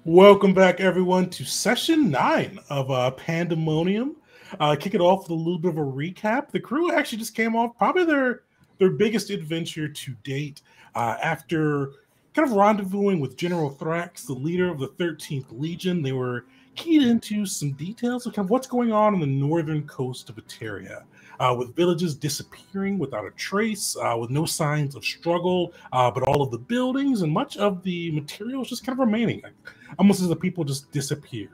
Welcome back, everyone, to session 9 of Pandemonium. Kick it off with a little bit of a recap. The crew actually just came off probably their biggest adventure to date after kind of rendezvousing with General Thrax, the leader of the 13th Legion. They were keyed into some details of kind of what's going on the northern coast of Eteria. With villages disappearing without a trace, with no signs of struggle, but all of the buildings and much of the materials just kind of remaining, almost as the people just disappeared.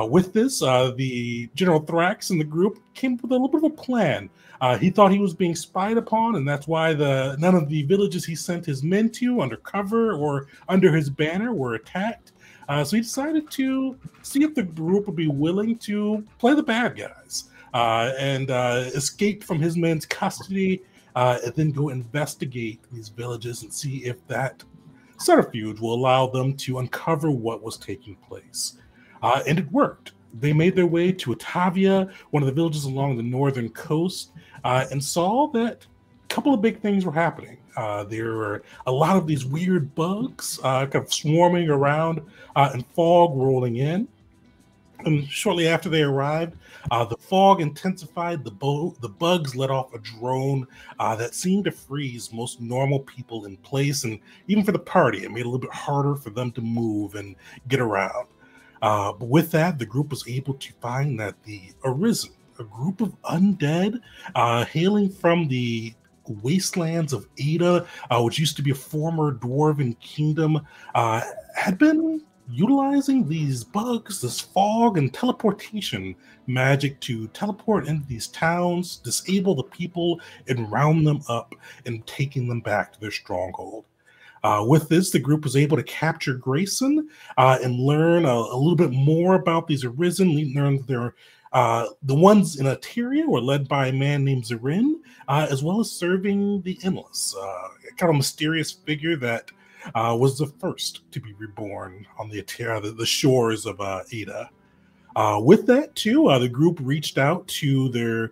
With this, the General Thrax and the group came up with a little bit of a plan. He thought he was being spied upon, and that's why none of the villages he sent his men to under cover or under his banner were attacked. So he decided to see if the group would be willing to play the bad guys and escape from his men's custody, and then go investigate these villages and see if that subterfuge will allow them to uncover what was taking place. And it worked. They made their way to Otavia, one of the villages along the northern coast, and saw that a couple of big things were happening. There were a lot of these weird bugs kind of swarming around and fog rolling in. And shortly after they arrived, the fog intensified. The bugs let off a drone that seemed to freeze most normal people in place. And even for the party, it made it a little bit harder for them to move and get around. But with that, the group was able to find that the Arisen, a group of undead hailing from the wastelands of Ada, which used to be a former dwarven kingdom, had been utilizing these bugs, this fog, and teleportation magic to teleport into these towns, disable the people, and round them up and taking them back to their stronghold. With this, the group was able to capture Grayson and learn a little bit more about these Arisen. Learned they're the ones in Eteria were led by a man named Zarin, as well as serving the Endless, kind of mysterious figure that was the first to be reborn on the Eteria, the shores of Ada. With that, too, the group reached out to their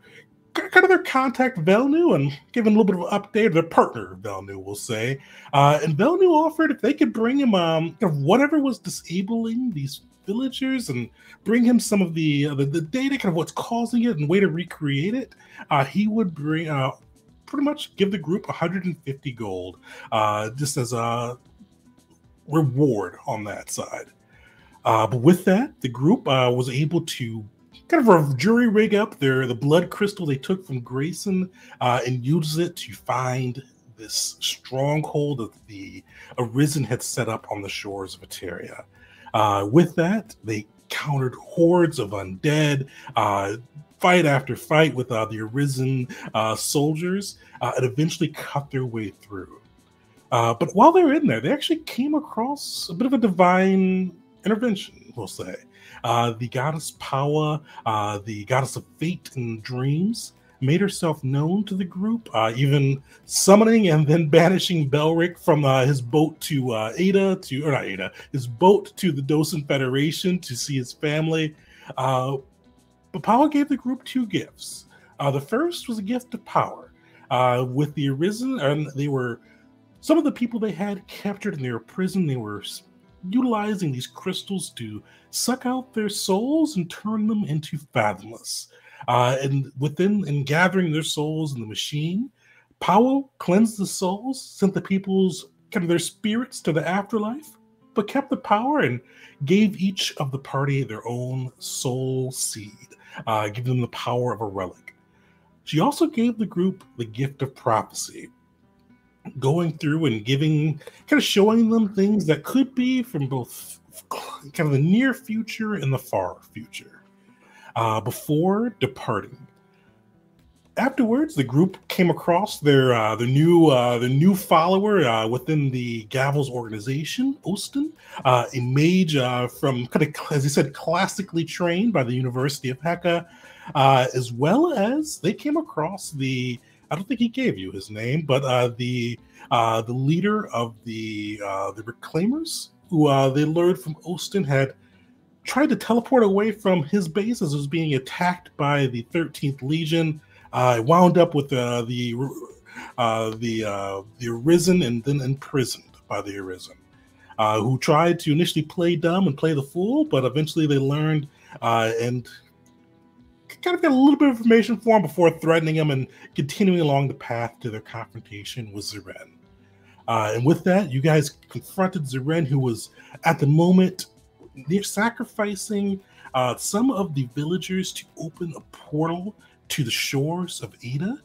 contact Velnu and gave him a little bit of an update. Their partner Velnu, we'll say, and Velnu offered if they could bring him whatever was disabling these villagers and bring him some of the data, kind of what's causing it and way to recreate it. He would bring pretty much give the group 150 gold, just as a reward on that side. But with that, the group was able to kind of jury rig up the blood crystal they took from Grayson and use it to find this stronghold that the Arisen had set up on the shores of Eteria. With that, they countered hordes of undead, fight after fight with the Arisen soldiers, and eventually cut their way through. But while they were in there, they actually came across a bit of a divine intervention, we'll say. The goddess Paua, the goddess of fate and dreams, made herself known to the group, even summoning and then banishing Belric from his boat to his boat to the Docent Federation to see his family. But Paua gave the group two gifts. The first was a gift of power. With the Arisen, and they were some of the people they had captured in their prison. They were utilizing these crystals to suck out their souls and turn them into fathomless. And gathering their souls in the machine, Paua cleansed the souls, sent the people's their spirits to the afterlife, but kept the power and gave each of the party their own soul seed, giving them the power of a relic. She also gave the group the gift of prophecy, going through and showing them things that could be from both kind of the near future and the far future. Before departing, afterwards, the group came across their new follower within the Gavel's organization, Ostin, a mage from as he said, classically trained by the University of Heka, as well as they came across I don't think he gave you his name, but the leader of the Reclaimers, who they learned from Ostin had tried to teleport away from his base as it was being attacked by the 13th Legion. Wound up with the Arisen and then imprisoned by the Arisen. who tried to initially play dumb and play the fool, but eventually they learned and kind of got a little bit of information for him before threatening him and continuing along the path to their confrontation with Zeren. And with that, you guys confronted Zeren, who was at the moment near sacrificing some of the villagers to open a portal to the shores of Ada.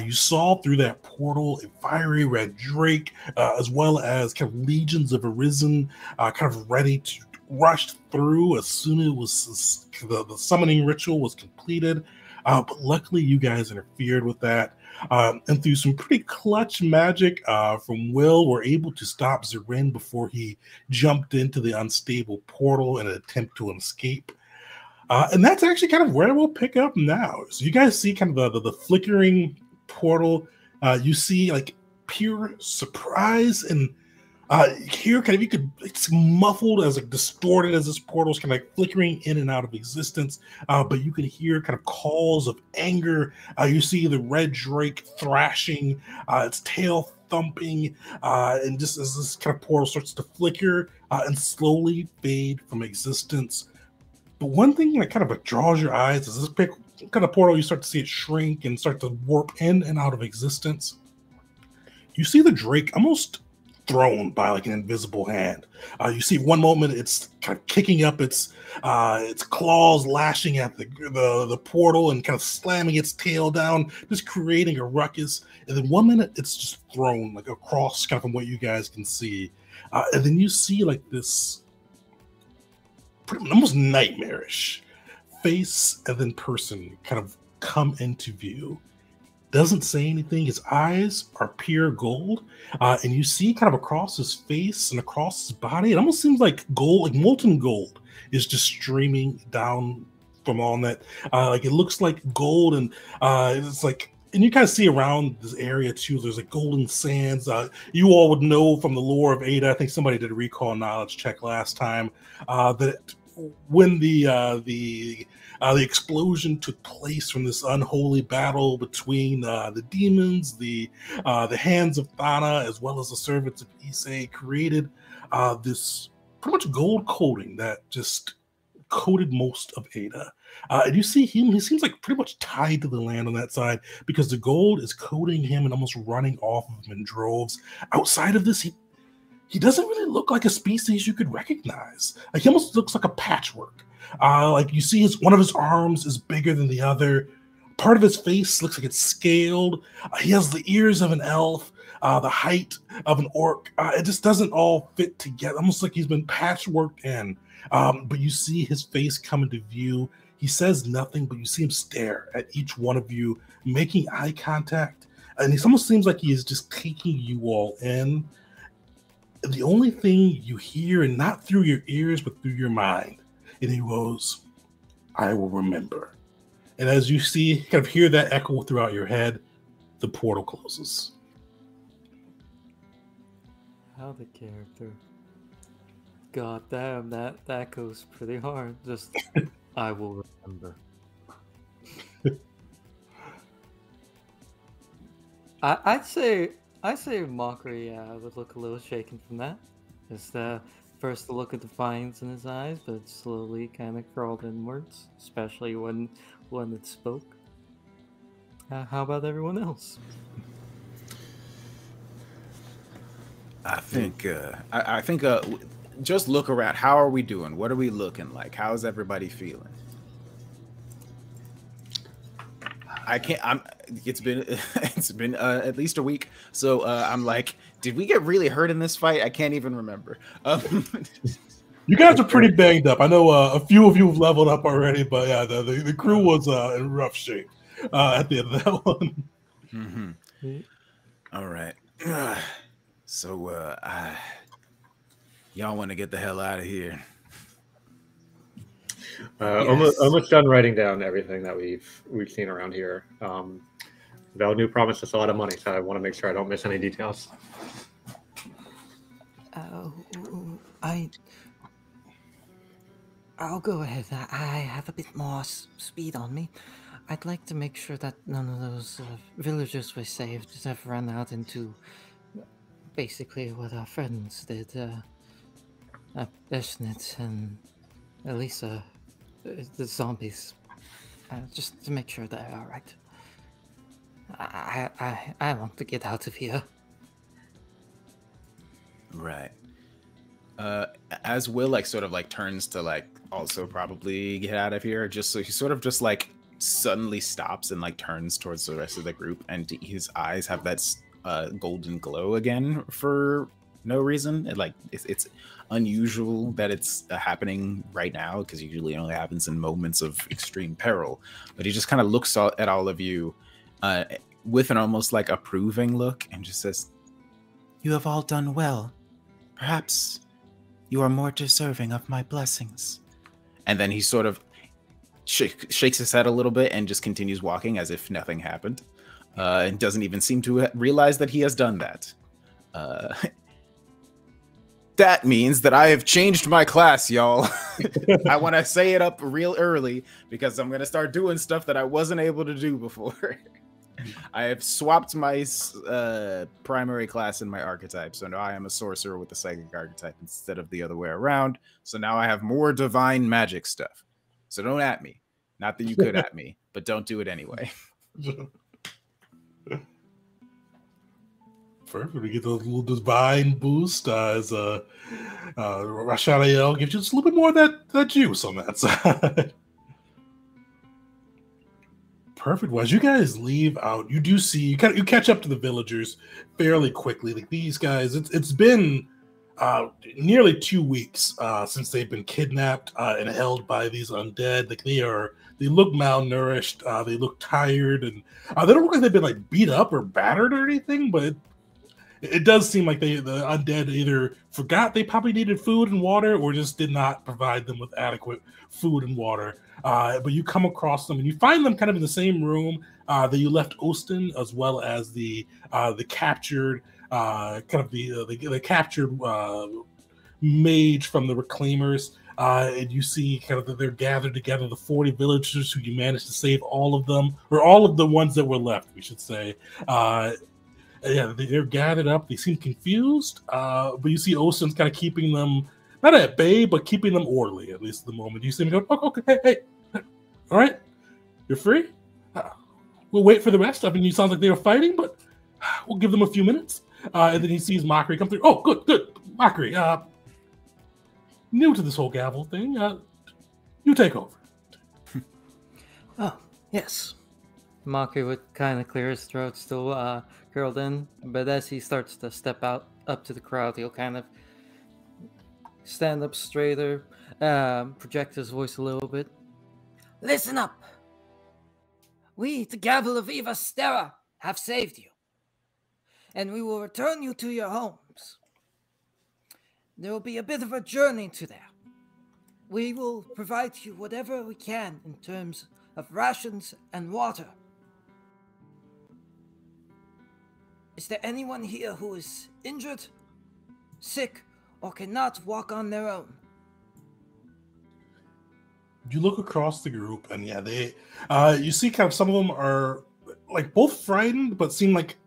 You saw through that portal a fiery red drake, as well as kind of legions of Arisen, kind of ready to rush through as soon as it was the summoning ritual was completed. But luckily, you guys interfered with that. And through some pretty clutch magic from Will, were able to stop Zeren before he jumped into the unstable portal in an attempt to escape. And that's actually kind of where we'll pick up now. So you guys see kind of the flickering portal. You see like pure surprise and here kind of it's muffled as like distorted as this portal is kind of like flickering in and out of existence, but you can hear kind of calls of anger. You see the red drake thrashing, its tail thumping, and just as this kind of portal starts to flicker and slowly fade from existence. But one thing that kind of draws your eyes is this kind of portal, you start to see it shrink and start to warp in and out of existence. You see the drake almost thrown by like an invisible hand. You see one moment it's kind of kicking up its claws, lashing at the portal and kind of slamming its tail down, just creating a ruckus. And then one minute it's just thrown like across kind of from what you guys can see. And then you see like this almost nightmarish face and then person kind of come into view. Doesn't say anything. His eyes are pure gold, and you see kind of across his face and across his body, it almost seems like gold, like molten gold, is just streaming down from on that. Like it looks like gold, and it's like, and you kind of see around this area too. There's like golden sands. You all would know from the lore of Ada. I think somebody did a recall knowledge check last time that when the explosion took place from this unholy battle between the demons, the hands of Thana, as well as the servants of Issei, created this pretty much gold coating that just coated most of Ada. And you see him, he seems like pretty much tied to the land on that side because the gold is coating him and almost running off of him in droves. Outside of this, he doesn't really look like a species you could recognize. Like he almost looks like a patchwork. Like you see one of his arms is bigger than the other. Part of his face looks like it's scaled. He has the ears of an elf, the height of an orc. It just doesn't all fit together. Almost like he's been patchworked in. But you see his face come into view. He says nothing, but you see him stare at each one of you, making eye contact. And it almost seems like he is just taking you all in. And the only thing you hear, and not through your ears, but through your mind, and he goes, "I will remember." And as you see, kind of hear that echo throughout your head, the portal closes. How the character. God damn, that goes pretty hard. Just, I will remember. I'd say Mockery would look a little shaken from that. Just first the look of defiance in his eyes, but it slowly kind of crawled inwards, especially when it spoke. How about everyone else? I think just look around. How are we doing? What are we looking like? How's everybody feeling? It's been at least a week, so I'm like, did we get really hurt in this fight? I can't even remember. You guys are pretty banged up. I know a few of you have leveled up already, but yeah, the crew was in rough shape at the end of that one. Mm-hmm. All right. So y'all want to get the hell out of here? Yes. Almost done writing down everything that we've seen around here. Velnu promised us a lot of money, so I want to make sure I don't miss any details. I'll go ahead. I have a bit more speed on me. I'd like to make sure that none of those villagers we saved have run out into basically what our friends did. Ishnet and Elisa, the zombies, just to make sure they're all right. I want to get out of here. Right. As Will like sort of like turns to like also probably get out of here, just so he sort of just like suddenly stops and like turns towards the rest of the group, and his eyes have that golden glow again for no reason. It's unusual that it's happening right now, because usually it only happens in moments of extreme peril. But he just kind of looks at all of you with an almost like approving look and just says, "You have all done well. Perhaps you are more deserving of my blessings." And then he sort of shakes his head a little bit and just continues walking as if nothing happened, and doesn't even seem to realize that he has done that. That means that I have changed my class, y'all. I want to say it up real early because I'm going to start doing stuff that I wasn't able to do before. I have swapped my primary class in my archetype, so now I am a sorcerer with the psychic archetype instead of the other way around. So now I have more divine magic stuff. So don't at me. Not that you could at me, but don't do it anyway. Perfect. We get those little divine boost as Rashadael gives you just a little bit more of that juice on that side. Perfect. Well, as you guys leave out, you do see you catch up to the villagers fairly quickly. Like these guys, it's been nearly 2 weeks since they've been kidnapped and held by these undead. Like they look malnourished, they look tired, and they don't look like they've been like beat up or battered or anything. But it does seem like the undead either forgot they probably needed food and water, or just did not provide them with adequate food and water. But you come across them and you find them kind of in the same room that you left Ostin, as well as the captured the captured mage from the Reclaimers. And you see kind of that they're gathered together, the 40 villagers who you managed to save, all of them, or all of the ones that were left, we should say. Yeah, they're gathered up. They seem confused, but you see Ostin's kind of keeping them, not at bay, but keeping them orderly, at least at the moment. You see him go, oh, okay, hey, all right, you're free? We'll wait for the rest. I mean, it sounds like they were fighting, but we'll give them a few minutes. And then he sees Mockery come through. Oh, good. Mockery, new to this whole gavel thing. You take over. Oh, yes. Mockery would kind of clear his throat, still curled in, but as he starts to step out up to the crowd, he'll kind of stand up straighter, project his voice a little bit. Listen up. We, the Gavel of Eva Stera, have saved you, and we will return you to your homes. There will be a bit of a journey to there. We will provide you whatever we can in terms of rations and water. Is there anyone here who is injured, sick, or cannot walk on their own? You look across the group, and yeah, they you see kind of some of them are like both frightened, but seem like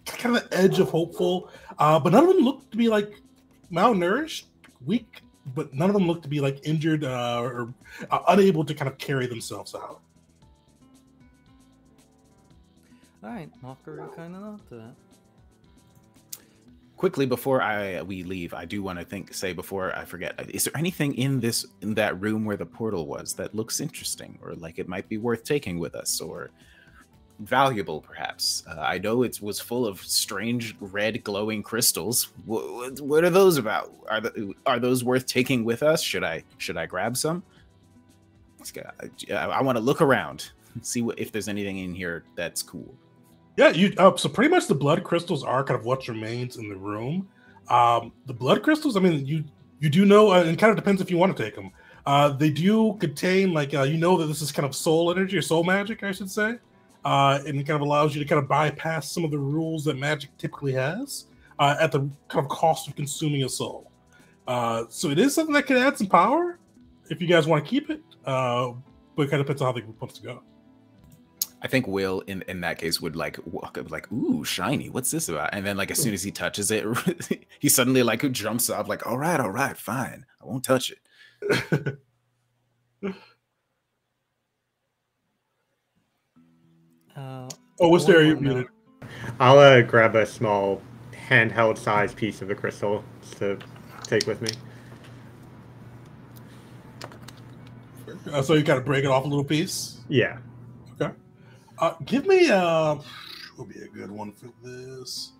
kind of the edge of hopeful. But none of them look to be like malnourished, weak, but none of them look to be like injured or unable to kind of carry themselves out. All right, Mockery kind of nod to that. Quickly before we leave, I do want to say before I forget, is there anything in that room where the portal was that looks interesting, or like it might be worth taking with us, or valuable perhaps? I know it was full of strange red glowing crystals. What are those about? Are those worth taking with us? Should I grab some? I want to look around, see if there's anything in here that's cool. Yeah, so pretty much the blood crystals are kind of what remains in the room. The blood crystals, I mean, you do know, and it kind of depends if you want to take them. They do contain, like, you know that this is kind of soul energy, or soul magic, I should say. And it kind of allows you to kind of bypass some of the rules that magic typically has at the kind of cost of consuming a soul. So it is something that can add some power if you guys want to keep it, but it kind of depends on how the group wants to go. I think Will in that case would like walk up like, ooh, shiny, what's this about? And then like as soon as he touches it, he suddenly like jumps up like, all right, fine, I won't touch it. What's there? You muted. I'll grab a small handheld size piece of the crystal to take with me. So you gotta break it off a little piece? Yeah. Okay. Give me will be a good one for this.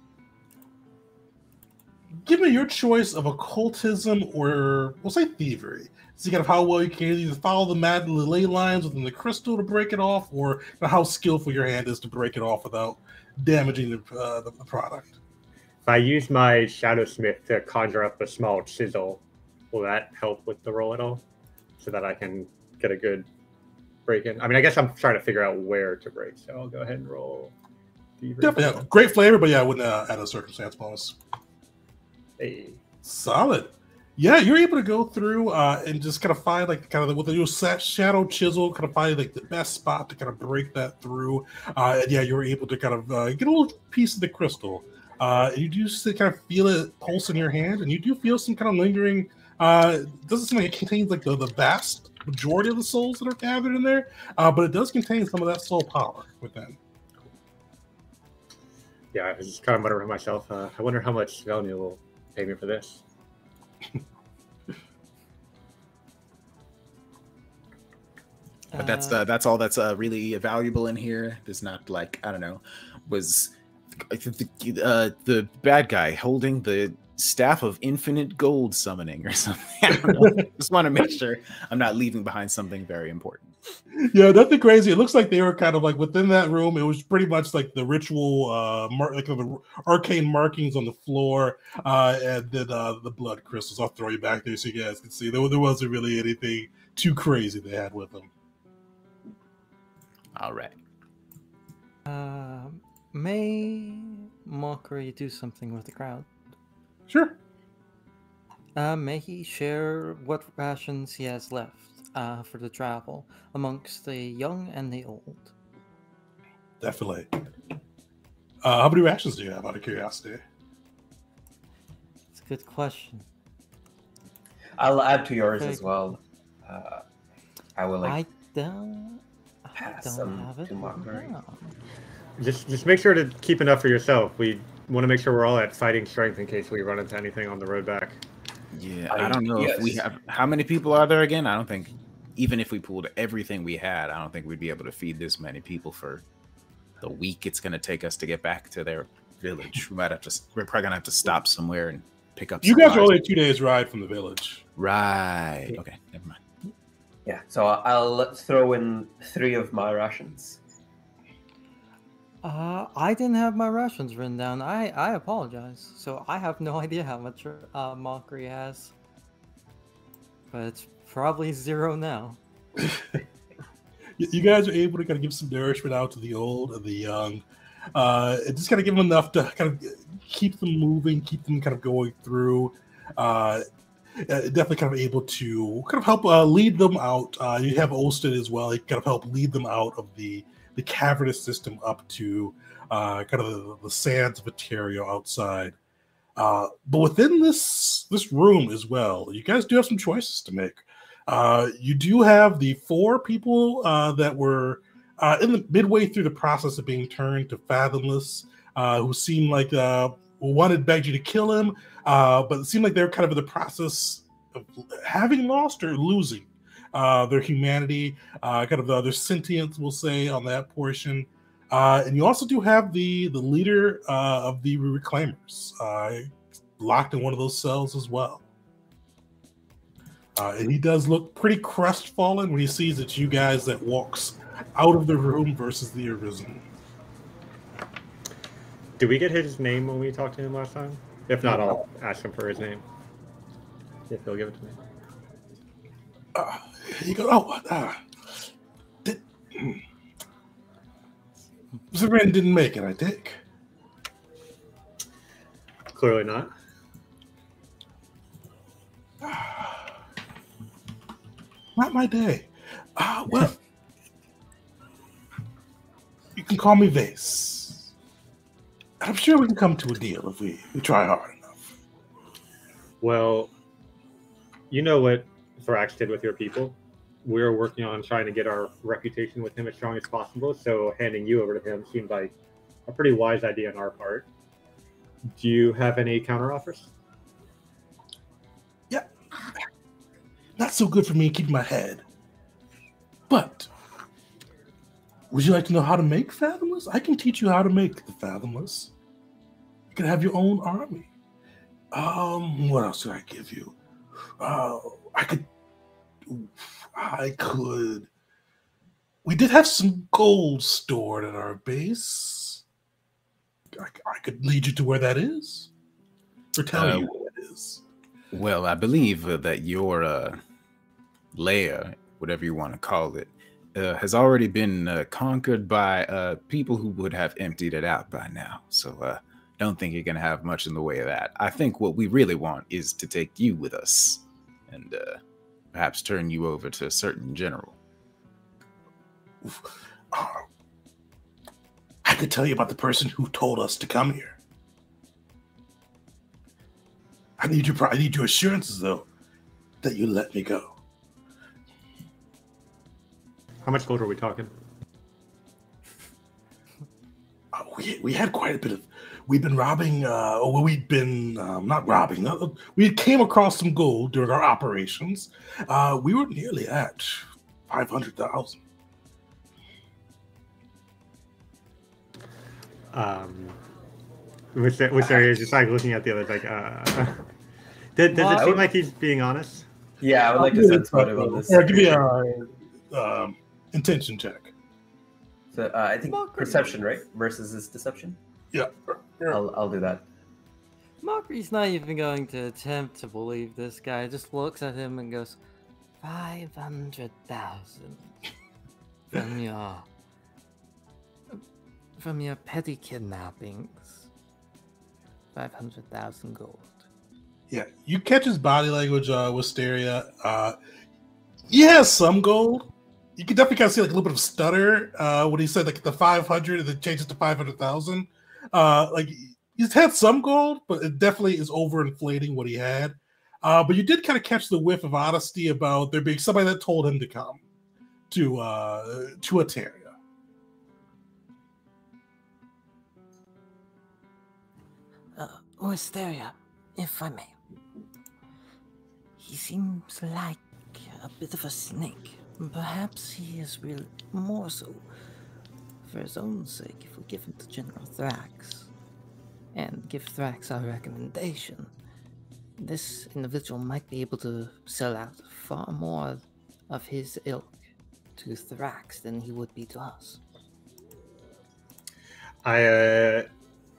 Give me your choice of occultism or we'll say thievery. See kind of how well you can either follow the ley lines within the crystal to break it off, or how skillful your hand is to break it off without damaging the product. If I use my Shadow Smith to conjure up a small chisel, will that help with the roll at all? So that I can get a good break in? I mean, I guess I'm trying to figure out where to break, so I'll go ahead and roll. Definitely, yeah. Great flavor, but yeah, I wouldn't add a circumstance bonus. Hey. Solid. Yeah, you're able to go through and just kind of find like with your shadow chisel, kind of find like the best spot to kind of break that through. And yeah, you're able to kind of get a little piece of the crystal. And you do kind of feel it pulse in your hand, and you do feel some kind of lingering. It doesn't seem like it contains like the vast majority of the souls that are gathered in there, but it does contain some of that soul power within. Yeah, I was just kind of muttering to myself. I wonder how much Svelnia will pay me for this. But that's all that's really valuable in here. There's not like, I don't know, was the bad guy holding the staff of infinite gold summoning or something. I don't know. Just want to make sure I'm not leaving behind something very important. Yeah, nothing crazy. It looks like they were kind of like within that room. It was pretty much like the ritual, like the arcane markings on the floor, and then the blood crystals. I'll throw you back there so you guys can see. There wasn't really anything too crazy they had with them. All right. May Mockery do something with the crowd? Sure. May he share what rations he has left for the travel amongst the young and the old? Definitely. How many rations do you have, out of curiosity? It's a good question. I'll add to yours as well. I will I don't some have it. to Mockery. No. Just make sure to keep enough for yourself. We want to make sure we're all at fighting strength in case we run into anything on the road back. Yeah, I don't know if we have. How many people are there again? I don't think, even if we pulled everything we had, I don't think we'd be able to feed this many people for the week it's going to take us to get back to their village. We're probably going to have to stop somewhere and pick up. You guys are only a 2 days ride from the village. Right. Okay, never mind. Yeah, so I'll throw in 3 of my rations. I didn't have my rations written down. I apologize. So I have no idea how much Mockery has. But it's probably 0 now. You guys are able to kind of give some nourishment out to the old and the young. And just kind of give them enough to kind of keep them moving, keep them kind of going through. Definitely kind of able to kind of help lead them out. You have Olsted as well. He kind of help lead them out of the cavernous system up to kind of the sands of Eterio outside. But within this room as well, you guys do have some choices to make. You do have the 4 people that were in the midway through the process of being turned to Fathomless, who seemed like one had begged you to kill him, but it seemed like they were kind of in the process of having lost or losing their humanity, kind of their sentience, we'll say, on that portion. And you also do have the leader of the Reclaimers locked in one of those cells as well. And he does look pretty crestfallen when he sees it's you guys that walks out of the room versus the Arisen. Did we get his name when we talked to him last time? If not, I'll ask him for his name. If he'll give it to me. He goes, Zeren didn't make it, I think. Clearly not. Not my day. Well, can call me Vase. I'm sure we can come to a deal if we try hard enough. Well, you know what Thrax did with your people. We're working on trying to get our reputation with him as strong as possible, so handing you over to him seemed like a pretty wise idea on our part. Do you have any counteroffers? Yeah. Not so good for me keeping my head. But would you like to know how to make Fathomless? I can teach you how to make the Fathomless. You can have your own army. What else could I give you? I could. We did have some gold stored at our base. I could lead you to where that is, or tell you where it is. Well, I believe that your lair, whatever you want to call it, has already been conquered by people who would have emptied it out by now. So don't think you're going to have much in the way of that. I think what we really want is to take you with us and perhaps turn you over to a certain general. I could tell you about the person who told us to come here. I need your assurances, though, that you let me go. How much gold are we talking? We had quite a bit of. We've been robbing. We'd been not robbing. We came across some gold during our operations. We were nearly at 500,000. Which area is just like looking at the other like does it seem like he's being honest? Yeah, I would like to sense motive on this. Yeah, give me a intention check. So I think perception, right? Versus his deception? Yeah. I'll do that. Mockery's not even going to attempt to believe this guy. Just looks at him and goes, 500,000 from your petty kidnappings. 500,000 gold. Yeah, you catch his body language, Wisteria. He has some gold. You can definitely kind of see like a little bit of stutter when he said like the 500 and then changes to 500,000. Like he's had some gold, but it definitely is overinflating what he had. But you did kind of catch the whiff of honesty about there being somebody that told him to come to Ateria. Wisteria, if I may. He seems like a bit of a snake. Perhaps he is really more so for his own sake if we give him to General Thrax and give Thrax our recommendation. This individual might be able to sell out far more of his ilk to Thrax than he would be to us. I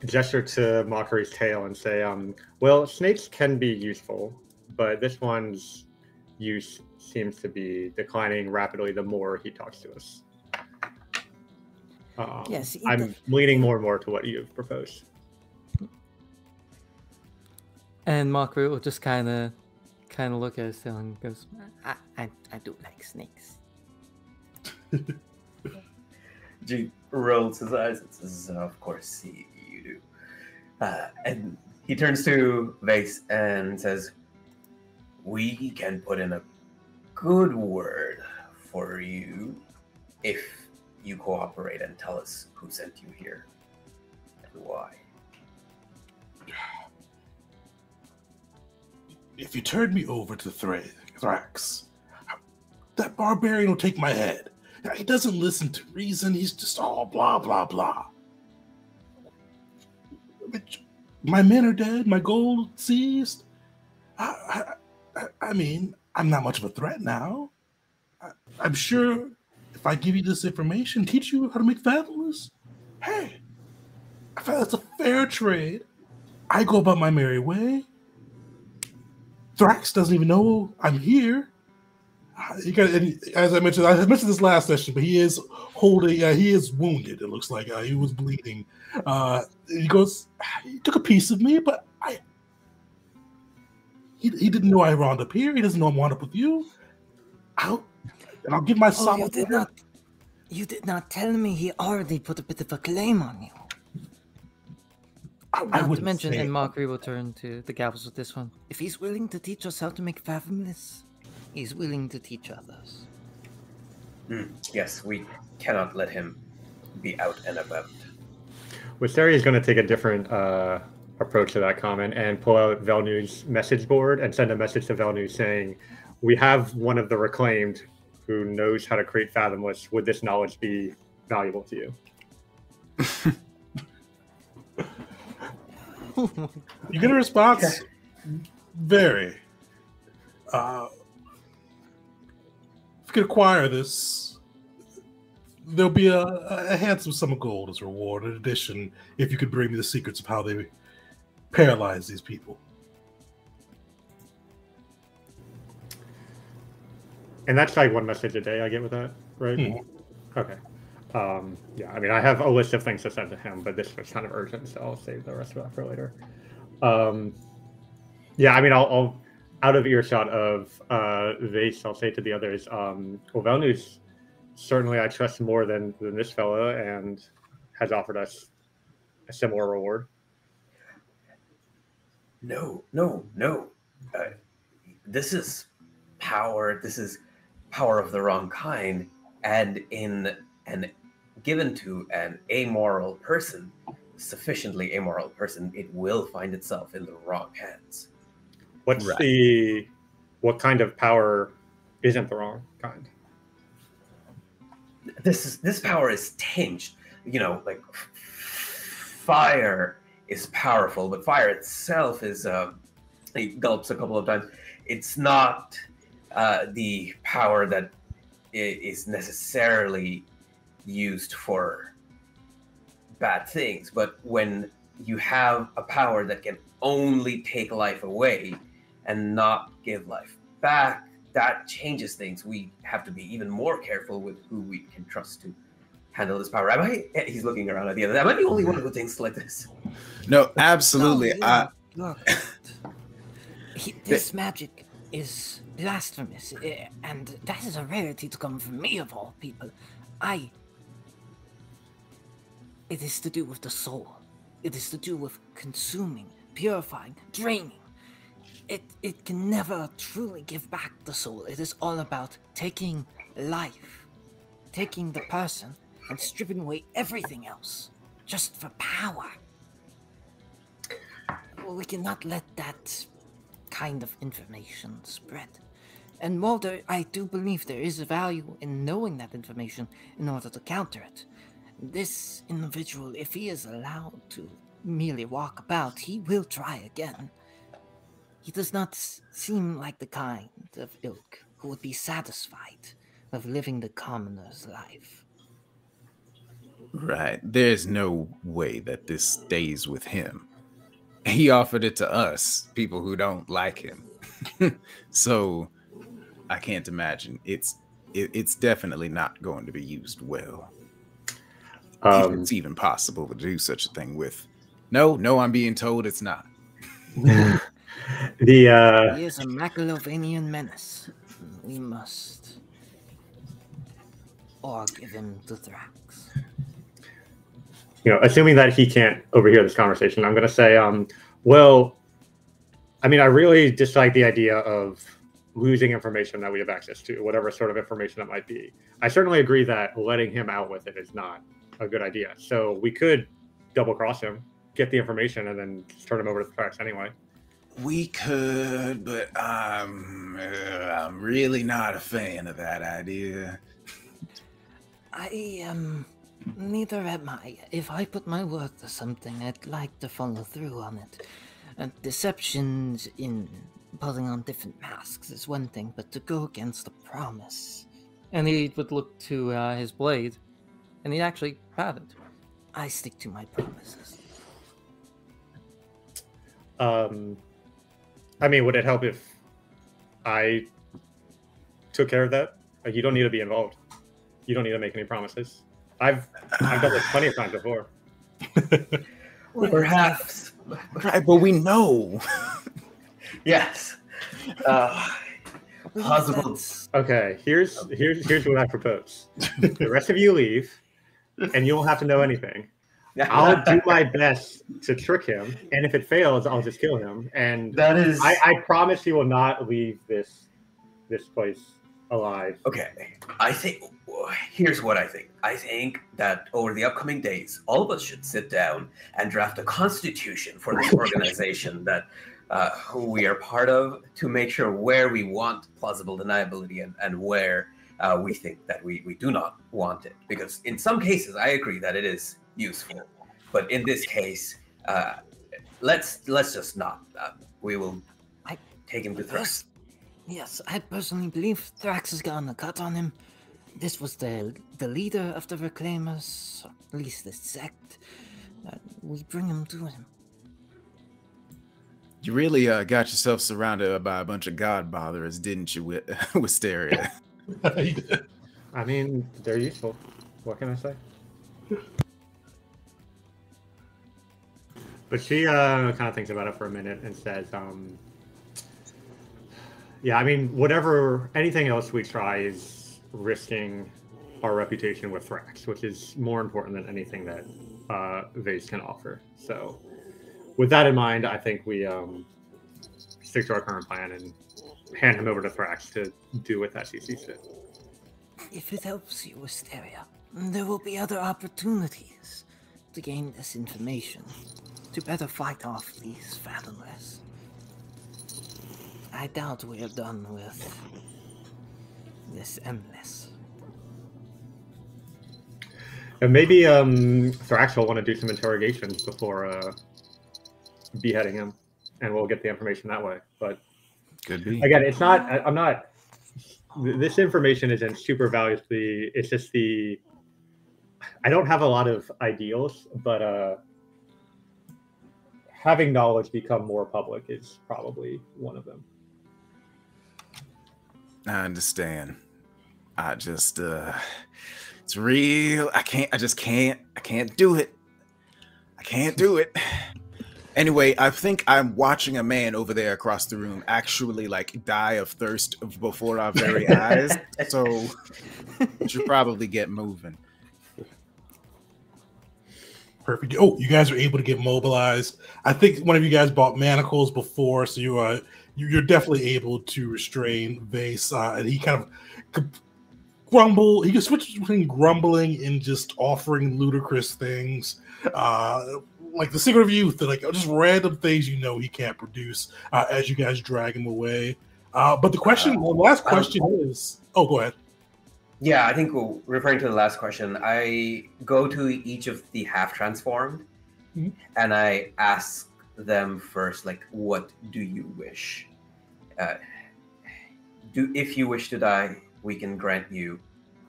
gesture to Mockery's tail and say, well, snakes can be useful, but this one's use seems to be declining rapidly the more he talks to us. Yes, I'm leaning more and more to what you've proposed. And Mockery will just kind of look at his tail and goes, I do like snakes. G rolls his eyes and says, of course you do. And he turns to Vase and says, we can put in a good word for you if you cooperate and tell us who sent you here and why. If you turn me over to Thrax, that barbarian will take my head. Now, he doesn't listen to reason. He's just all blah, blah, blah. But my men are dead. My gold seized. I mean, I'm not much of a threat now. I'm sure if I give you this information, teach you how to make Fathomless, hey, I feel that's a fair trade. I go about my merry way. Thrax doesn't even know I'm here. As I mentioned this last session, but he is holding. He is wounded. It looks like he was bleeding. He goes. He took a piece of me, but He didn't know I wound up here. He doesn't know I wound up with you. I'll give my solid. You did not. You did not tell me he already put a bit of a claim on you. I Not to wouldn't mention, say and it. Mockery will turn to the Gavels with this one. If he's willing to teach us how to make fathomless, he's willing to teach others. Yes, we cannot let him be out and about. Wisteria is going to take a different approach to that comment and pull out Velnu's message board and send a message to Velnu saying, "We have one of the reclaimed who knows how to create Fathomless. Would this knowledge be valuable to you?" You get a response? Very. If you could acquire this, there'll be a handsome sum of gold as a reward. In addition, if you could bring me the secrets of how they paralyze these people. And that's like one message a day I get with that, right? Okay. Yeah, I mean, I have a list of things to send to him, but this was kind of urgent, so I'll save the rest of that for later. Yeah, I mean, I'll out of earshot of Vase, I'll say to the others, well, Velnu's certainly I trust more than this fella and has offered us a similar reward. No. This is power. This is power of the wrong kind, and given to an amoral person, sufficiently amoral person, it will find itself in the wrong hands. What kind of power isn't the wrong kind? This power is tinged. Like fire is powerful, but fire itself is he gulps a couple of times. It's not the power that is necessarily used for bad things, but when you have a power that can only take life away and not give life back, that changes things. We have to be even more careful with who we can trust to handle this power. He's looking around at the other. Am I the only one who thinks like this? No, absolutely. No, this magic is blasphemous, and that is a rarity to come from me of all people. It is to do with the soul. It is to do with consuming, purifying, draining. It can never truly give back the soul. It is all about taking life, taking the person, and stripping away everything else, just for power. We cannot let that kind of information spread. And Mulder, I do believe there is a value in knowing that information in order to counter it. This individual, if he is allowed to merely walk about, he will try again. He does not seem like the kind of ilk who would be satisfied with living the commoner's life. Right. There's no way that this stays with him. He offered it to us, people who don't like him. So I can't imagine. It's definitely not going to be used well. If it's even possible to do such a thing with. No, I'm being told it's not. He is a Machiavellian menace. We must or give him to Thrax. Assuming that he can't overhear this conversation, I'm going to say, well, I mean, I really dislike the idea of losing information that we have access to, whatever sort of information it might be. I certainly agree that letting him out with it is not a good idea. So we could double cross him, get the information, and then just turn him over to the Thrax anyway. We could, but I'm really not a fan of that idea. Neither am I. If I put my word to something, I'd like to follow through on it. Deceptions in putting on different masks is one thing, but to go against a promise. And he would look to his blade, and he actually had it. I stick to my promises. I mean, would it help if I took care of that? You don't need to be involved. You don't need to make any promises. I've done this plenty of times before. Perhaps. Right, but we know. Yes. Possible. Okay, here's what I propose. The rest of you leave, and you don't have to know anything. I'll do my best to trick him, and if it fails, I'll just kill him. And That is I promise he will not leave this place alive. okay. I think here's what I think. I think that over the upcoming days, all of us should sit down and draft a constitution for this organization that we are part of, to make sure where we want plausible deniability and where we think that we do not want it. Because in some cases, I agree that it is useful, but in this case, let's just not. We will take him to Thrax. Yes, I personally believe Thrax has gotten a cut on him. This was the leader of the Reclaimers, or at least the sect. We bring him to him. You really got yourself surrounded by a bunch of god botherers, didn't you, Wisteria? I mean, they're useful. What can I say? But she kind of thinks about it for a minute and says, yeah, I mean, anything else we try is risking our reputation with Thrax, which is more important than anything that Vase can offer. So with that in mind, I think we stick to our current plan and hand him over to Thrax to do with that he sees fit. If it helps you, Wisteria, there will be other opportunities to gain this information, to better fight off these fathomless. I doubt we are done with this endless. And maybe Thrax will want to do some interrogations before beheading him, and we'll get the information that way. But Could be. again, it's not. I'm not. This information isn't super valuable. It's just I don't have a lot of ideals, but having knowledge become more public is probably one of them. I understand. I just it's real. I can't do it. I can't do it. Anyway, I think I'm watching a man over there across the room actually like die of thirst before our very eyes. So we should probably get moving. Perfect. Oh, you guys are able to get mobilized. I think one of you guys bought manacles before, so you're definitely able to restrain Vase, and he kind of grumble. He can switch between grumbling and just offering ludicrous things, like the Secret of Youth, like just random things he can't produce as you guys drag him away. But the last question is, oh, go ahead. Yeah, I think referring to the last question, I go to each of the half-transformed, and I ask them first, like, what do you wish? If you wish to die, we can grant you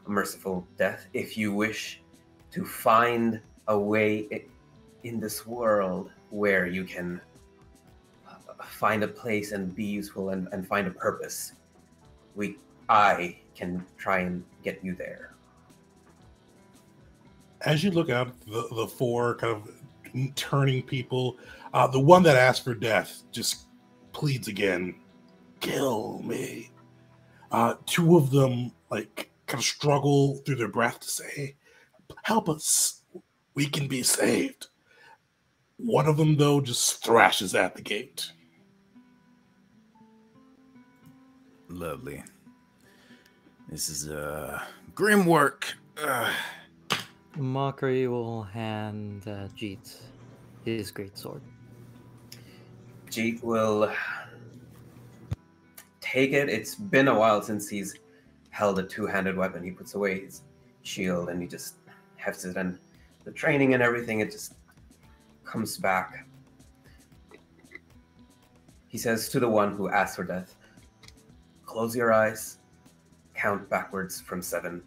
a merciful death. If you wish to find a way in this world where you can find a place and be useful and find a purpose, I can try and get you there. As you look out at the four kind of turning people, the one that asked for death just pleads again, kill me. Two of them like kind of struggle through their breath to say, help us, we can be saved. One of them, though, just thrashes at the gate. Lovely. This is grim work. Mockery will hand Jeet his greatsword. Jeet will take it. It's been a while since he's held a two-handed weapon. He puts away his shield and he just hefts it, and the training and everything, it just comes back. He says to the one who asked for death, close your eyes, count backwards from 7.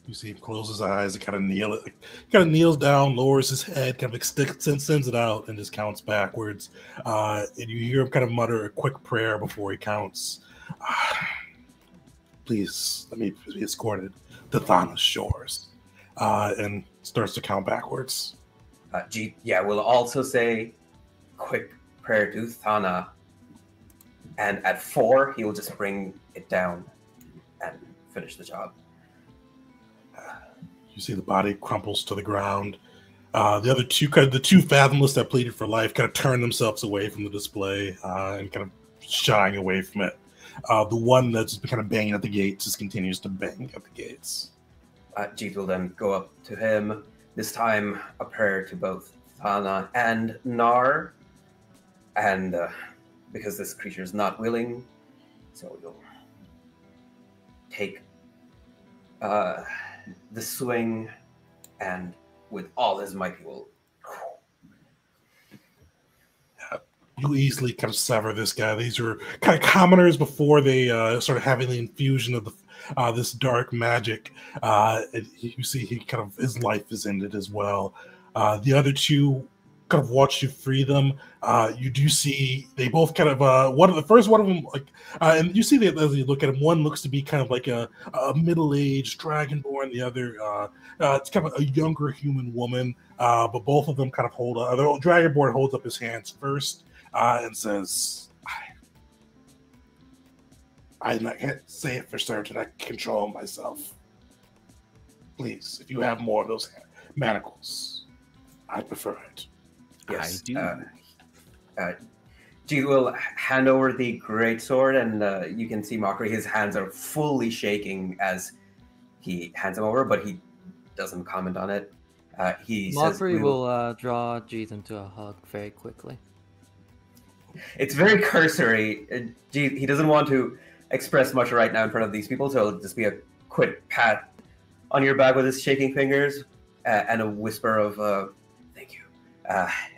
You see him close his eyes and kind of kneels down, lowers his head, kind of sends it out, and just counts backwards. And you hear him kind of mutter a quick prayer before he counts. Please let me be escorted to Thana's shores, and starts to count backwards. Jeet, will also say quick prayer to Thana. and at 4, he will just bring it down and finish the job. You see the body crumples to the ground. The other two, the two fathomless that pleaded for life, kind of turn themselves away from the display and kind of shying away from it. The one that's been kind of banging at the gates just continues to bang at the gates. Jeet will then go up to him, this time a prayer to both Thana and Nar, and because this creature is not willing, so you'll take the swing, and with all his might he will... You easily kind of sever this guy. These were kind of commoners before they started having the infusion of the this dark magic. You see, he kind of his life is ended as well. The other two kind of watch you free them. You do see they both kind of one of them like, and you see that as you look at him, one looks to be kind of like a middle-aged dragonborn. The other, it's kind of a younger human woman. But both of them kind of hold. The dragonborn holds up his hands first. And says, I can't say it for certain. I can control myself. Please, if you have more of those manacles, I prefer it. Yes, I do. G will hand over the great sword, and you can see Mockery. His hands are fully shaking as he hands him over, but he doesn't comment on it. He Mockery says, will draw Jeet into a hug very quickly. It's very cursory. He doesn't want to express much right now in front of these people, so it'll just be a quick pat on your back with his shaking fingers and a whisper of "thank you,"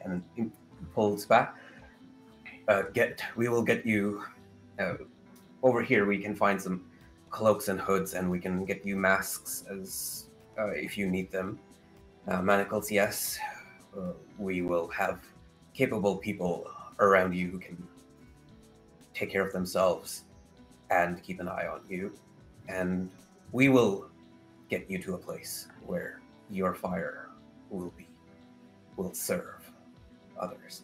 and he pulls back. We will get you over here. We can find some cloaks and hoods, and we can get you masks as if you need them. Manacles, yes. We will have capable people around you who can take care of themselves and keep an eye on you, and we will get you to a place where your fire will serve others.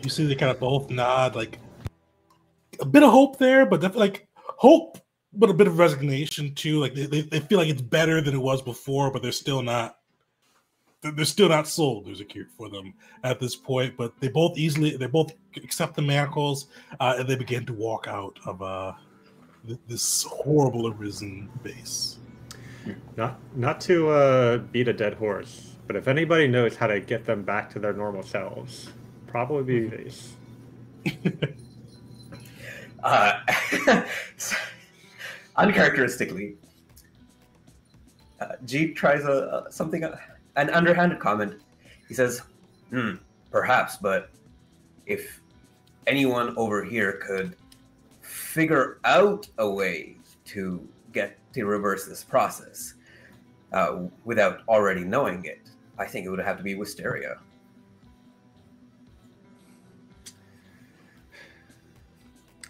You see they kind of both nod, like a bit of hope there, but definitely like hope, but a bit of resignation too. Like they feel like it's better than it was before, but they're still not sold. There's a cure for them at this point, but they both accept the manacles, and they begin to walk out of this horrible arisen base. Not to beat a dead horse, but if anybody knows how to get them back to their normal selves, probably be these. Uncharacteristically, Jeep tries an underhanded comment. He says, perhaps, but if anyone over here could figure out a way to reverse this process without already knowing it, I think it would have to be Wisteria.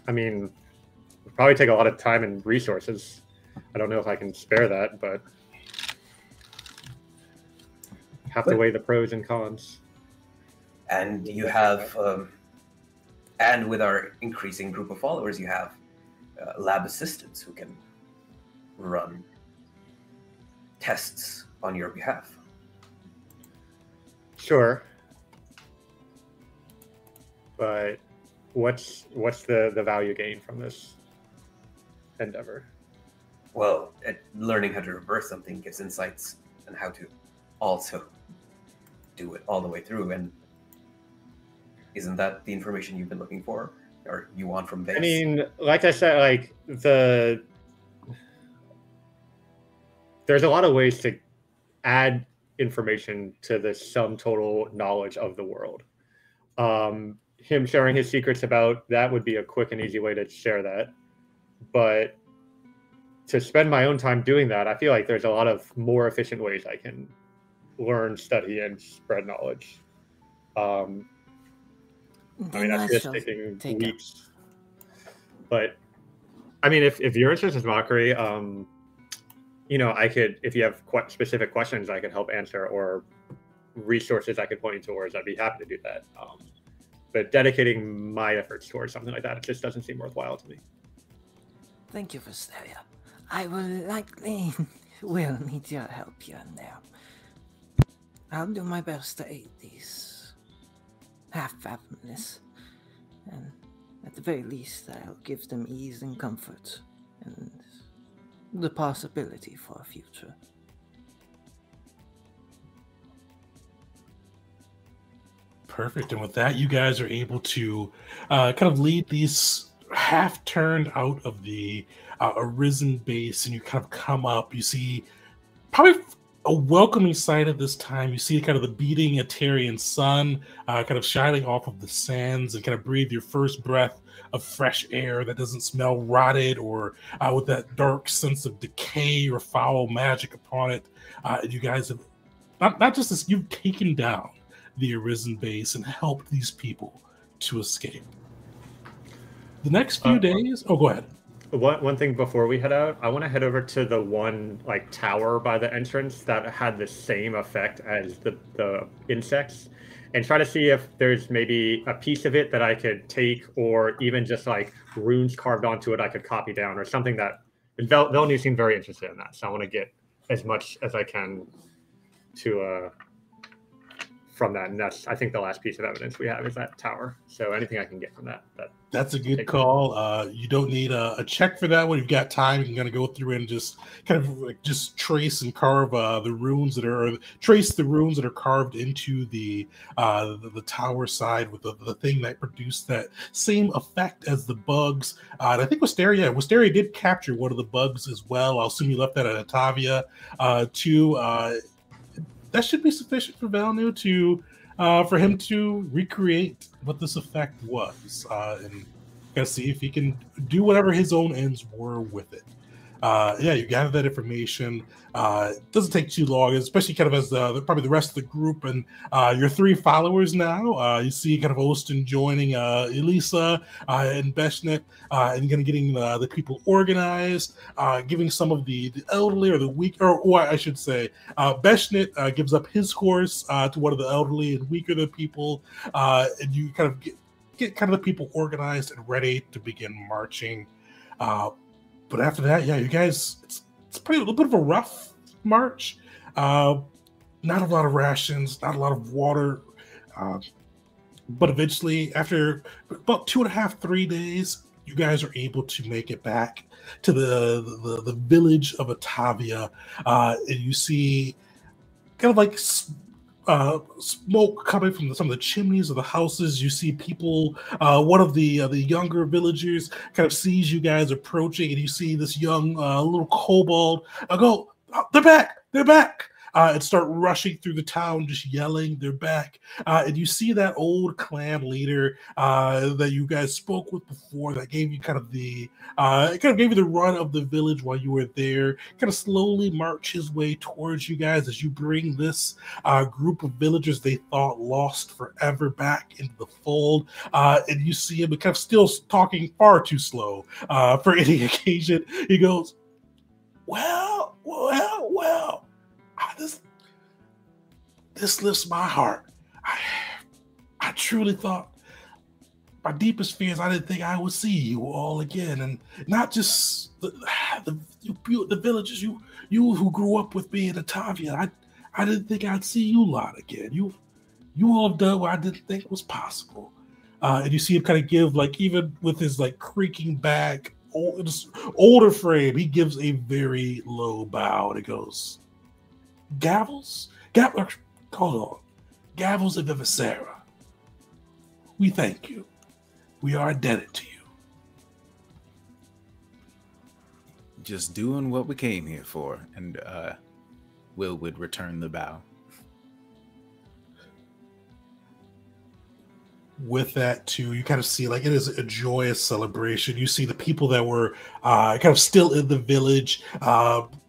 I mean, it would probably take a lot of time and resources. I don't know if I can spare that, but have to weigh the pros and cons. And you have, and with our increasing group of followers, you have lab assistants who can run tests on your behalf. Sure. But what's the value gain from this endeavor? Well, learning how to reverse something gives insights on how to also do it all the way through. And isn't that the information you've been looking for, or you want from base? I mean, like I said, like there's a lot of ways to add information to the sum total knowledge of the world. Him sharing his secrets about that would be a quick and easy way to share that. But to spend my own time doing that, I feel like there's a lot of more efficient ways I can learn, study, and spread knowledge. I mean, that's just taking weeks. But I mean, if you're interested in Mockery, you know, I could, if you have specific questions, I could help answer, or resources I could point you towards. I'd be happy to do that. but dedicating my efforts towards something like that, it just doesn't seem worthwhile to me. Thank you, Visteria. I will likely will need your help here and there. I'll do my best to aid these half-families, and at the very least, I'll give them ease and comfort, and the possibility for a future. Perfect. And with that, you guys are able to kind of lead these half turned out of the Arisen base, and you kind of come up. You see probably a welcoming sight at this time. You see kind of the beating Atarian sun kind of shining off of the sands, and kind of breathe your first breath of fresh air that doesn't smell rotted or with that dark sense of decay or foul magic upon it. You guys have not just this, you've taken down the Arisen base and helped these people to escape. The next few days... Oh, go ahead. One thing before we head out, I want to head over to the one like tower by the entrance that had the same effect as the insects, and try to see if there's maybe a piece of it that I could take, or even just like runes carved onto it I could copy down, or something that... Velnu seemed very interested in that, so I want to get as much as I can to from that, and that's, I think, the last piece of evidence we have is that tower. So anything I can get from that's a good call. You don't need a check for that one. You've got time. You can kind of go through and just kind of like just trace and carve the runes that are, or trace the runes that are carved into the tower side with the thing that produced that same effect as the bugs. And I think Wisteria did capture one of the bugs as well. I'll assume you left that at Atavia too. That should be sufficient for Velnu to for him to recreate what this effect was, and gotta see if he can do whatever his own ends were with it. Yeah, you gather that information. It doesn't take too long, especially kind of as probably the rest of the group and your three followers now. You see kind of Ostin joining Elisa and Beshnet, and kind of getting the people organized, giving some of the elderly or the weak, or I should say, Beshnet gives up his horse to one of the elderly and weaker the people, and you kind of get kind of the people organized and ready to begin marching. But after that, yeah, you guys, it's a little bit of a rough march. Not a lot of rations, not a lot of water. But eventually, after about 2.5, 3 days, you guys are able to make it back to the village of Atavia. And you see kind of like smoke coming from some of the chimneys of the houses. You see people, one of the younger villagers kind of sees you guys approaching, and you see this young little kobold go, oh, they're back, and start rushing through the town, just yelling, they're back. And you see that old clan leader that you guys spoke with before, that gave you kind of the run of the village while you were there, kind of slowly march his way towards you guys as you bring this group of villagers they thought lost forever back into the fold. And you see him kind of still talking far too slow for any occasion. He goes, well, this lifts my heart. I truly thought, my deepest fears, I didn't think I would see you all again, and not just the villagers, you who grew up with me in Atavia. I didn't think I'd see you lot again. You all have done what I didn't think was possible. And you see him kind of give, like, even with his like creaking back, older frame, he gives a very low bow, and he goes, Gavels, hold on. Gavels of Vivacera, we thank you. We are indebted to you. Just doing what we came here for. And Will would return the bow. With that too, you kind of see like it is a joyous celebration. You see the people that were kind of still in the village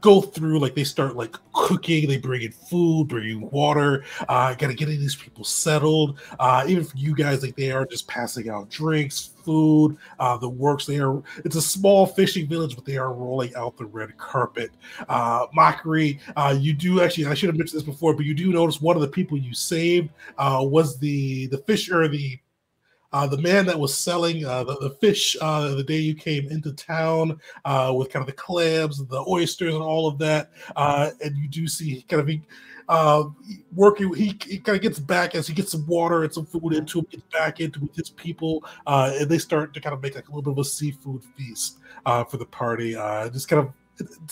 go through, like they start like cooking, they bring in food, bringing water, kind of getting these people settled. Even for you guys, like they are just passing out drinks, food, the works. It's a small fishing village, but they are rolling out the red carpet. Mockery, you do actually, I should have mentioned this before, but you do notice one of the people you saved was the fish, or the the man that was selling the fish the day you came into town with kind of the clams, the oysters, and all of that. And you do see kind of working. He kind of gets back as he gets some water and some food into him, gets back into with his people, and they start to kind of make like a little bit of a seafood feast for the party. Just kind of.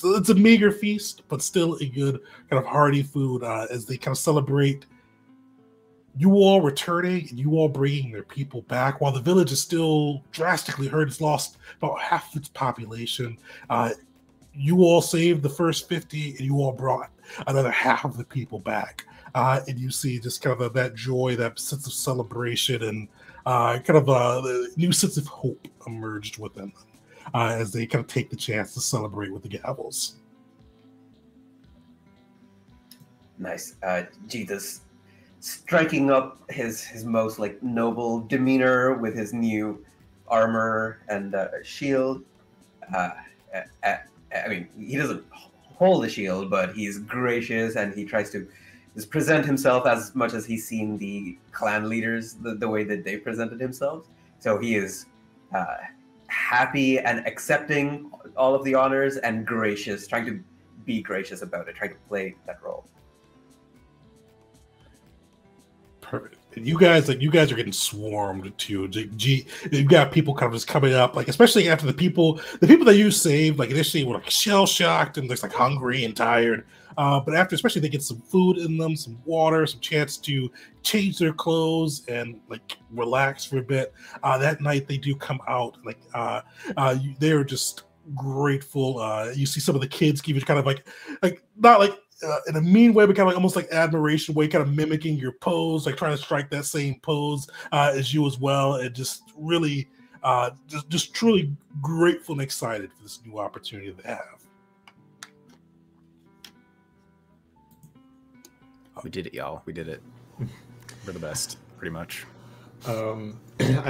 It's a meager feast, but still a good kind of hearty food as they kind of celebrate you all returning and you all bringing their people back while the village is still drastically hurt. It's lost about half its population. You all saved the first 50 and you all brought another half of the people back. And you see just kind of that joy, that sense of celebration, and kind of a new sense of hope emerged within them as they kind of take the chance to celebrate with the gavels. Nice. Jesus striking up his most like noble demeanor with his new armor and shield. I mean, he doesn't hold a shield, but he's gracious and he tries to just present himself as much as he's seen the clan leaders the way that they presented themselves. So he is happy and accepting all of the honors and gracious, trying to be gracious about it, trying to play that role. Perfect. And you guys are getting swarmed too. You've got people kind of just coming up, like especially after the people that you saved, like initially were like shell shocked and just like hungry and tired. But after, especially they get some food in them, some water, some chance to change their clothes and like relax for a bit. That night they do come out, like they're just grateful. You see some of the kids give you kind of like not like in a mean way, but kind of like almost like admiration way, kind of mimicking your pose, like trying to strike that same pose as you as well, and just really just truly grateful and excited for this new opportunity they have. We did it, y'all. We did it. We're the best, pretty much. I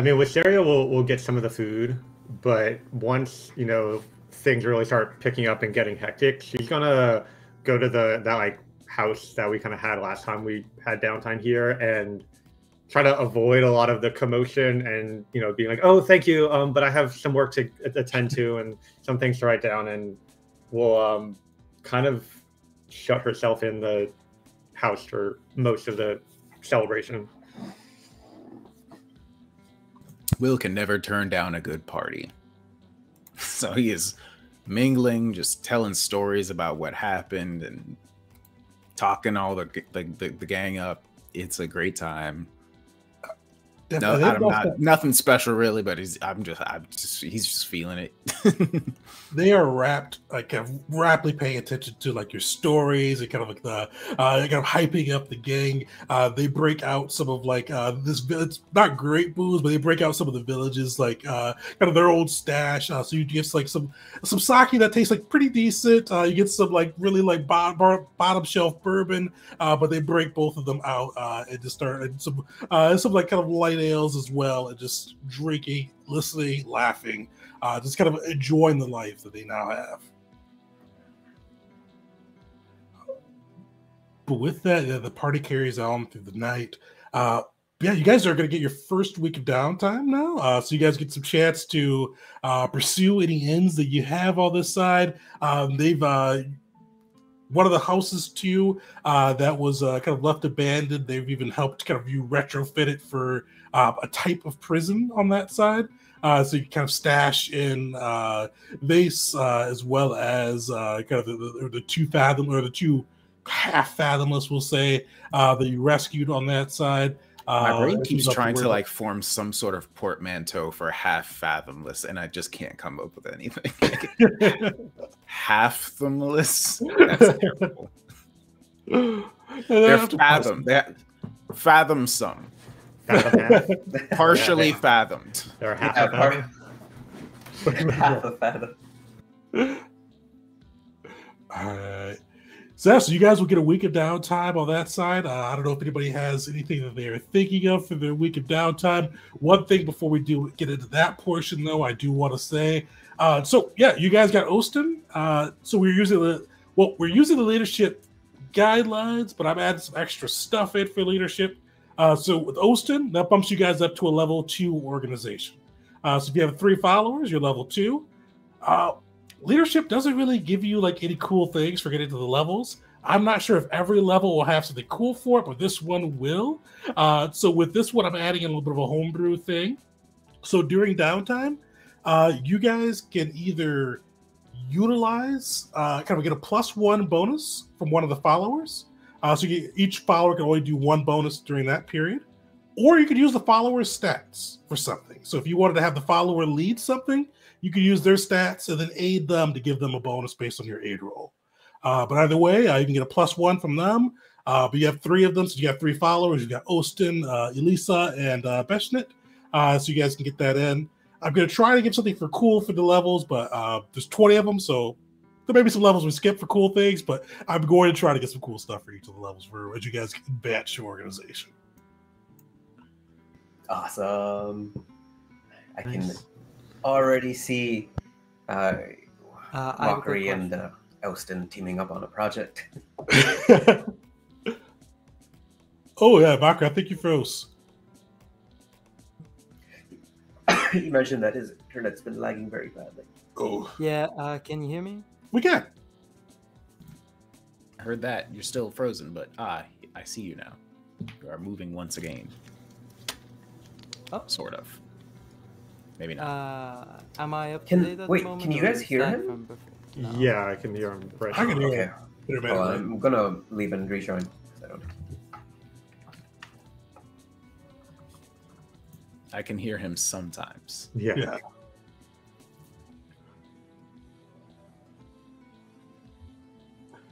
mean, Wisteria will get some of the food, but once, you know, things really start picking up and getting hectic, she's gonna go to that like house that we kind of had last time we had downtime here and try to avoid a lot of the commotion and, you know, being like, oh, thank you, but I have some work to attend to and some things to write down, and will kind of shut herself in the house for most of the celebration. Will can never turn down a good party. So he is mingling, just telling stories about what happened and talking all the gang up. It's a great time. Nothing special really, but he's just feeling it. They are rapidly paying attention to like your stories and kind of like the kind of hyping up the gang. They break out some of like this village, not great booze, but they break out some of the villages like kind of their old stash. So you get like some sake that tastes like pretty decent. You get some like really like bottom shelf bourbon, but they break both of them out and just start and some like kind of light ales as well, and just drinking, listening, laughing, just kind of enjoying the life that they now have. But with that, the party carries on through the night. Yeah, you guys are going to get your first week of downtime now, so you guys get some chance to pursue any ends that you have on this side. They've one of the houses too that was kind of left abandoned. They've even helped kind of you retrofit it for a type of prison on that side. So you can kind of stash in vase as well as kind of the 2 fathom or the 2 half fathomless, we'll say, that you rescued on that side. My brain keeps trying to like form some sort of portmanteau for half fathomless, and I just can't come up with anything. Half fathomless? That's terrible. They're fathom. They're fathom some. Partially fathomed. They're half a fathom. Half a fathom. All right. So you guys will get a week of downtime on that side. I don't know if anybody has anything that they are thinking of for their week of downtime. One thing before we do get into that portion, though, I do want to say. So yeah, you guys got Ostin. So we're using the leadership guidelines, but I'm adding some extra stuff in for leadership. So with Ostin, that bumps you guys up to a level 2 organization. So if you have 3 followers, you're level 2. Leadership doesn't really give you like any cool things for getting to the levels. I'm not sure if every level will have something cool for it, but this one will. So with this one, I'm adding in a little bit of a homebrew thing. So during downtime, you guys can either utilize, kind of get a +1 bonus from one of the followers. So each follower can only do 1 bonus during that period. Or you could use the follower's stats for something. So if you wanted to have the follower lead something, you could use their stats and then aid them to give them a bonus based on your aid roll. But either way, you can get a +1 from them. But you have 3 of them, so you got 3 followers. You got Ostin, Elisa, and Beshnit. So you guys can get that in. I'm going to try to give something for cool for the levels, but there's 20 of them, so there may be some levels we skip for cool things, but I'm going to try to get some cool stuff for each of the levels for as you guys can batch your organization. Awesome. I can already see Mockery and Elston teaming up on a project. Oh, yeah, Mockery, I think you froze. You mentioned that his internet's been lagging very badly. Oh. Yeah, can you hear me? We can. I heard that. You're still frozen, but I see you now. You are moving once again. Oh. Sort of. Maybe not. Am I up to date at the moment? Can you guys hear him? No. Yeah, I can hear him. Right I can hear him. Well, I'm gonna leave and rejoin. I can hear him sometimes. Yeah.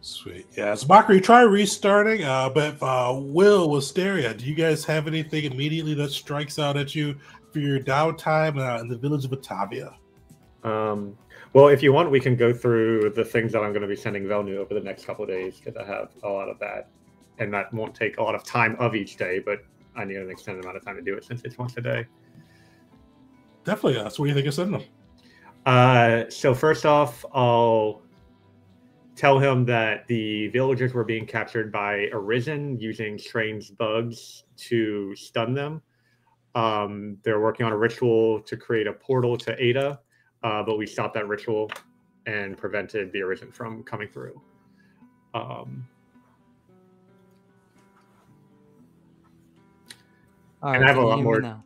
Sweet. Yeah, so Mockery, try restarting. But Will, Wisteria, do you guys have anything immediately that strikes out at you for your downtime in the village of Batavia? Well, if you want, we can go through the things that I'm going to be sending Velnu over the next couple of days, because I have a lot of that. And that won't take a lot of time of each day, but I need an extended amount of time to do it since it's once a day. Definitely. So what do you think of sending them? So first off, I'll tell him that the villagers were being captured by Arisen using strange bugs to stun them. They're working on a ritual to create a portal to Ada, but we stopped that ritual and prevented the Arisen from coming through. And I have a lot more. Now?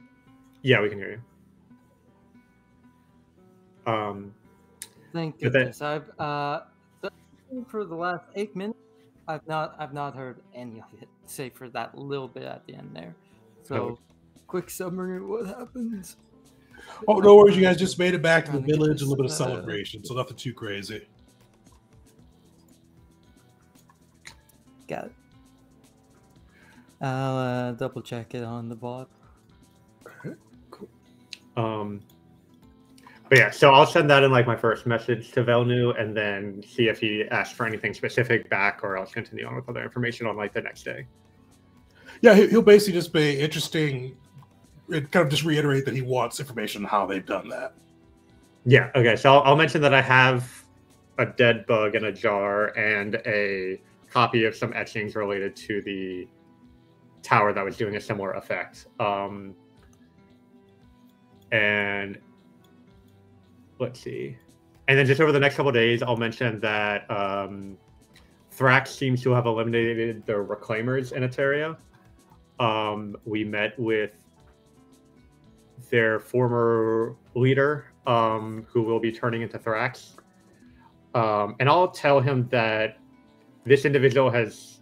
Yeah, we can hear you. Thank goodness. I've for the last 8 minutes, I've not heard any of it, save for that little bit at the end there. So, quick summary of what happens. Oh, no worries. You guys just made it back to the village, a little bit of celebration, so nothing too crazy. Got it. I'll double check it on the bot. Okay, cool. But yeah, so I'll send that in like my first message to Velnu, and then see if he asks for anything specific back, or I'll continue on with other information on like the next day. Yeah, he'll basically just be interesting. It kind of just reiterate that he wants information on how they've done that. Yeah. Okay. So I'll mention that I have a dead bug in a jar and a copy of some etchings related to the tower that was doing a similar effect. And let's see. And then just over the next couple of days, I'll mention that Thrax seems to have eliminated the Reclaimers in Eteria. We met with their former leader, who will be turning into Thrax. And I'll tell him that this individual has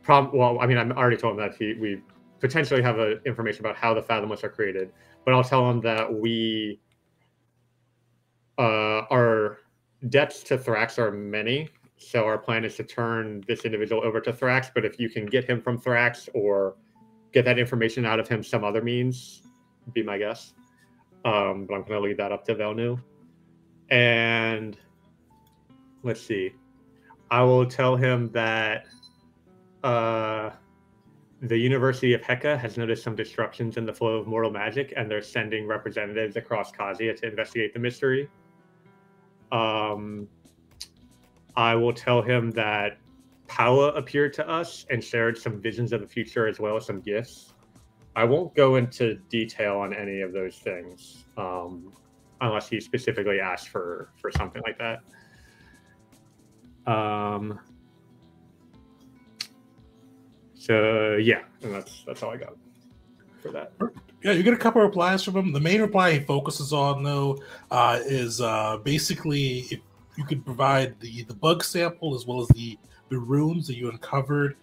well, I mean, I'm already told him that we potentially have information about how the Fathomless are created, but I'll tell him that we our debts to Thrax are many, so our plan is to turn this individual over to Thrax, but if you can get him from Thrax or get that information out of him some other means, be my guess. But I'm going to leave that up to Velnu. And let's see. I will tell him that the University of Heka has noticed some disruptions in the flow of mortal magic, and they're sending representatives across Khazia to investigate the mystery. I will tell him that Paula appeared to us and shared some visions of the future as well as some gifts. I won't go into detail on any of those things unless he specifically asked for something like that. So yeah, and that's all I got for that. Yeah, you get a couple of replies from him. The main reply he focuses on, though, is basically if you could provide the bug sample as well as the runes that you uncovered.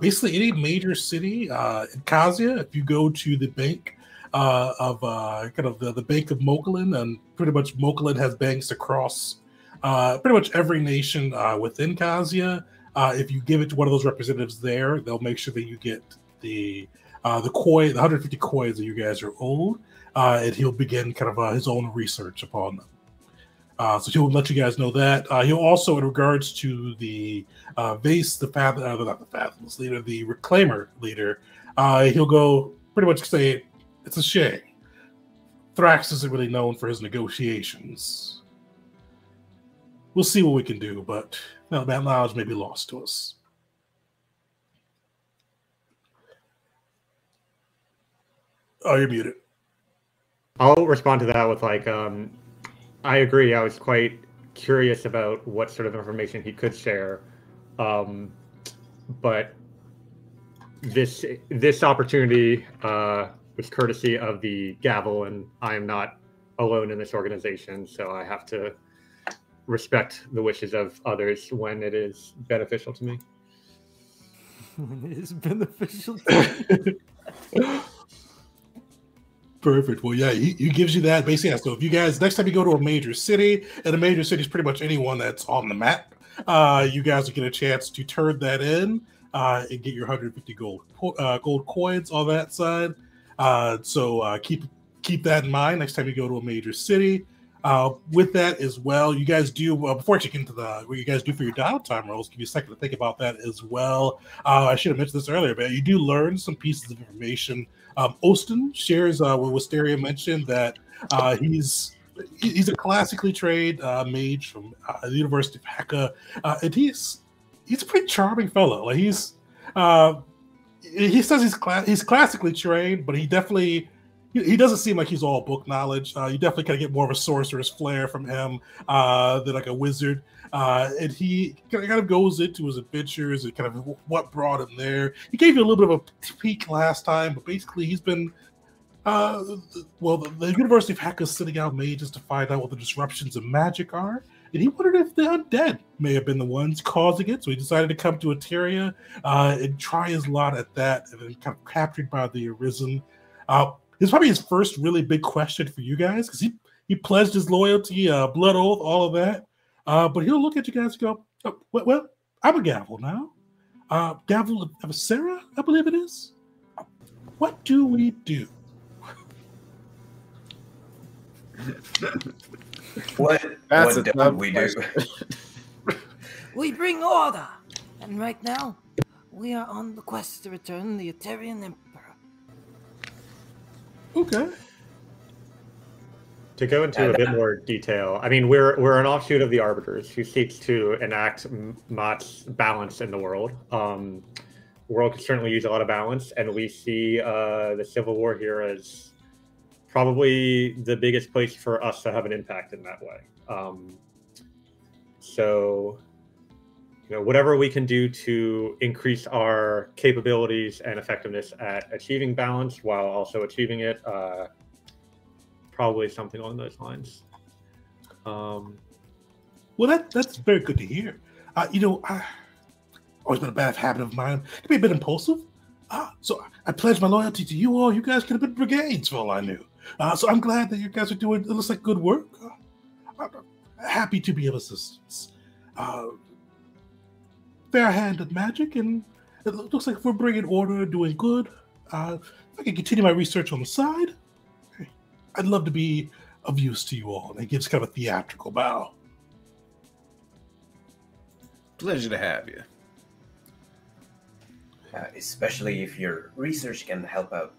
Basically, any major city in Kazia, if you go to the bank of kind of the Bank of Mokulin, and pretty much Mokulin has banks across pretty much every nation within Kazia. If you give it to one of those representatives there, they'll make sure that you get the coin, the 150 coins that you guys are owed, and he'll begin kind of his own research upon them. So he'll let you guys know that. He'll also, in regards to the Vase, not the Fathomless leader, the Reclaimer leader, he'll go pretty much say, it's a shame. Thrax isn't really known for his negotiations. We'll see what we can do, but that knowledge may be lost to us. Oh, you're muted. I'll respond to that with like, I agree. I was quite curious about what sort of information he could share, but this opportunity was courtesy of the gavel, and I am not alone in this organization, so I have to respect the wishes of others when it is beneficial to me. When it is beneficial to me. Perfect. Well, yeah, he gives you that basically. So if you guys next time you go to a major city, and a major city is pretty much anyone that's on the map, you guys will get a chance to turn that in and get your 150 gold coins on that side. So keep that in mind next time you go to a major city. With that as well, you guys do before I check into what you guys do for your downtime rolls. Give you a second to think about that as well. I should have mentioned this earlier, but you do learn some pieces of information. Ostin shares what Wisteria mentioned, that he's a classically trained mage from the University of Heka, and he's a pretty charming fellow. Like he says he's classically trained, but he doesn't seem like he's all book knowledge. You definitely kind of get more of a sorcerer's flair from him than like a wizard. And he kind of goes into his adventures and kind of what brought him there. He gave you a little bit of a peek last time, but basically he's been, the University of Heka is sending out mages to find out what the disruptions of magic are. And he wondered if the undead may have been the ones causing it. So he decided to come to Eteria and try his lot at that, and then kind of captured by the Arisen. This is probably his first really big question for you guys, because he pledged his loyalty, blood oath, all of that. But he'll look at you guys and go, oh, well, I'm a gavel now. Gavel of Sarah, I believe it is. What do we do? What do we do? We bring order, and right now, we are on the quest to return the Eterian Emperor. Okay. To go into a bit more detail, I mean, we're an offshoot of the Arbiters who seeks to enact Mot's balance in the world. The world could certainly use a lot of balance, and we see the Civil War here as probably the biggest place for us to have an impact in that way. So, whatever we can do to increase our capabilities and effectiveness at achieving balance while also achieving it, probably something along those lines. Well, that's very good to hear. Always been a bad habit of mine. It can be a bit impulsive. So I pledge my loyalty to you all. You guys could have been brigades for all I knew. So I'm glad that you guys are doing, it looks like good work. I'm happy to be of assistance. Fair hand at magic, and it looks like if we're bringing order, doing good. If I can continue my research on the side, I'd love to be of use to you all. And he gives kind of a theatrical bow. Pleasure to have you. Especially if your research can help out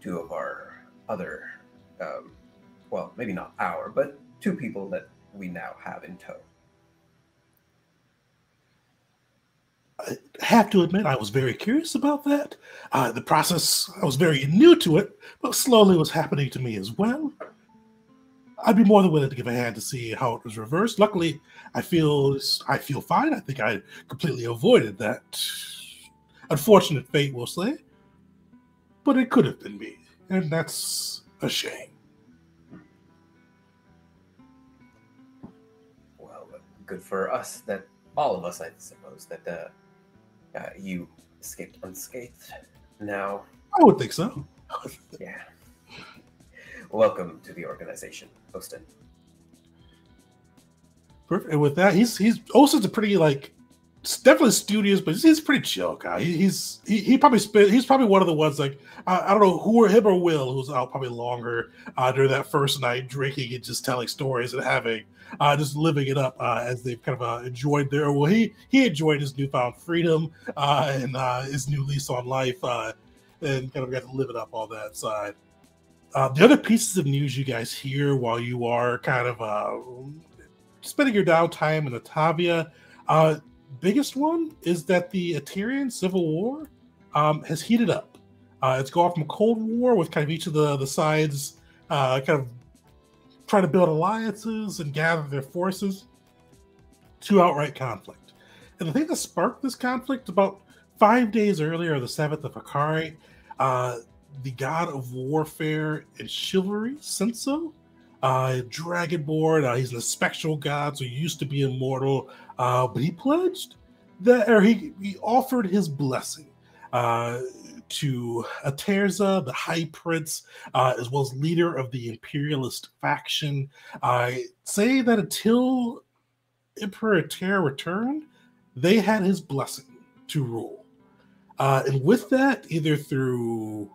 two of our other, well, maybe not our, but two people that we now have in tow. I have to admit, I was very curious about that. The process, I was very new to it, but slowly was happening to me as well. I'd be more than willing to give a hand to see how it was reversed. Luckily, I feel fine. I think I completely avoided that unfortunate fate, we'll say. But it could have been me, and that's a shame. Well, good for us that all of us, I suppose, that you escaped unscathed. Now, I would think so. yeah. Welcome to the organization, Ostin. Perfect. And with that, he's Olsen's a pretty definitely studious, but he's a pretty chill guy. He's probably one of the ones I don't know who or him or Will who's out probably longer during that first night drinking and just telling stories and having just living it up as they've kind of enjoyed he enjoyed his newfound freedom and his new lease on life and kind of got to live it up on that side. The other pieces of news you guys hear while you are kind of spending your downtime in Otavia, biggest one is that the Aterian Civil War has heated up. It's gone from a Cold War with kind of each of the sides kind of trying to build alliances and gather their forces to outright conflict. And the thing that sparked this conflict about 5 days earlier, the 7th of Akari, the god of warfare and chivalry, Senso, Dragonborn. He's an spectral god, so he used to be immortal, but he pledged that, or he offered his blessing to Aterza, the High Prince, as well as leader of the Imperialist faction, saying that until Emperor Ater returned, they had his blessing to rule. And with that, either through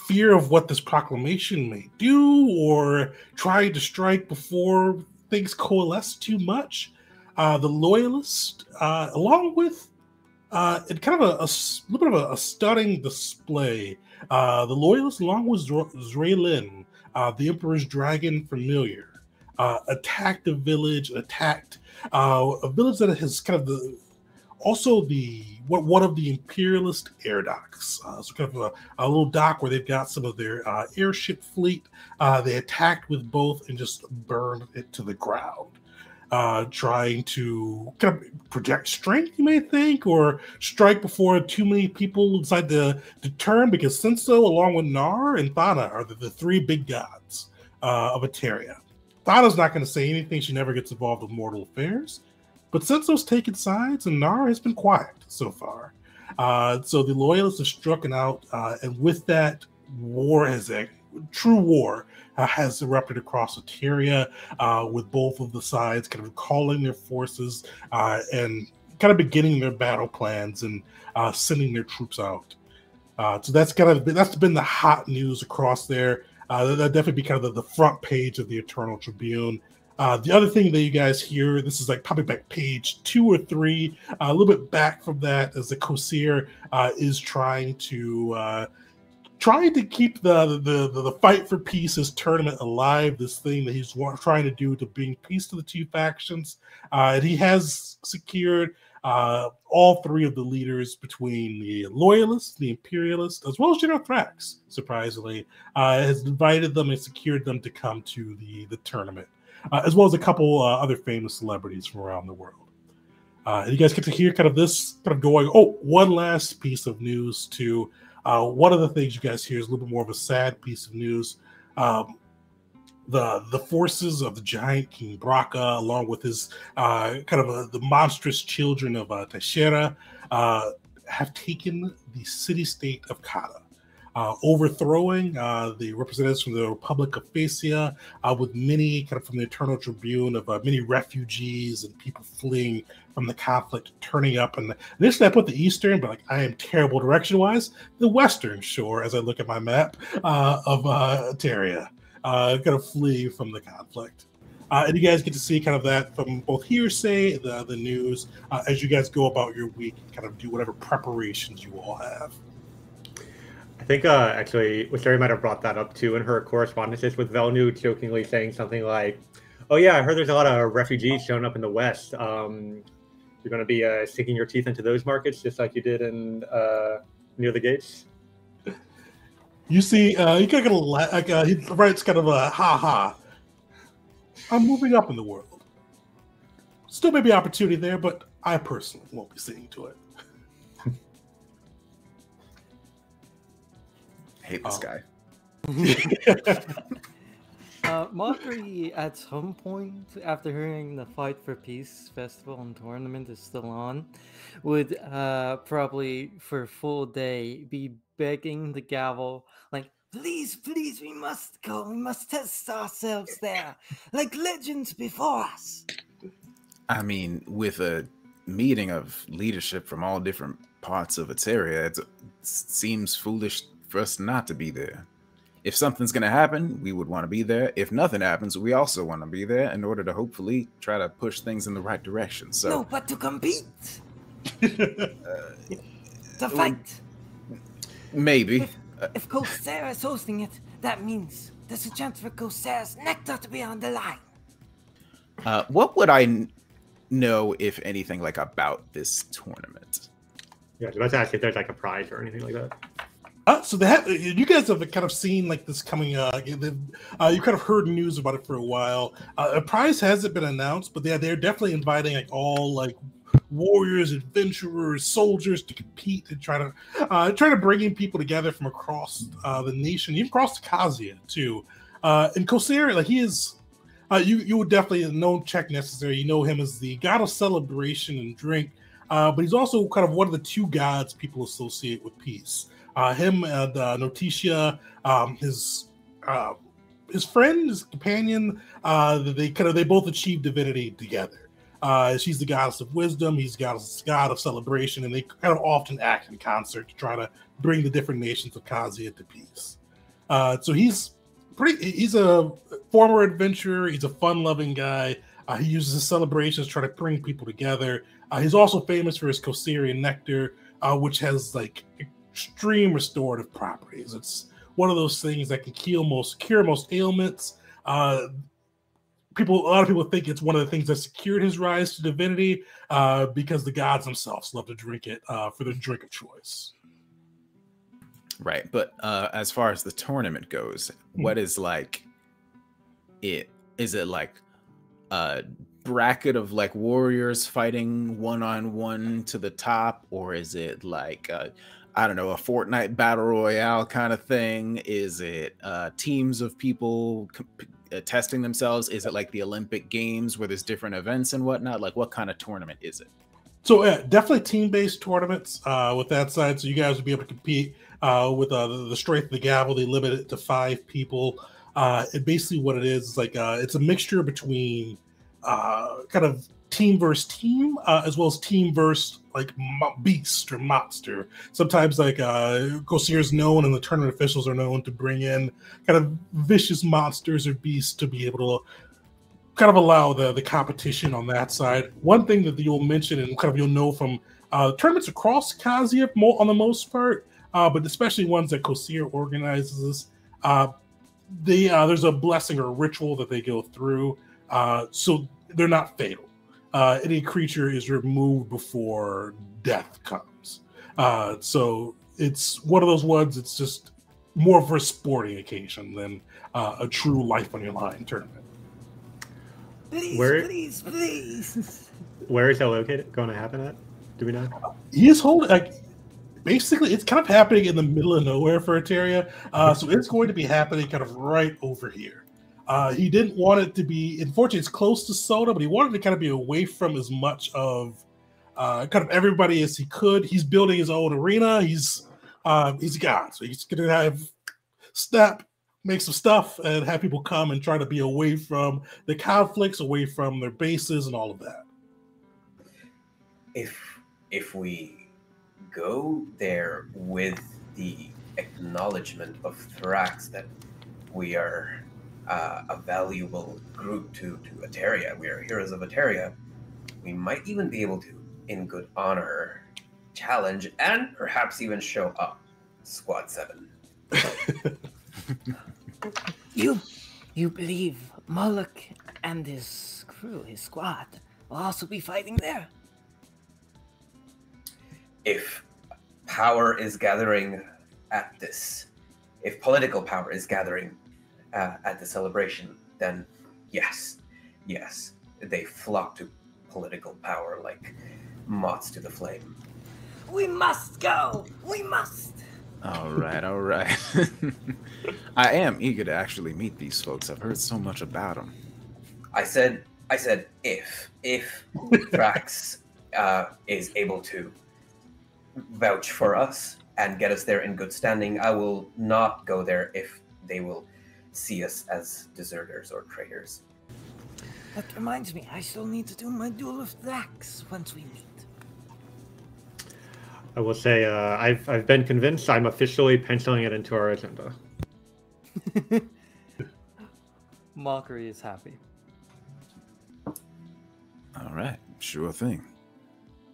fear of what this proclamation may do or trying to strike before things coalesce too much, the Loyalists, along with in kind of a little bit of a stunning display, the Loyalists, along with Zraylin, the Emperor's Dragon Familiar, attacked a village, attacked a village that has kind of one of the Imperialist air docks. So kind of a little dock where they've got some of their airship fleet. They attacked with both and just burned it to the ground, trying to kind of project strength, you may think, or strike before too many people decide to turn, because Senso, along with Nar and Thana, are the three big gods of Eteria. Thana's not going to say anything. She never gets involved with mortal affairs. But Senso's taken sides, and Nar has been quiet so far. So the Loyalists have struck out, and with that, true war has erupted across Eteria, with both of the sides kind of calling their forces and kind of beginning their battle plans and sending their troops out. So that's been the hot news across there. That'll definitely be kind of the front page of the Eternal Tribune. The other thing that you guys hear, this is probably back page 2 or 3, a little bit back from that, as the Kosir is trying to keep the fight for peace, his tournament, alive. This thing that he's trying to do to bring peace to the two factions, and he has secured all three of the leaders between the Loyalists, the Imperialists, as well as General Thrax. Surprisingly, has invited them and secured them to come to the tournament. As well as a couple other famous celebrities from around the world. And you guys get to hear kind of this kind of going. Oh, one last piece of news too. One of the things you guys hear is a little bit more of a sad piece of news. The forces of the giant King Braca, along with his the monstrous children of Teixeira, have taken the city-state of Kata, overthrowing the representatives from the Republic of Phasia, with many kind of from the Eternal Tribune of many refugees and people fleeing from the conflict, turning up. And initially I put the eastern, but I am terrible direction-wise, the western shore, as I look at my map of Eteria, kind of flee from the conflict. And you guys get to see kind of that from both hearsay, the news, as you guys go about your week, kind of do whatever preparations you all have. I think actually, Wisteria might have brought that up too in her correspondences with Velnu, jokingly saying something like, "Oh yeah, I heard there's a lot of refugees showing up in the West. You're going to be sinking your teeth into those markets just like you did in near the gates. You see, he kind of he writes kind of a ha ha. I'm moving up in the world. Still may be opportunity there, but I personally won't be seeing to it. I hate this guy. Mockery, at some point, after hearing the Fight for Peace festival and tournament is still on, would probably for a full day be begging the gavel, like, Please, please, we must go. We must test ourselves there, like legends before us. I mean, with a meeting of leadership from all different parts of Eteria, it seems foolish for us not to be there. If something's going to happen, we would want to be there. If nothing happens, we also want to be there in order to hopefully try to push things in the right direction. So, No, but to compete. To fight. Maybe. If Corsair is hosting it, that means there's a chance for Corsair's nectar to be on the line. What would I know, if anything, like about this tournament? Yeah, let's ask if there's like a prize or anything like that. So you guys have kind of seen like this coming. You kind of heard news about it for a while. A prize hasn't been announced, but they're definitely inviting like all like warriors, adventurers, soldiers to compete and try to bring in people together from across the nation, even across Kazia too. And Corsair, like he is, you would definitely no check necessary. You know him as the god of celebration and drink, but he's also kind of one of the two gods people associate with peace. Him and Noticia, his friend, his companion, they both achieved divinity together. She's the goddess of wisdom, he's god of celebration, and they kind of often act in concert to try to bring the different nations of Kazia to peace. So he's a former adventurer, he's a fun-loving guy. He uses his celebrations to try to bring people together. He's also famous for his Kosirian nectar, which has like extreme restorative properties. It's one of those things that can cure most ailments. A lot of people think it's one of the things that secured his rise to divinity because the gods themselves love to drink it for their drink of choice. Right, but as far as the tournament goes, what is like it? Is it like a bracket of like warriors fighting one-on-one to the top, or is it like I don't know, a Fortnite battle royale kind of thing? Is it teams of people testing themselves? Is it like the Olympic Games where there's different events and whatnot? Like, what kind of tournament is it? So definitely team-based tournaments with that side. So you guys would be able to compete with the strength of the gavel. They limit it to 5 people. And basically what it is like it's a mixture between kind of team versus team, as well as team versus like beast or monster. Sometimes like Kosir is known and the tournament officials are known to bring in kind of vicious monsters or beasts to be able to kind of allow the competition on that side. One thing that you'll mention and kind of you'll know from tournaments across Kazia on the most part, but especially ones that Kosir organizes, there's a blessing or a ritual that they go through, so they're not fatal. Any creature is removed before death comes. So it's one of those ones, it's just more for a sporting occasion than a true life on your line tournament. Please, please. Where is that located? Going to happen at? Do we know? He is holding, like, basically, it's kind of happening in the middle of nowhere for Eteria. So it's going to be happening kind of right over here. He didn't want it to be, unfortunately, it's close to Soda, but he wanted to kind of be away from as much of kind of everybody as he could. He's building his own arena. He's a god, so he's going to make some stuff and have people come and try to be away from the conflicts, away from their bases and all of that. If we go there with the acknowledgement of Thrax that we are a valuable group to Eteria, we are heroes of Eteria, we might even be able to, in good honor, challenge and perhaps even show up Squad 7. You believe Moloch and his crew, his squad, will also be fighting there? if power is gathering at this, if political power is gathering at the celebration, then yes, they flock to political power like moths to the flame. We must go! We must! All right, all right. I am eager to actually meet these folks. I've heard so much about them. I said if Thrax is able to vouch for us and get us there in good standing, I will not go there if they will see us as deserters or traitors. That reminds me, I still need to do my duel of Thrax once we meet. I will say I've been convinced. I'm officially penciling it into our agenda. Mockery is happy. All right, sure thing.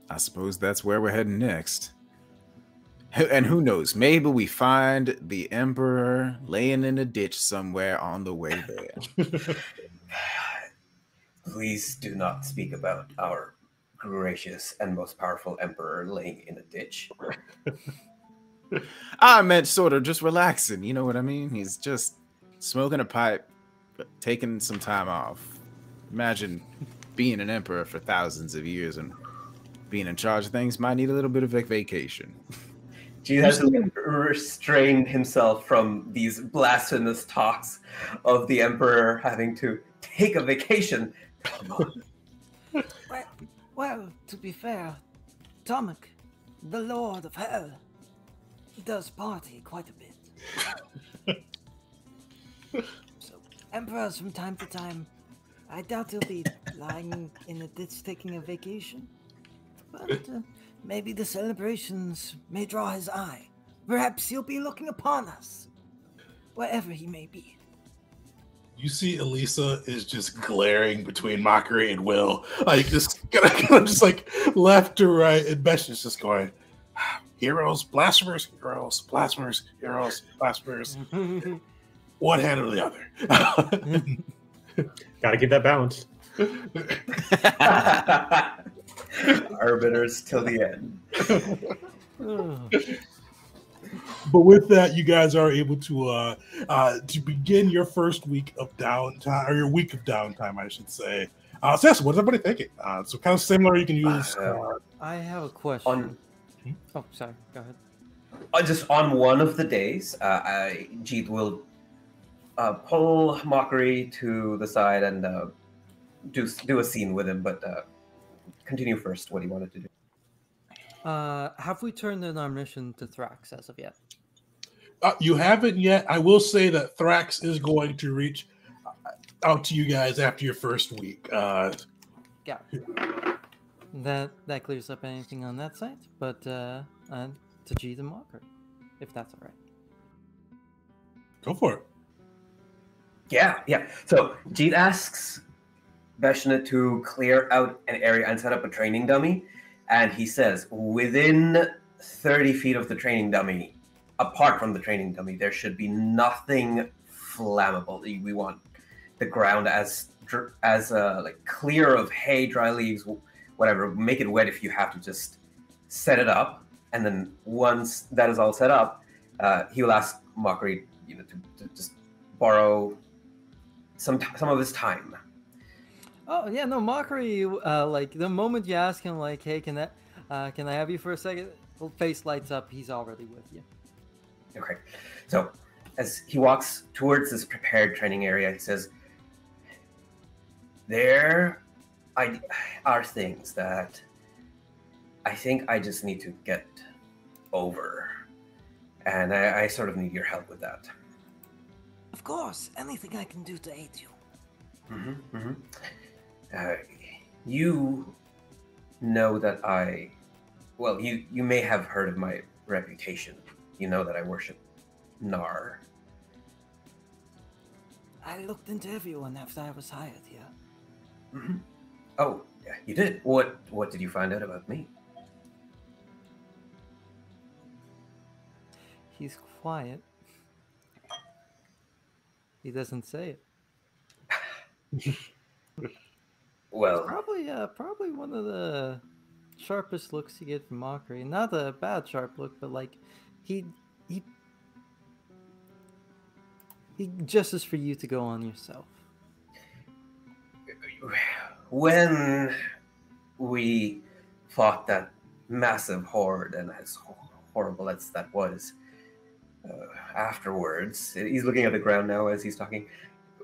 I suppose that's where we're heading next. And who knows, maybe we find the Emperor laying in a ditch somewhere on the way there. Please do not speak about our gracious and most powerful Emperor laying in a ditch. I meant sort of just relaxing, you know what I mean? He's just smoking a pipe, taking some time off. Imagine being an emperor for thousands of years and being in charge of things. Might need a little bit of a vacation. Jesus has restrained himself from these blasphemous talks of the Emperor having to take a vacation. Come on. Well, to be fair, Tomek, the Lord of Hell, he does party quite a bit. So, emperors from time to time, I doubt he'll be lying in a ditch taking a vacation. But maybe the celebrations may draw his eye. Perhaps he'll be looking upon us, wherever he may be. You see Elisa is just glaring between Mockery and Will, like just kind of just like left to right, and Besh is just going, heroes, blasphemers, heroes, blasphemers, heroes, blasphemers. One hand or the other. Gotta keep that balance. Arbiters till the end. But with that, you guys are able to begin your first week of downtime, or your week of downtime, I should say. So yes, what's everybody thinking? So kind of similar. You can use. I have a question. Oh, sorry. Go ahead. Just on one of the days, Jeet will pull Mockery to the side and do a scene with him. But continue first. What he wanted to do. Have we turned in our mission to Thrax as of yet? You haven't yet. I will say that Thrax is going to reach out to you guys after your first week. Yeah. That clears up anything on that side, but to G the Mocker, if that's all right. Go for it. Yeah. So Jeet asks Veshna to clear out an area and set up a training dummy. And he says, within 30 feet of the training dummy, apart from the training dummy, there should be nothing flammable. We want the ground as like clear of hay, dry leaves, whatever. Make it wet if you have to. Just set it up, and then once that is all set up, he will ask Mockery, to just borrow some of his time. Oh yeah, no, Mockery. Like the moment you ask him, like, "Hey, can I have you for a second?" Face lights up. He's already with you. Okay, so as he walks towards this prepared training area, he says, "There are things that I think I just need to get over, and I sort of need your help with that." Of course, anything I can do to aid you. You know that you may have heard of my reputation. You know that I worship Nar. I looked into everyone after I was hired here. Mm-hmm. Oh, yeah, you did? What did you find out about me? He's quiet. He doesn't say it. Well, probably one of the sharpest looks you get from Mockery. Not a bad sharp look, but like he gestures for you to go on yourself. When we fought that massive horde, and as horrible as that was, afterwards, he's looking at the ground now as he's talking.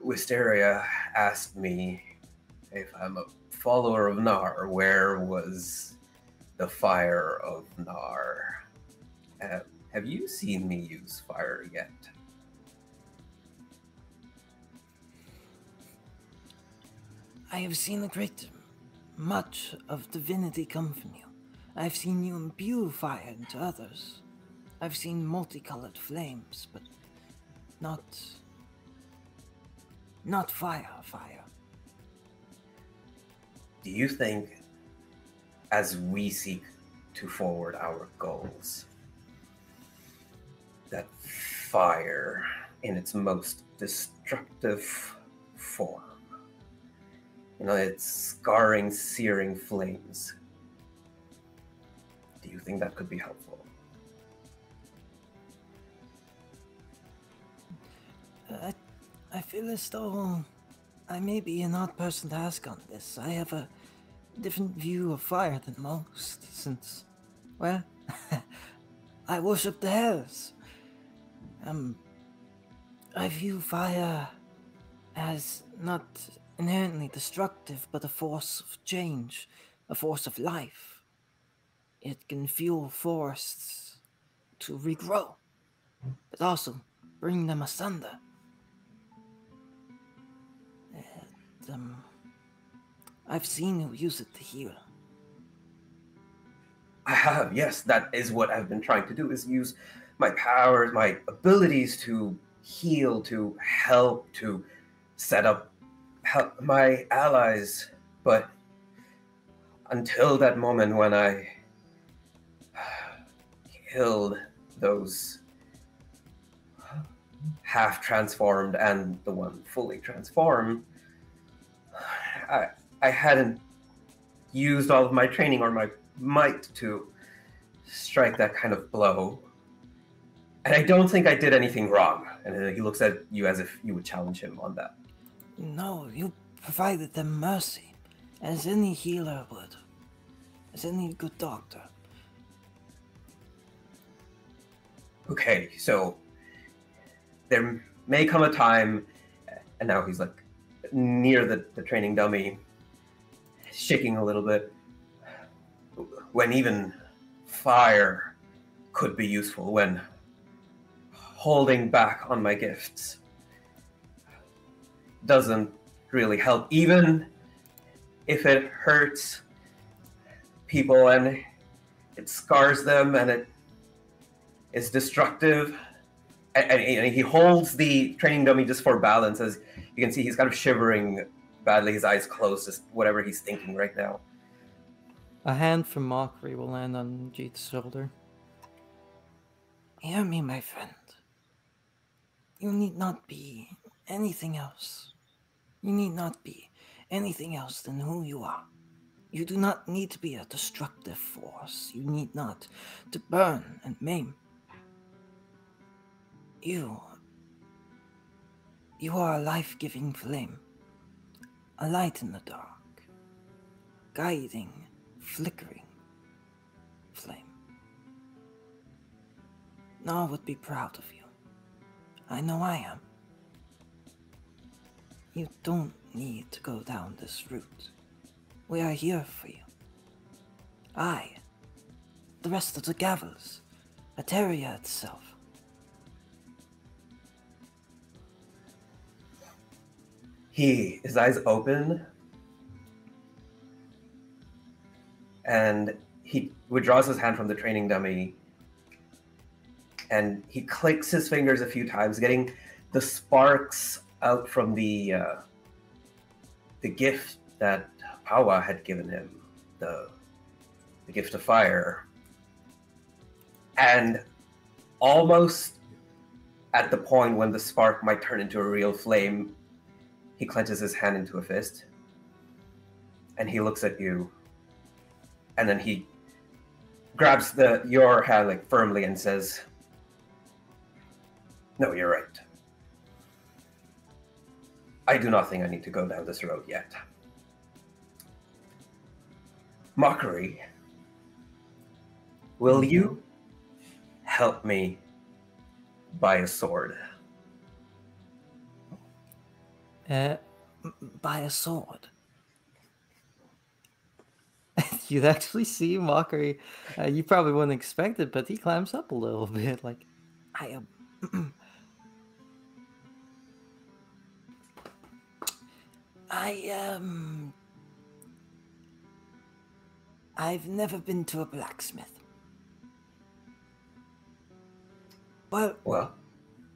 Wisteria asked me if I'm a follower of Nar, where was the fire of Nar? Have you seen me use fire yet? I have seen a great much of divinity come from you. I've seen you imbue fire into others. I've seen multicolored flames, but not fire. Do you think, as we seek to forward our goals, that fire in its most destructive form, its scarring, searing flames, do you think that could be helpful? I feel as though I may be an odd person to ask on this. I have a different view of fire than most, since, well, I worship the hells. I view fire as not inherently destructive, but a force of change, a force of life. It can fuel forests to regrow, but also bring them asunder. I've seen you use it to heal. I have, yes. That is what I've been trying to do, is use my powers, my abilities to heal, to help, to help my allies. But until that moment when I killed those half transformed and the one fully transformed, I hadn't used all of my training or my might to strike that kind of blow. And I don't think I did anything wrong. And he looks at you as if you would challenge him on that. No, you provided them mercy, as any healer would, as any good doctor. Okay, so there may come a time, and now he's like near the training dummy, shaking a little bit, when even fire could be useful, when holding back on my gifts doesn't really help, even if it hurts people and it scars them and it is destructive. And he holds the training dummy just for balance. As you can see, he's kind of shivering badly, his eyes closed, just whatever he's thinking right now. A hand from Mockery will land on Jeet's shoulder. Hear me, my friend. You need not be anything else. You need not be anything else than who you are. You do not need to be a destructive force. You need not to burn and maim. You are a life-giving flame, a light in the dark, guiding, flickering flame. Nar would be proud of you. I know I am. You don't need to go down this route. We are here for you. I, the rest of the Gavels, Ateria itself. His eyes open, and he withdraws his hand from the training dummy, and he clicks his fingers a few times, getting the sparks out from the gift that Pawa had given him, the gift of fire. And almost at the point when the spark might turn into a real flame, he clenches his hand into a fist, and he looks at you, and then he grabs your hand like firmly and says, "No, you're right. I do not think I need to go down this road yet. Mockery, will you help me buy a sword?" Buy a sword. You'd actually see Mockery. You probably wouldn't expect it, but he climbs up a little bit. Like, I am. I've never been to a blacksmith. Well,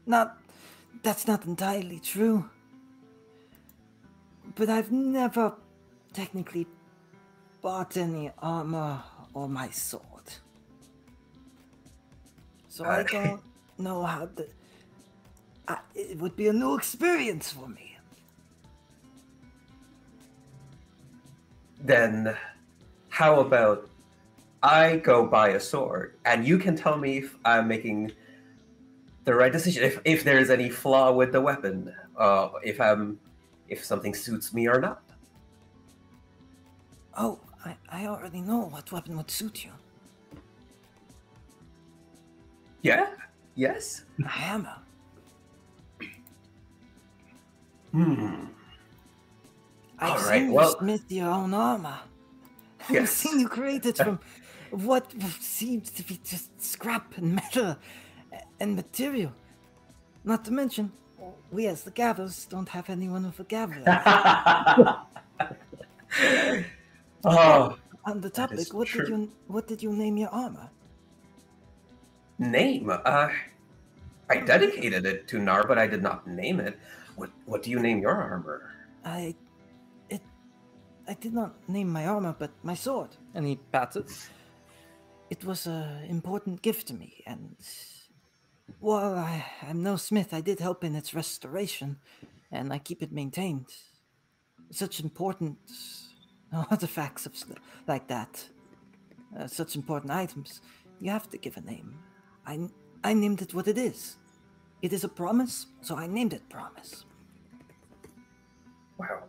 That's not entirely true. But I've never technically bought any armor or my sword. So I don't know how it would be a new experience for me. then how about I go buy a sword, and you can tell me if I'm making the right decision, if there is any flaw with the weapon, if something suits me or not. Oh, I already know what weapon would suit you. Yeah? Yes? A hammer. I've seen you smith your own armor. I've Yes. seen you create it from what seems to be just scrap and metal and material. Not to mention, we as the Gavers don't have anyone with a gavel. Oh, On the topic, what did you name your armor? name? I dedicated it to Nar, but I did not name it. What do you name your armor? I did not name my armor, but my sword. and he pats it. It was an important gift to me, and while I'm no smith, I did help in its restoration, and I keep it maintained. Such important artifacts like that, such important items, you have to give a name. I named it what it is. It is a promise, so I named it Promise. Wow.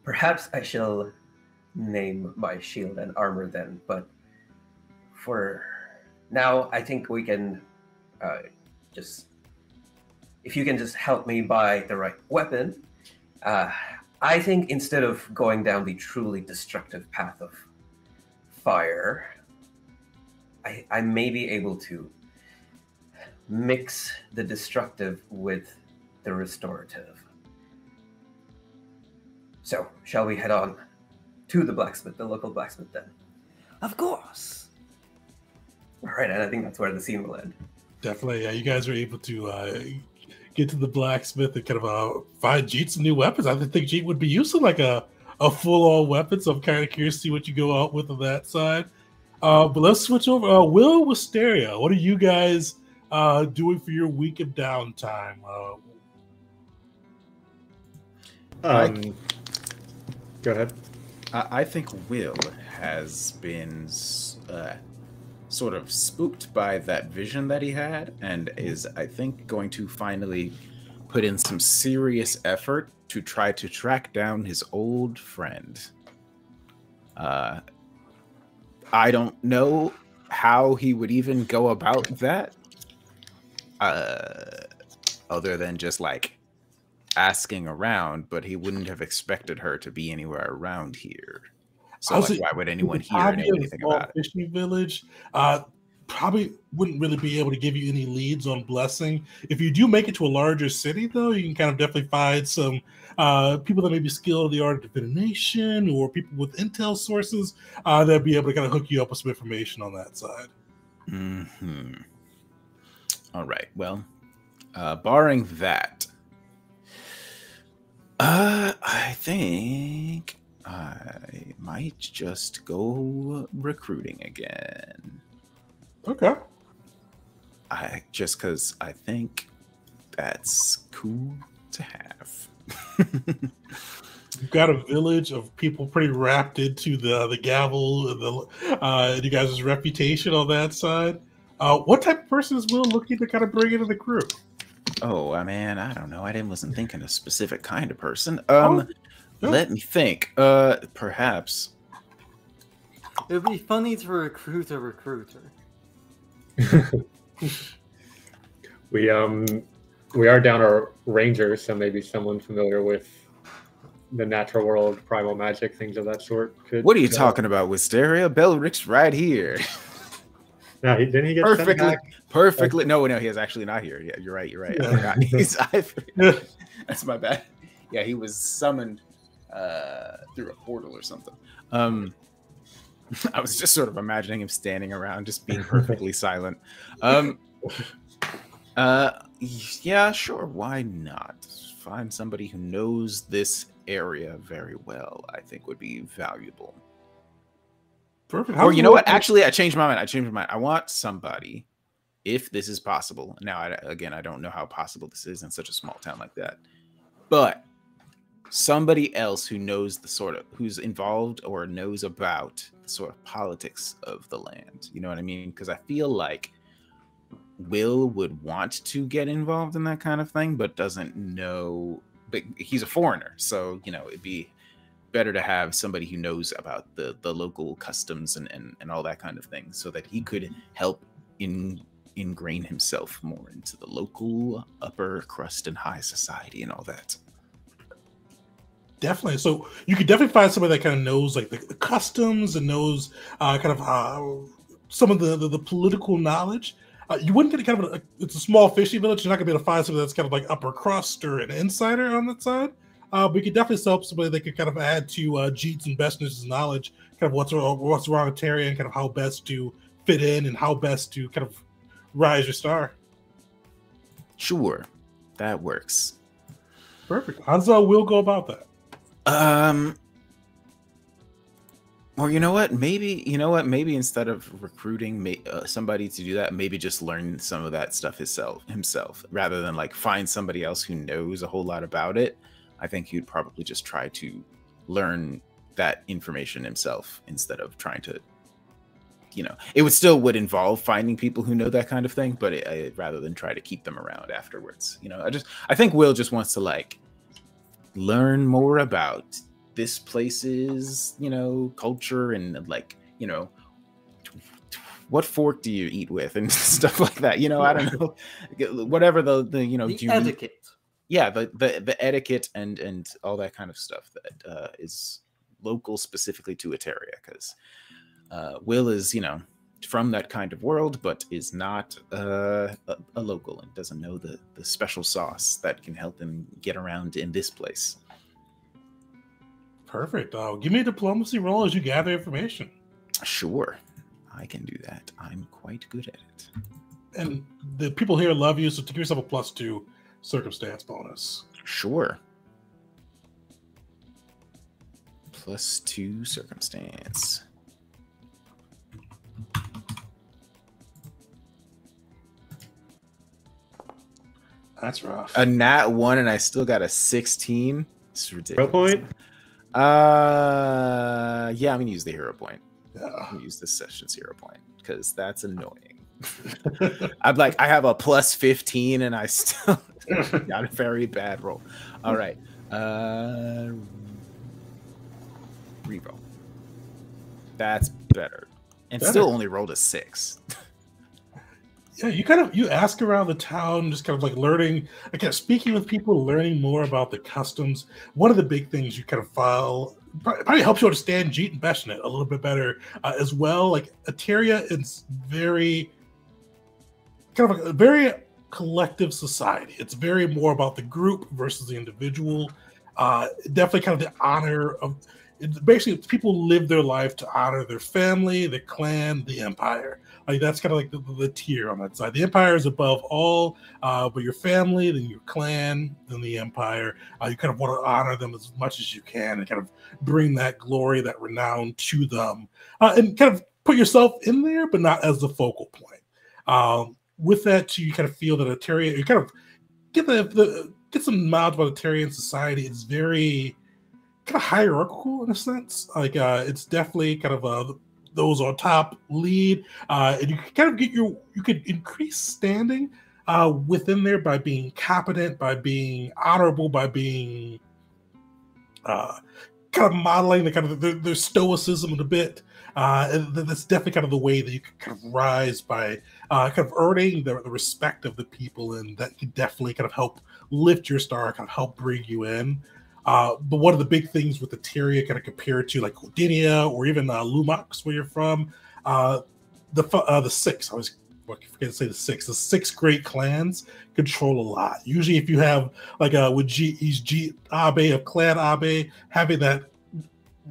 Perhaps I shall name my shield and armor then, but for now, I think we can if you can just help me buy the right weapon, I think instead of going down the truly destructive path of fire, I may be able to mix the destructive with the restorative. So, shall we head on to the blacksmith, the local blacksmith then? Of course. All right, and I think that's where the scene will end. Definitely, yeah. You guys are able to get to the blacksmith and kind of find Jeet some new weapons. I think Jeet would be used to like a full-on weapon, so I'm kind of curious to see what you go out with on that side. But let's switch over. Will Wisteria, what are you guys doing for your week of downtime? Go ahead. I think Will has been sort of spooked by that vision that he had, and is, I think, going to finally put in some serious effort to try to track down his old friend. I don't know how he would even go about that, other than just like asking around, but he wouldn't have expected her to be anywhere around here. So like, why would anyone hear or know anything about it? Fishing village probably wouldn't really be able to give you any leads on blessing. If you do make it to a larger city, though, you can kind of definitely find some people that may be skilled in the art of divination, or people with intel sources that'd be able to kind of hook you up with some information on that side. Mm-hmm. All right. Well, barring that, I think I might just go recruiting again. Okay. Just because I think that's cool to have. You've got a village of people pretty wrapped into the gavel and you guys' reputation on that side. What type of person is Will looking to kind of bring into the crew? Oh, man, I don't know. Wasn't thinking a specific kind of person. Yeah. Let me think. Perhaps. It would be funny to recruit a recruiter. We are down our ranger, so maybe someone familiar with the natural world, primal magic, things of that sort. Could. What are you talking about, Wisteria? Belric's right here. No, didn't he get sent back? Perfectly. No, he is actually not here. Yeah, you're right. Yeah. I forgot. That's my bad. Yeah, he was summoned through a portal or something. I was just sort of imagining him standing around, just being perfectly silent. Yeah, sure. Why not? Find somebody who knows this area very well, I think would be valuable. Perfect. Or you know what? Actually, I changed my mind. I want somebody, if this is possible. Now, I don't know how possible this is in such a small town like that. But somebody else who knows who's involved or knows about the sort of politics of the land. You know what I mean? Because I feel like Will would want to get involved in that kind of thing, but doesn't know. But he's a foreigner, so it'd be better to have somebody who knows about the local customs and all that kind of thing, so that he could help ingrain himself more into the local upper crust and high society and all that. Definitely. So you could definitely find somebody that kind of knows like the customs and knows some of the political knowledge. You wouldn't get kind of it's a small fishy village. You're not gonna be able to find somebody that's kind of like upper crust or an insider on that side. But you could definitely help somebody that could kind of add to Jeet's and Bestness's knowledge, kind of what's wrong with Terry and kind of how best to fit in and how best to kind of rise your star. Sure, that works. Perfect. Hanzo will go about that. Or you know what? Maybe instead of recruiting somebody to do that, maybe just learn some of that stuff himself, rather than like find somebody else who knows a whole lot about it. I think he'd probably just try to learn that information himself instead of trying to, it would involve finding people who know that kind of thing, but rather than try to keep them around afterwards. I think Will just wants to like learn more about this place's, culture and like, what fork do you eat with and stuff like that. I don't know, whatever the etiquette. Yeah, the etiquette and all that kind of stuff that is local specifically to Eteria, because Will is, from that kind of world, but is not a local and doesn't know the special sauce that can help him get around in this place. Perfect. Give me a diplomacy roll as you gather information. Sure, I can do that. I'm quite good at it. And the people here love you, so give yourself a +2 circumstance bonus. Sure. +2 circumstance. That's rough. A nat 1 and I still got a 16. It's ridiculous. Hero point? Yeah, I'm gonna use the hero point. Yeah. I'm gonna use this session's hero point because that's annoying. I have a +15 and I still got a very bad roll. All right. Reroll. That's better. And still only rolled a 6. Yeah, you ask around the town, just kind of like learning, again, speaking with people, learning more about the customs. One of the big things you kind of probably helps you understand Jeet and Beshnet a little bit better as well. Like Eteria is very kind of a very collective society. It's very more about the group versus the individual. Definitely kind of the honor of basically people live their life to honor their family, the clan, the empire. Like that's kind of like the tier on that side. The empire is above all, but your family, then your clan, then the empire. You kind of want to honor them as much as you can and kind of bring that glory, that renown to them, and kind of put yourself in there, but not as the focal point. With that, you kind of feel that Eteria, you kind of get some knowledge about Eterian society. It's very kind of hierarchical in a sense. Like it's definitely kind of those on top lead, and you can kind of you could increase standing within there by being competent, by being honorable, by being kind of modeling the kind of their stoicism a bit. And that's definitely kind of the way that you can kind of rise by kind of earning the respect of the people, and that can definitely kind of help lift your star, kind of help bring you in. But one of the big things with the Tyria kind of compared to like Godinia or even Lumox, where you're from, the six, I always forget to say the six great clans control a lot. Usually if you have like with G Abe of Clan Abe, having that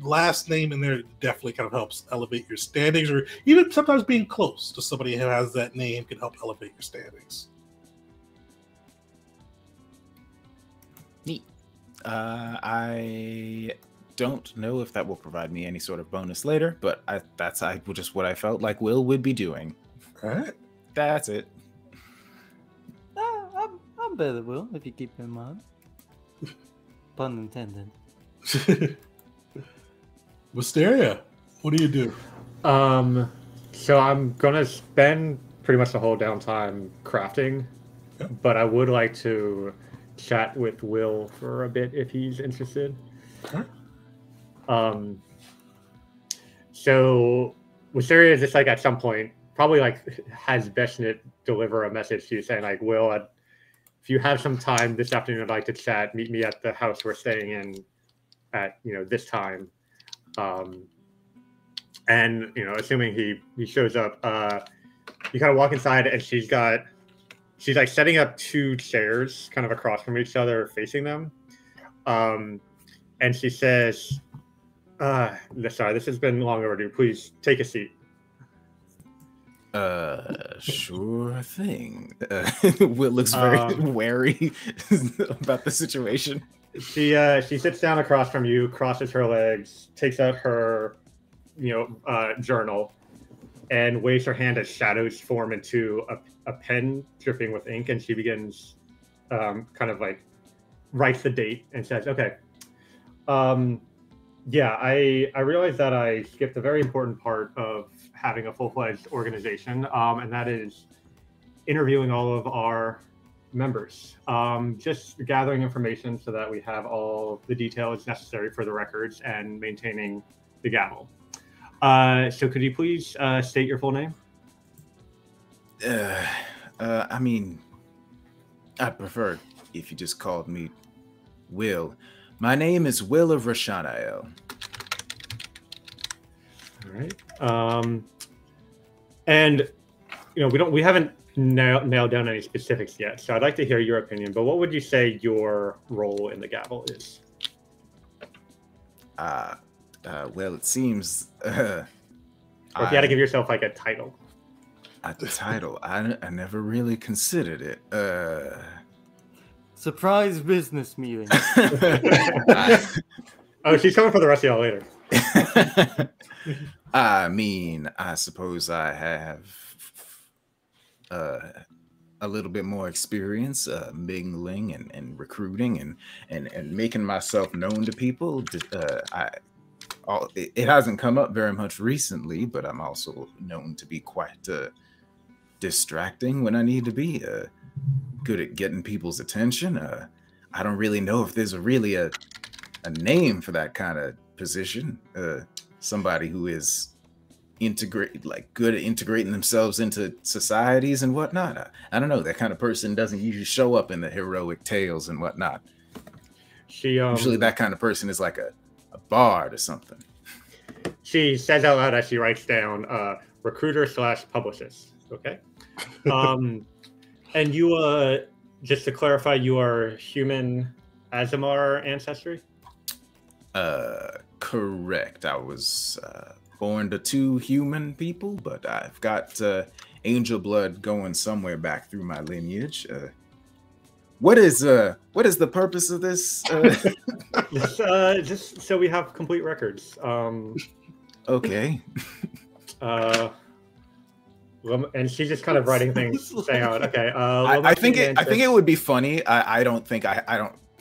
last name in there definitely kind of helps elevate your standings, or even sometimes being close to somebody who has that name can help elevate your standings. Neat. I don't know if that will provide me any sort of bonus later, but that's just what I felt like Will would be doing. All right. That's it. I'm better than Will, if you keep in mind. Pun intended. Wisteria, what do you do? So I'm gonna spend pretty much the whole downtime crafting, but I would like to chat with Will for a bit if he's interested. Okay. So Wisteria is just like at some point probably like has Beshnet deliver a message to you saying like, Will, if you have some time this afternoon, I'd like to chat. Meet me at the house we're staying in at this time. And assuming he shows up, you kind of walk inside and she's like setting up two chairs kind of across from each other facing them. And she says, sorry, this has been long overdue. Please take a seat. Sure thing. Will looks very wary about the situation. She sits down across from you, crosses her legs, takes out her journal, and waves her hand as shadows form into a pen dripping with ink, and she begins kind of like writes the date and says, okay, yeah, I realized that I skipped a very important part of having a full-fledged organization, and that is interviewing all of our members, just gathering information so that we have all the details necessary for the records and maintaining the gavel. So could you please state your full name? I mean, I'd prefer if you just called me Will. My name is Will of Rashanael. All right. And we haven't nailed down any specifics yet, so I'd like to hear your opinion. But what would you say your role in the gavel is? Well, it seems. Or if you had to give yourself like a title. A title, I never really considered it. Surprise business meeting. Oh, she's coming for the rest of y'all later. I mean, I suppose I have a little bit more experience mingling and recruiting and making myself known to people. It hasn't come up very much recently, but I'm also known to be quite distracting when I need to be. Good at getting people's attention. I don't really know if there's really a name for that kind of position. Somebody who is good at integrating themselves into societies and whatnot. I don't know. That kind of person doesn't usually show up in the heroic tales and whatnot. Usually that kind of person is like a bard or something. She says out loud as she writes down recruiter/publicist. Okay. And you, just to clarify, you are human Azamar ancestry? Correct. I was born to two human people, but I've got angel blood going somewhere back through my lineage. What is the purpose of this? Just so we have complete records. Okay. And she's just kind of writing things, saying out. Okay. I think it would be funny. I don't think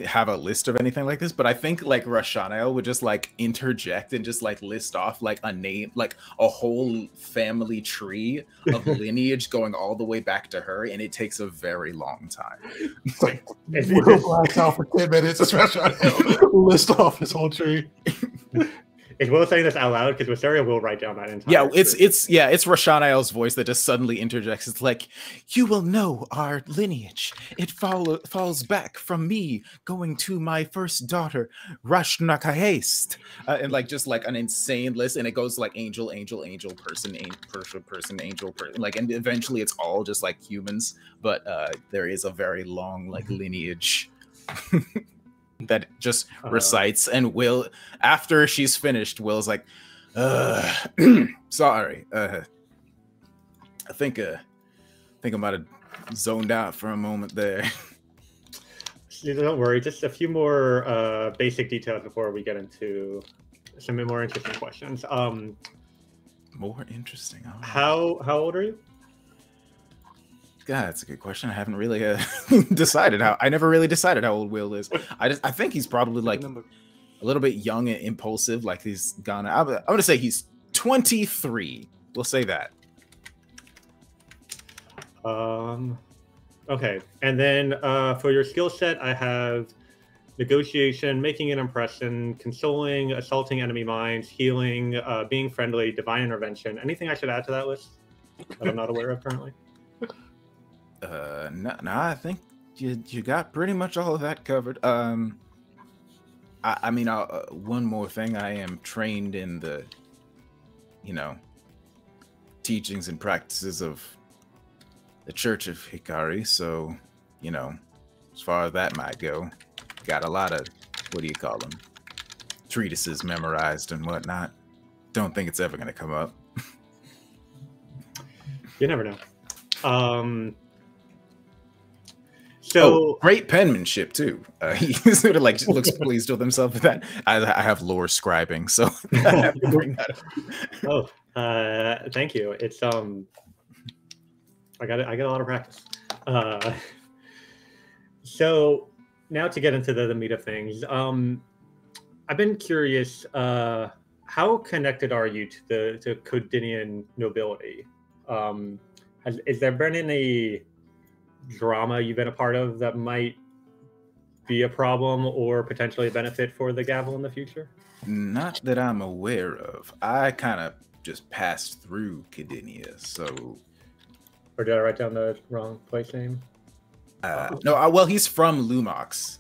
have a list of anything like this, but I think like Rashanael would just like interject and just like list off like a name, like a whole family tree of lineage going all the way back to her, and it takes a very long time. It's like we're blacks out for 10 minutes. It's Rashanael list off his whole tree. Is Will saying this out loud? Because Wisteria will write down that entire. Yeah, it's Rashanael's voice that just suddenly interjects. It's like, you will know our lineage. It falls back from me going to my first daughter, Rashnakaest, and like just like an insane list, and it goes like angel, person, angel, person, like, and eventually it's all just like humans, but there is a very long like lineage. That just recites, and Will, after she's finished, Will's like, sorry, I think I might have zoned out for a moment there. Don't worry, just a few more basic details before we get into some more interesting questions. More interesting. How old are you? God, that's a good question. I haven't really decided how. I never really decided how old Will is. I think he's probably like a little bit young and impulsive. Like he's gone. I'm gonna say he's 23. We'll say that. Okay, and then for your skill set, I have negotiation, making an impression, consoling, assaulting enemy minds, healing, being friendly, divine intervention. Anything I should add to that list that I'm not aware of currently? No, I think you got pretty much all of that covered. I mean, one more thing. I am trained in the, teachings and practices of the Church of Hikari. So, as far as that might go, got a lot of, what do you call them? Treatises memorized and whatnot. Don't think it's ever going to come up. You never know. So great penmanship too. He sort of like looks pleased with himself with that. I have lore scribing, so I have to bring that up. Thank you. It's I got a lot of practice. So now to get into the meat of things. I've been curious. How connected are you to Codinian nobility? Has there been any drama you've been a part of that might be a problem or potentially a benefit for the Gavel in the future? Not that I'm aware of. I kind of just passed through Codinia, so. Or did I write down the wrong place name? No, well, he's from Lumox,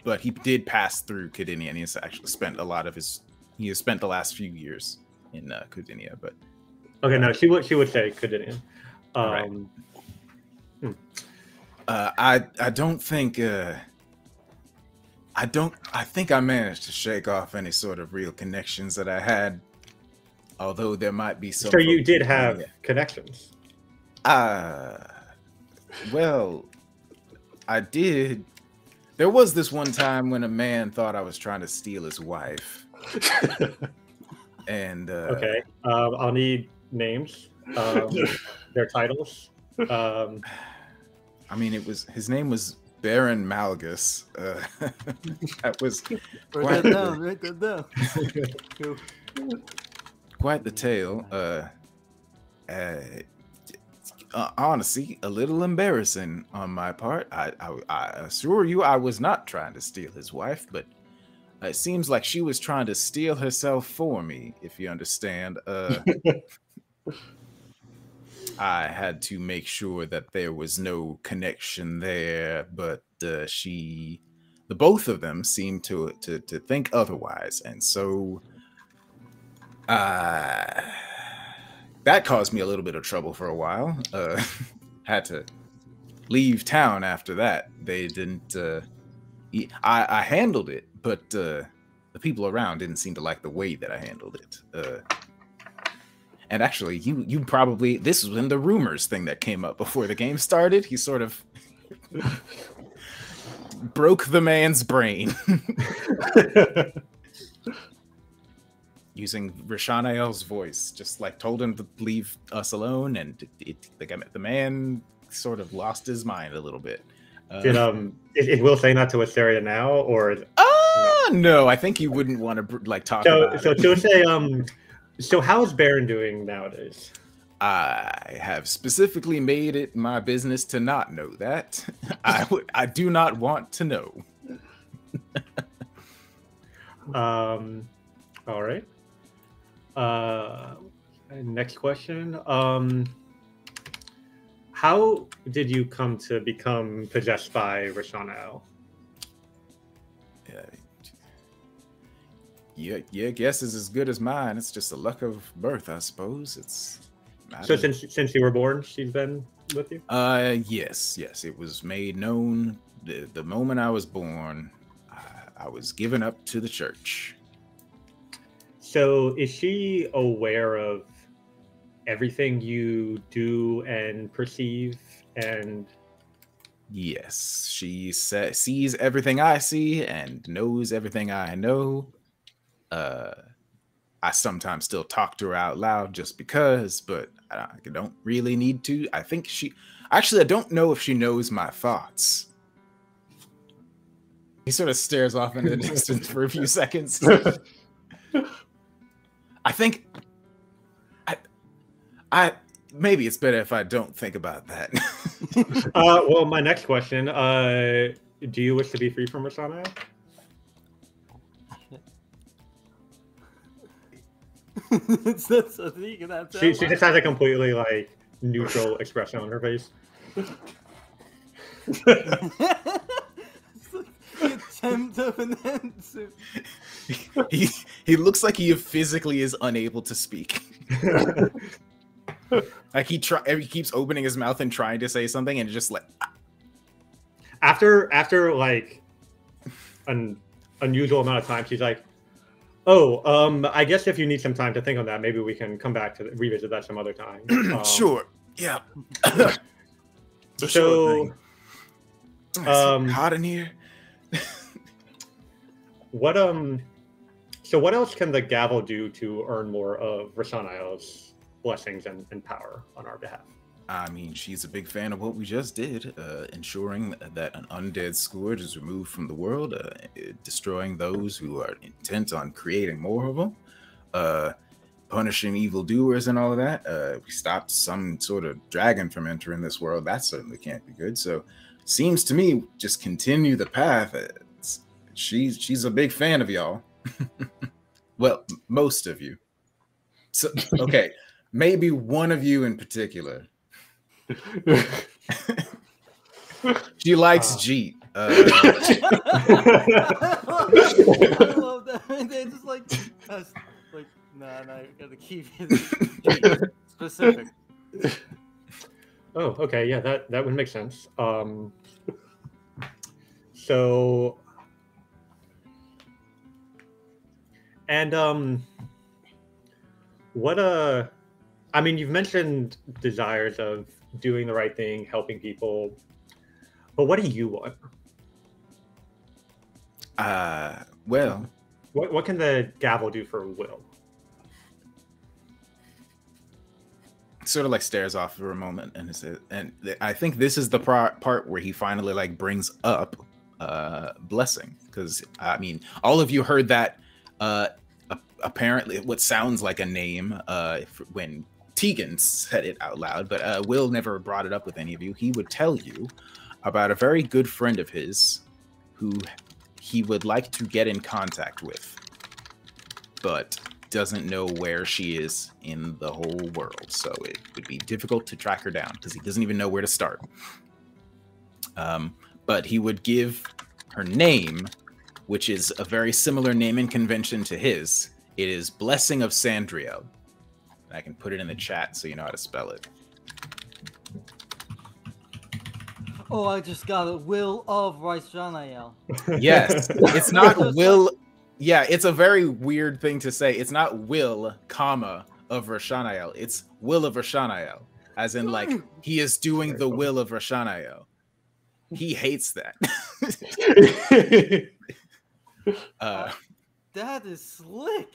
but he did pass through Codinia, and he's actually spent a lot of he has spent the last few years in Codinia, but. Okay, no, she would say Codinia. Right. I don't think I think I managed to shake off any sort of real connections that I had, although there might be some. So you did have connections? Well, I did. There was this one time when a man thought I was trying to steal his wife. And okay, I'll need names, their titles. I mean, his name was Baron Malgus. That was write that down. Quite the tale. Honestly, a little embarrassing on my part. I assure you, I was not trying to steal his wife, but it seems like she was trying to steal herself for me, if you understand. I had to make sure that there was no connection there, but the both of them seemed to think otherwise, and so that caused me a little bit of trouble for a while. Had to leave town after that. They didn't. I handled it, but the people around didn't seem to like the way that I handled it. And actually, you probably, this was in the rumors thing that came up before the game started. He sort of broke the man's brain. Using Rashanael's voice, just like told him to leave us alone, and the man sort of lost his mind a little bit. Is Will saying that to Asteria now, or? No, I think you wouldn't want to like talk about so it. to say, so how is Baron doing nowadays? I have specifically made it my business to not know that. I do not want to know. All right. Next question. How did you come to become possessed by Rashanael? Your guess is as good as mine. It's just the luck of birth, I suppose. So since you were born, she's been with you? Yes. It was made known the moment I was born. I was given up to the church. So is she aware of everything you do and perceive? And yes, she sees everything I see and knows everything I know. I sometimes still talk to her out loud just because, but I don't really need to. I think I don't know if she knows my thoughts. He sort of stares off into the distance for a few seconds. I think I maybe it's better if I don't think about that. Well, my next question, do you wish to be free from Rashanael? She just has a completely like neutral expression on her face. Attempt of an answer. He looks like he physically is unable to speak. Like he keeps opening his mouth and trying to say something, and just like after like an unusual amount of time, she's like, "Oh, I guess if you need some time to think on that, maybe we can come back to revisit that some other time." Sure. Yeah. So, hot in here. So what else can the gavel do to earn more of Rashanael's blessings and power on our behalf? I mean, she's a big fan of what we just did, ensuring that an undead scourge is removed from the world, destroying those who are intent on creating more of them, punishing evildoers and all of that. We stopped some sort of dragon from entering this world. That certainly can't be good. So seems to me, just continue the path. She's a big fan of y'all. Well, most of you. So okay, maybe one of you in particular. She likes Jeet. I love that. They just like, nah, you gotta keep it specific. Oh, okay, yeah, that would make sense. So, and what I mean, you've mentioned desires of doing the right thing, helping people, but what do you want? Well, what can the gavel do for Will? Sort of like stares off for a moment and I think this is the part where he finally like brings up blessing, because I mean all of you heard that apparently what sounds like a name when Tegan said it out loud, but Will never brought it up with any of you. He would tell you about a very good friend of his who he would like to get in contact with, but doesn't know where she is in the whole world. So it would be difficult to track her down because he doesn't even know where to start. But he would give her name, which is a very similar naming convention to his. It is Blessing of Sandriel. I can put it in the chat so you know how to spell it. Oh, I just got it. Will of Rashanael. Yes, it's not Will. Yeah, it's a very weird thing to say. It's not Will, comma, of Rashanael. It's Will of Rashanael, as in like he is doing the will of Rashanael. He hates that. That is slick.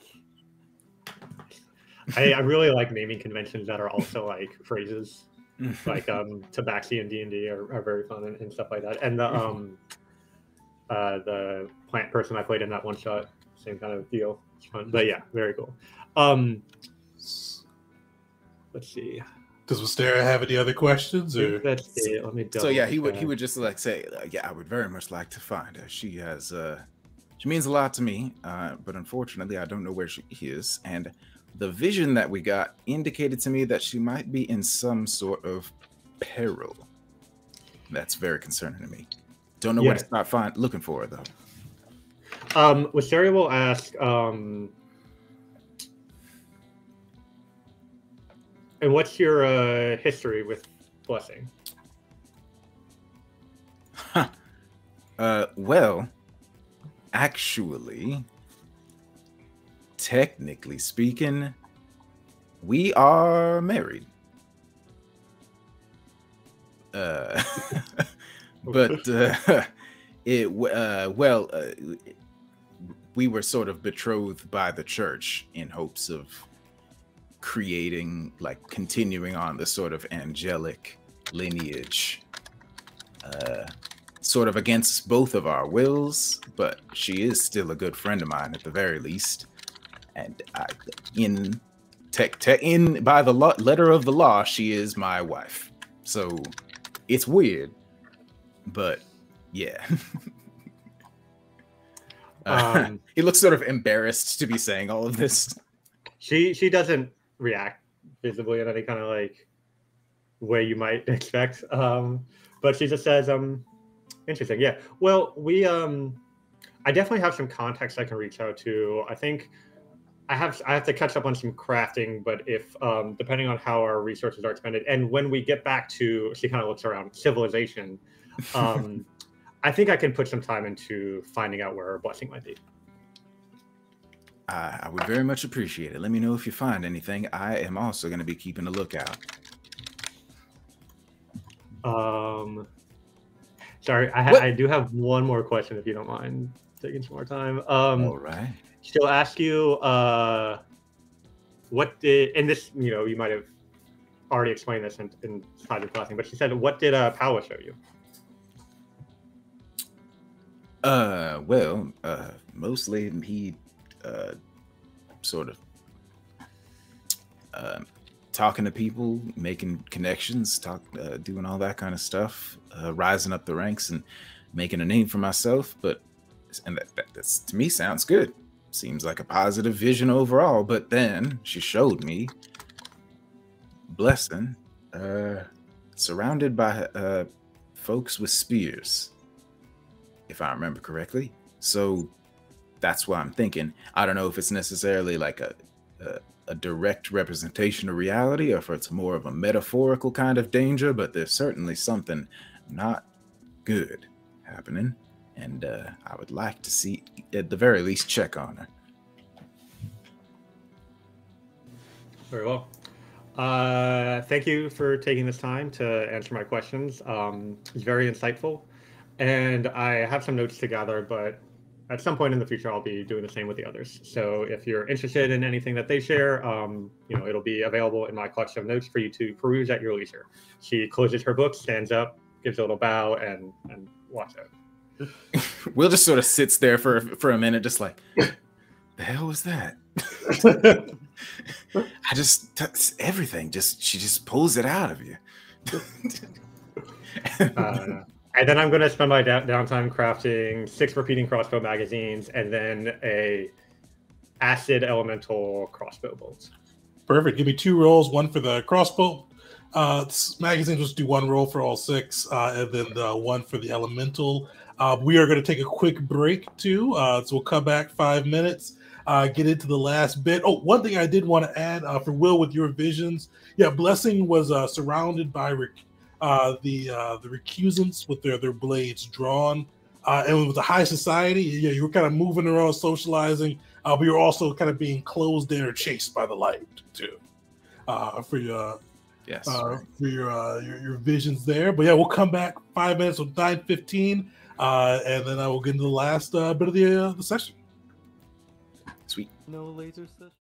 I really like naming conventions that are also like phrases. like Tabaxi and D&D are very fun and stuff like that. And the plant person I played in that one shot, same kind of deal. It's fun. But yeah, very cool. Let's see. Does Wisteria have any other questions? Or That's it. Let me So yeah, he double check. would just like say, yeah, I would very much like to find her. She has she means a lot to me, but unfortunately I don't know where she is. And the vision that we got indicated to me that she might be in some sort of peril. That's very concerning to me. Don't know where to start looking for her though. Wisteria will ask, and what's your history with Blessing? Well, actually, technically speaking, we are married. But we were sort of betrothed by the church in hopes of creating, like, continuing on the sort of angelic lineage, sort of against both of our wills, but she is still a good friend of mine at the very least. And by the letter of the law, she is my wife. So it's weird, but yeah. He looks sort of embarrassed to be saying all of this. She doesn't react visibly in any kind of like way you might expect, but she just says, interesting. Yeah, well, I definitely have some contacts I can reach out to. I think I have to catch up on some crafting, but if depending on how our resources are expended, and when we get back to, she kind of looks around, civilization, I think I can put some time into finding out where her blessing might be. I would very much appreciate it. Let me know if you find anything. I am also going to be keeping a lookout. Sorry, I do have one more question if you don't mind taking some more time. All right. She'll ask you, what did, and this, you might have already explained this in Side Crossing, but she said, what did Paula show you? Well, mostly he sort of talking to people, making connections, doing all that kind of stuff, rising up the ranks and making a name for myself. And that's, to me, sounds good. Seems like a positive vision overall. But then she showed me Blessing surrounded by folks with spears, if I remember correctly. So that's why I'm thinking. I don't know if it's necessarily like a direct representation of reality, or if it's more of a metaphorical kind of danger, but there's certainly something not good happening, and I would like to see, at the very least, check on her. Very well. Thank you for taking this time to answer my questions. It's very insightful, and I have some notes to gather, but at some point in the future, I'll be doing the same with the others. So if you're interested in anything that they share, it'll be available in my collection of notes for you to peruse at your leisure. She closes her book, stands up, gives a little bow, and walks out. Will just sort of sits there for a minute, just like, the hell was that? I just everything. She just pulls it out of you. And then I'm going to spend my downtime crafting 6 repeating crossbow magazines and then a acid elemental crossbow bolts. Perfect. Give me 2 rolls, 1 for the crossbow magazines. Just do 1 roll for all 6, and then 1 for the elemental. We are going to take a quick break too, so we'll come back 5 minutes. Get into the last bit. Oh, one thing I did want to add for Will with your visions. Yeah, Blessing was surrounded by the recusants with their blades drawn, and with the high society, yeah, you were kind of moving around, socializing, but you're also kind of being closed in or chased by the light too. For your your visions there. But yeah, we'll come back 5 minutes with 9:15, and then I will get into the last bit of the session. Sweet. No laser session.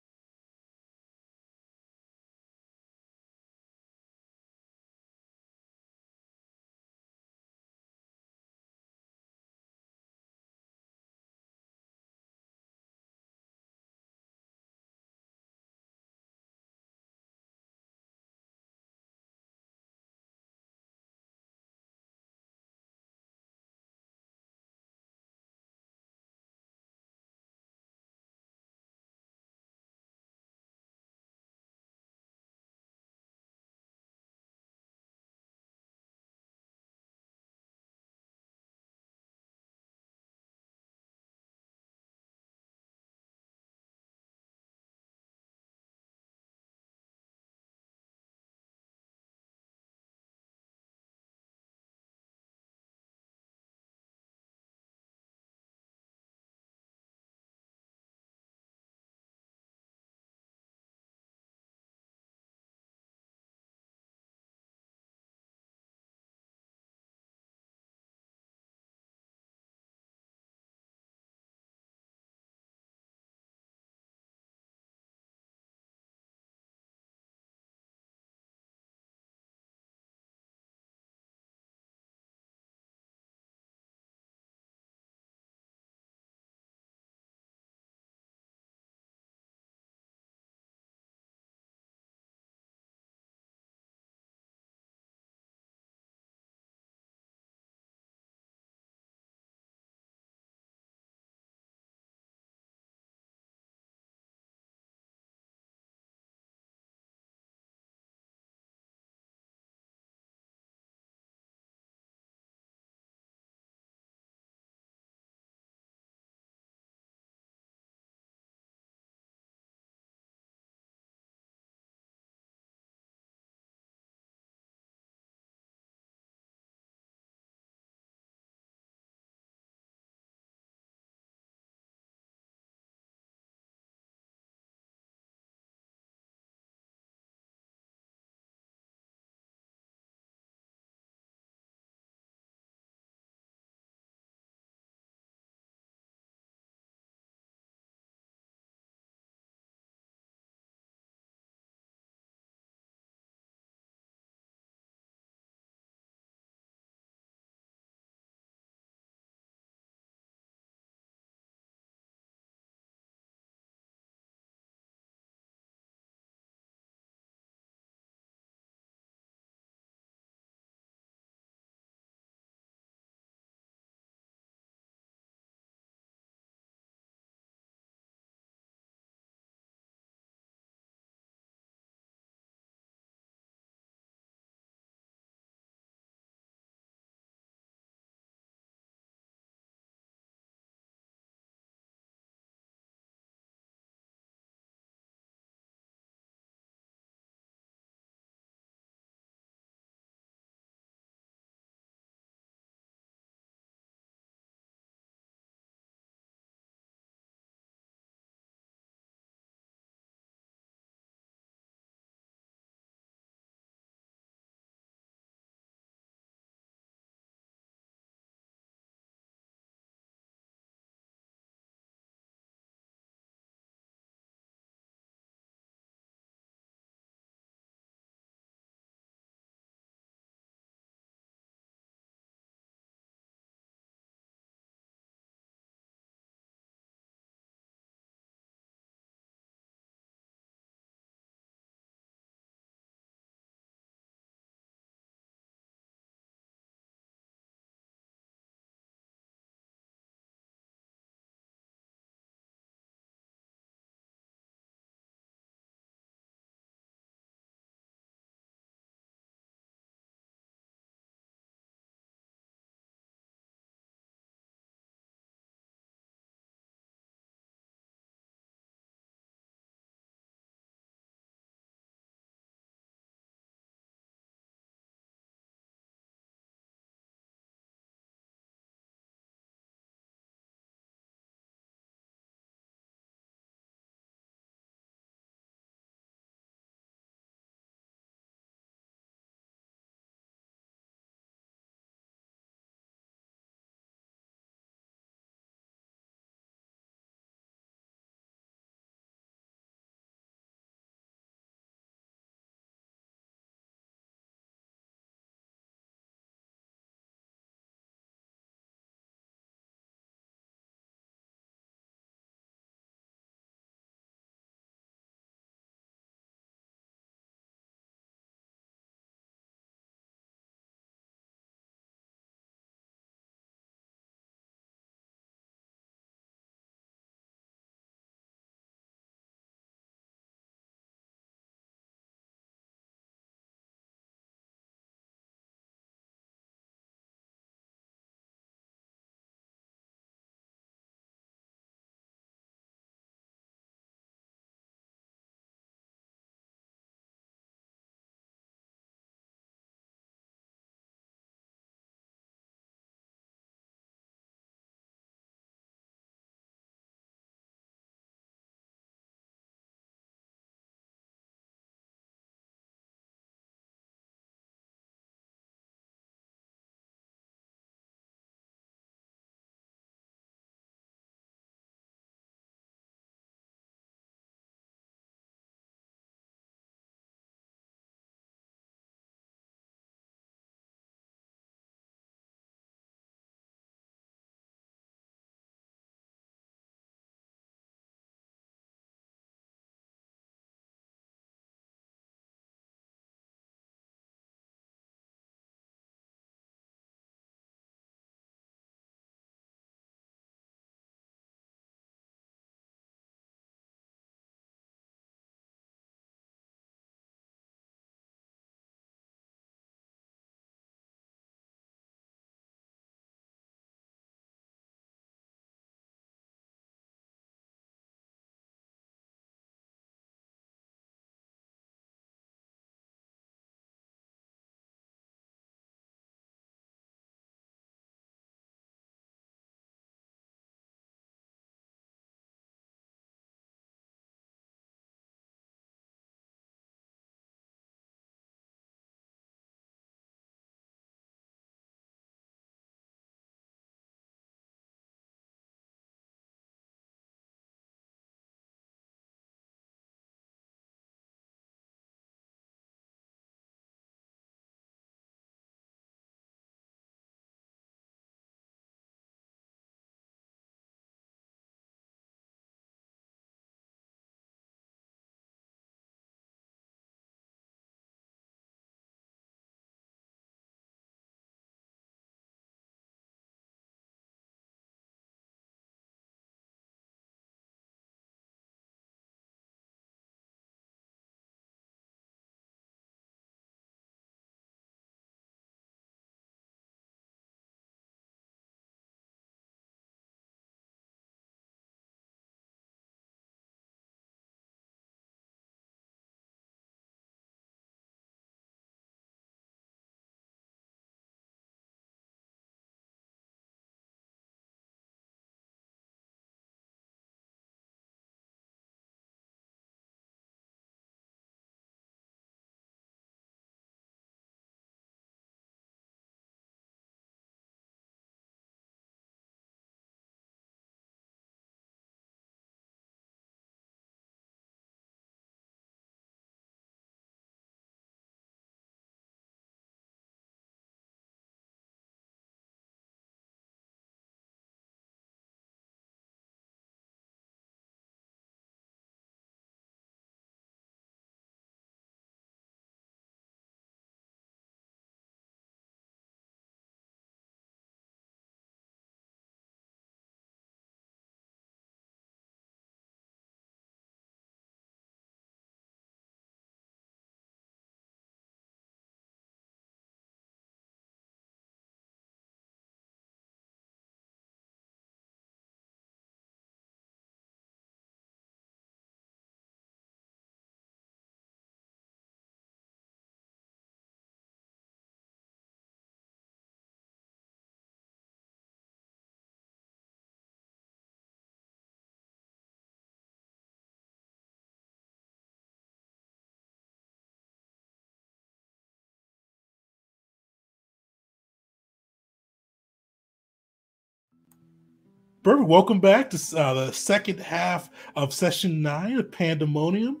Perfect. Welcome back to the second half of session 9 of Pandemonium.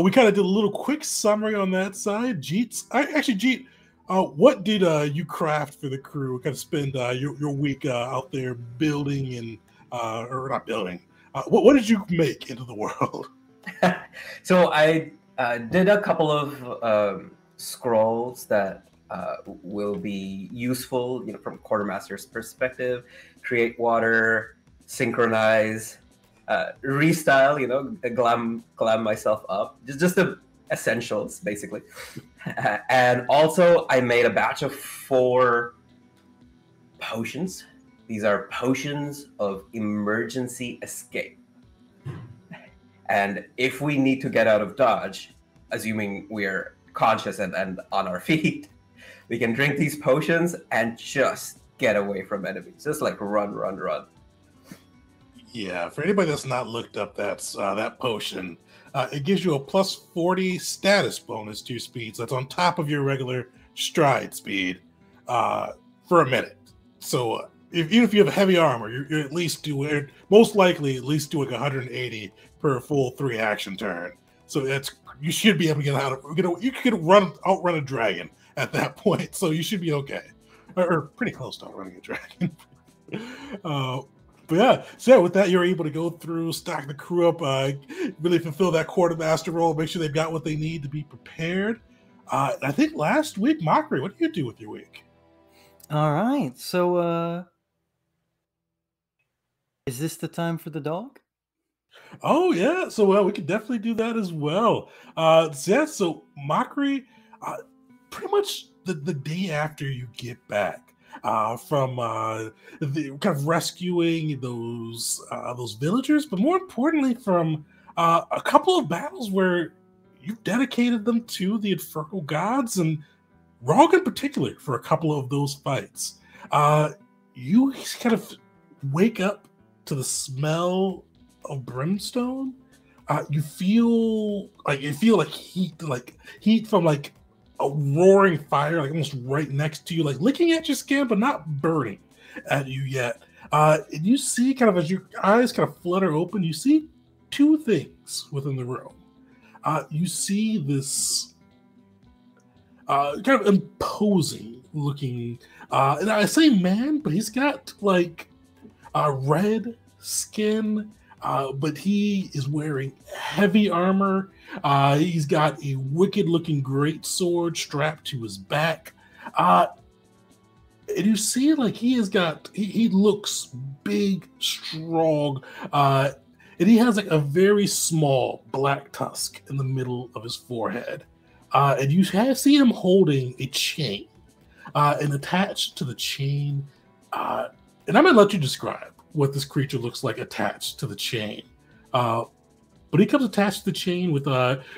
We kind of did a little quick summary on that side. Jeet, what did you craft for the crew? Kind of spend your week out there building and or not building. What did you make into the world? So I did a couple of scrolls that will be useful, from Quartermaster's perspective. Create water, synchronize, restyle, glam myself up. Just the essentials, basically. And also, I made a batch of 4 potions. These are potions of emergency escape. And if we need to get out of Dodge, assuming we're conscious and on our feet, we can drink these potions and just get away from enemies. Just like run. Yeah, for anybody that's not looked up that potion, it gives you a plus 40 status bonus to your speed. So that's on top of your regular stride speed for a minute. So even if you have heavy armor, you're at least most likely at least doing 180 per full 3 action turn. So you should be able to get out of you could outrun a dragon at that point. So you should be okay, or pretty close to outrunning a dragon. But yeah, so with that, you're able to go through, stock the crew up, really fulfill that quartermaster role, make sure they've got what they need to be prepared. I think last week, Mockery, what did you do with your week? All right, so is this the time for the dog? Oh yeah, so we could definitely do that as well. So Mockery, pretty much the day after you get back from the kind of rescuing those villagers, but more importantly from a couple of battles where you've dedicated them to the infernal gods, and Rog in particular for a couple of those fights. You kind of wake up to the smell of brimstone. You feel like heat from like a roaring fire, like almost right next to you, like licking at your skin, but not burning at you yet. And you see, kind of as your eyes kind of flutter open, you see 2 things within the room. You see this kind of imposing looking, and I say man, but he's got like red skin, but he is wearing heavy armor. He's got a wicked-looking great sword strapped to his back. And you see, like, he looks big, strong, and he has like a very small black tusk in the middle of his forehead. And you see him holding a chain, and attached to the chain, and I'm gonna let you describe what this creature looks like attached to the chain. But he comes attached to the chain with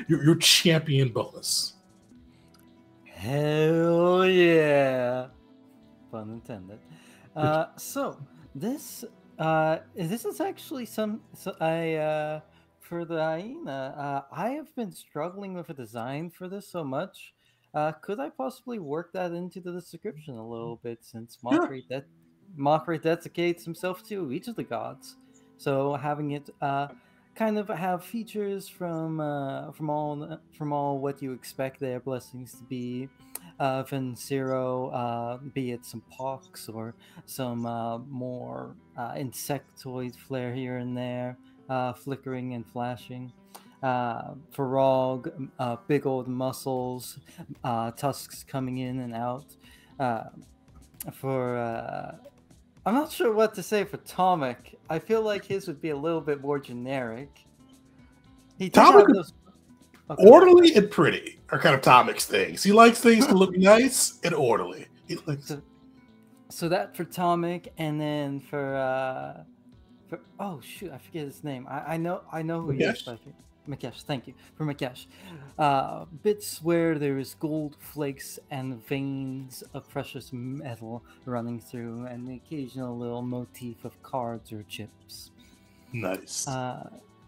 your champion bonus. Hell yeah. Pun intended. So this is actually for the hyena. I have been struggling with a design for this so much. Could I possibly work that into the description a little bit, since Mockery dedicates himself to each of the gods, so having it kind of have features from all what you expect their blessings to be, Zero, be it some pox or some more insectoid flare here and there, flickering and flashing. For Rog, big old muscles, tusks coming in and out. I'm not sure what to say for Tomic. I feel like his would be a little bit more generic. Tomic, orderly and pretty are kind of Tomic's things. He likes things to look nice and orderly. So that for Tomic, and then for oh shoot, I forget his name. I know who he is. Makesh, thank you for Makesh. Bits where there is gold flakes and veins of precious metal running through, and the occasional little motif of cards or chips. Nice.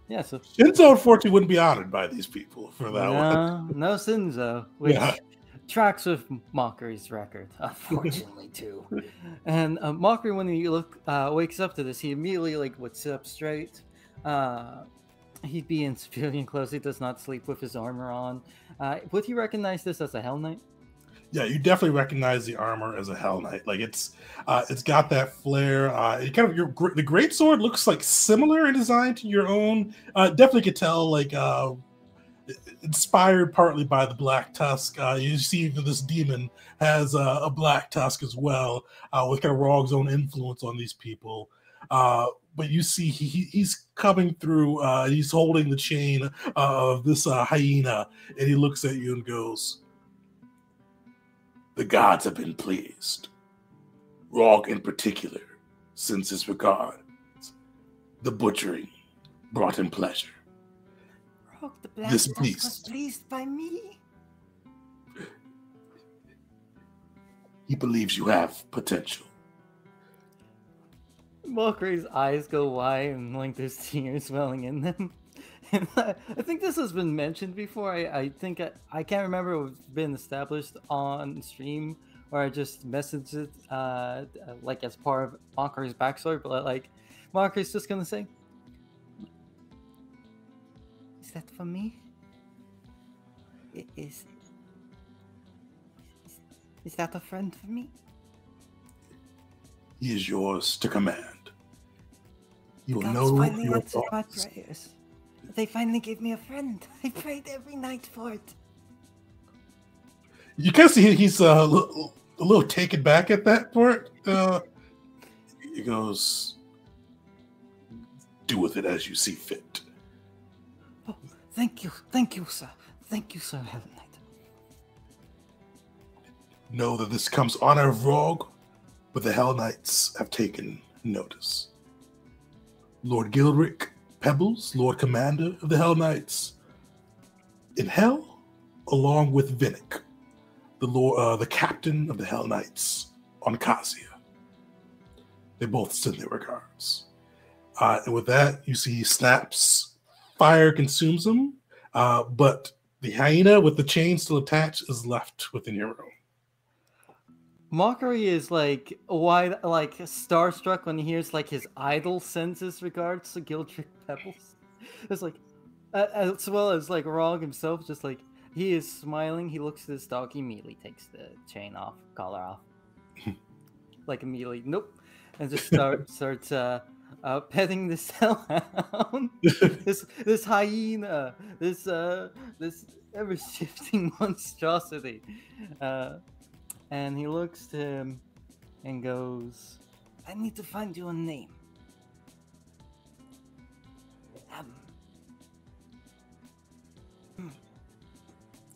Yeah. So Shinzo, unfortunately, wouldn't be honored by these people for that one. No Shinzo. tracks with Mockery's record, unfortunately too. And Mockery, when he wakes up to this, he immediately would sit up straight. He'd be in civilian clothes. He does not sleep with his armor on. Would he recognize this as a Hell Knight? Yeah, you definitely recognize the armor as a Hell Knight. Like it's got that flare. It kind of the greatsword looks like similar in design to your own. Definitely could tell like inspired partly by the Black Tusk. You see that this demon has a Black Tusk as well, with kind of Rog's own influence on these people. But you see he's coming through. He's holding the chain of this hyena, and he looks at you and goes, "The gods have been pleased. Rog in particular, since his regards. The butchering brought him pleasure. Rog the Black This Tusk beast was pleased by me. He believes you have potential." Mockery's eyes go wide and there's tears welling in them. And I think this has been mentioned before. I think I can't remember if it's been established on stream or I just messaged it as part of Mockery's backstory. But Mockery's just gonna say, Is that for me? Is that a friend for me? He is yours to command. You will Gods know finally your answered my thoughts. prayers. They finally gave me a friend. I prayed every night for it. You can see he's a little taken back at that part. He goes, "Do with it as you see fit." Oh, thank you, sir. Thank you, sir, Hell Knight. Know that this comes honor of Rog, but the Hell Knights have taken notice. Lord Gilric Pebbles, Lord Commander of the Hell Knights, in Hell, along with Vinnick, the captain of the Hell Knights on Casia. They both send their regards. And with that, you see he snaps. Fire consumes him, but the hyena with the chain still attached is left within your room. Mockery is starstruck when he hears his idol sends his regards to Gildrick Pebbles. It's as well as Rog himself, just he is smiling. He looks at his dog. He immediately takes the chain off, collar off, immediately. Nope, and just starts petting this hellhound, this hyena, this ever shifting monstrosity. And he looks to him and goes, I need to find you a name.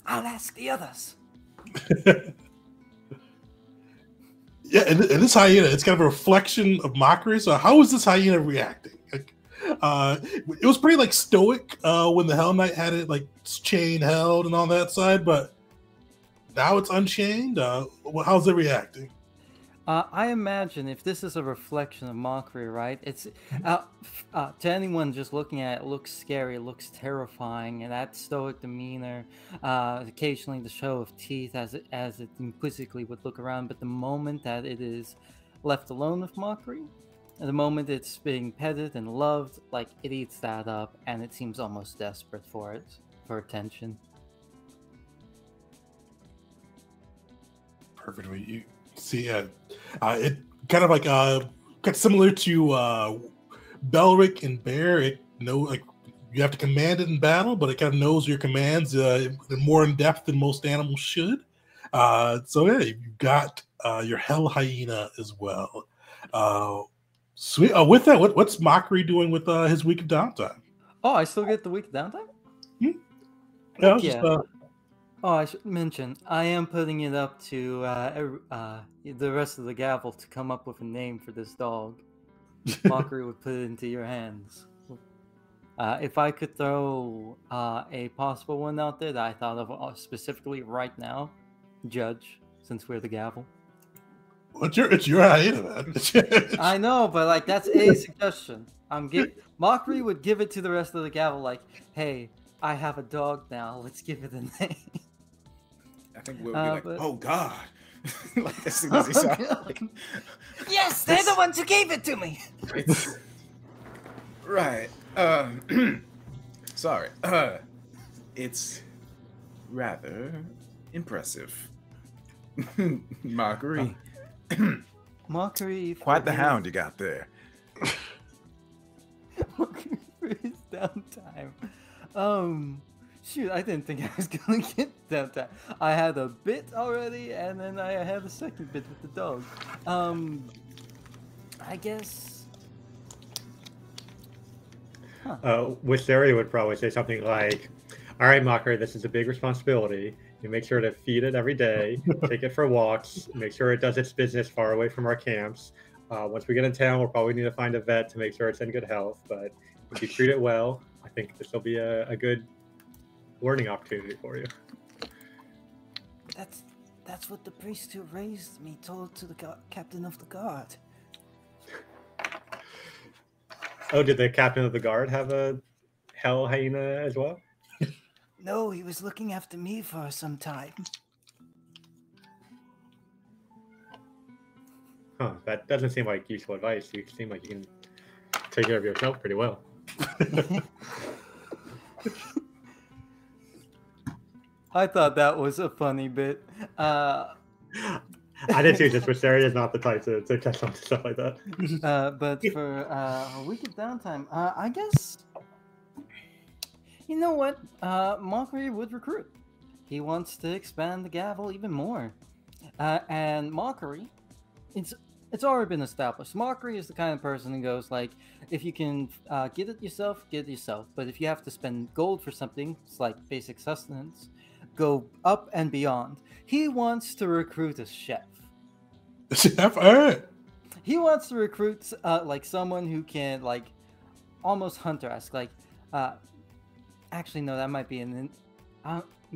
I'll ask the others. Yeah, and this hyena, it's kind of a reflection of Mockery. So how is this hyena reacting? It was pretty stoic when the Hell Knight had it chain held and all that side, but now it's unchained. How's it reacting? I imagine if this is a reflection of Mockery, right? It's to anyone just looking at it, looks scary, it looks terrifying, and that stoic demeanor, occasionally the show of teeth as it inquisitively would look around. But the moment that it is left alone with Mockery, and the moment it's being petted and loved, it eats that up, and it seems almost desperate for attention. Perfect. You see, it kind of kind of similar to Belric and Bear. It you have to command it in battle, but it kind of knows your commands more in depth than most animals should. So yeah, you got your Hell Hyena as well. Sweet. With that, what's Mockery doing with his week of downtime? Oh, I still get the week of downtime? Yeah. Yeah. Oh, I should mention, I am putting it up to the rest of the gavel to come up with a name for this dog. Mockery would put it into your hands. If I could throw a possible one out there that I thought of specifically right now, Judge, since we're the gavel. It's your hyena, man. I know, but that's a suggestion. Mockery would give it to the rest of the gavel, hey, I have a dog now. Let's give it a name. think we'll be like, but- oh God. Like as soon as he saw it, like, Yes, they're the ones who gave it to me. it's right. Sorry. It's rather impressive. Mockery. Mockery. Quite the hound you got there. Mockery for his downtime. Shoot, I didn't think I was gonna get downtime. I had a bit already, and then I had a second bit with the dog. I guess. Wisteria would probably say something like, "All right, Mocker, this is a big responsibility. You make sure to feed it every day, take it for walks, make sure it does its business far away from our camps. Once we get in town, we'll probably need to find a vet to make sure it's in good health. But if you treat it well, I think this will be a good learning opportunity for you." That's what the priest who raised me told to the captain of the guard. Oh, did the captain of the guard have a hell hyena as well? No, he was looking after me for some time. Huh, that doesn't seem like useful advice. You seem like you can take care of yourself pretty well. I thought that was a funny bit. I did too, just Wisteria is not the type to catch on to stuff like that. But for a week of downtime, I guess. You know what? Mockery would recruit. He wants to expand the gavel even more. And Mockery, it's already been established. Mockery is the kind of person who goes like, if you can get it yourself, get it yourself. But if you have to spend gold for something, it's like basic sustenance, go up and beyond. He wants to recruit a chef. Chef, all right. He wants to recruit like someone who can like almost hunter-esque. Like, actually no, that might be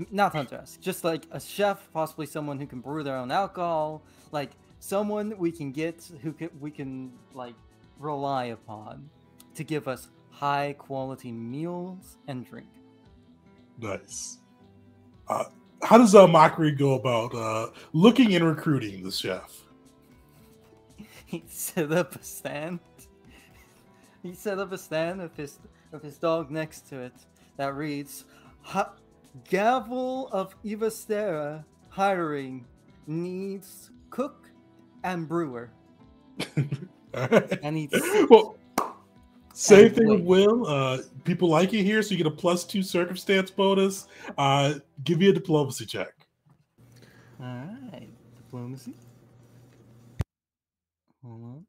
not hunter-esque. Just like a chef, possibly someone who can brew their own alcohol. Like someone we can get we can like rely upon to give us high quality meals and drink. Nice. How does Mockery go about looking and recruiting the chef? He set up a stand. He set up a stand of his dog next to it that reads, "Gavel of Ivastera hiring needs cook and brewer." And he well, same and thing with wait. Will. People like it here, so you get a +2 circumstance bonus. Give me a diplomacy check. All right, diplomacy. Hold on.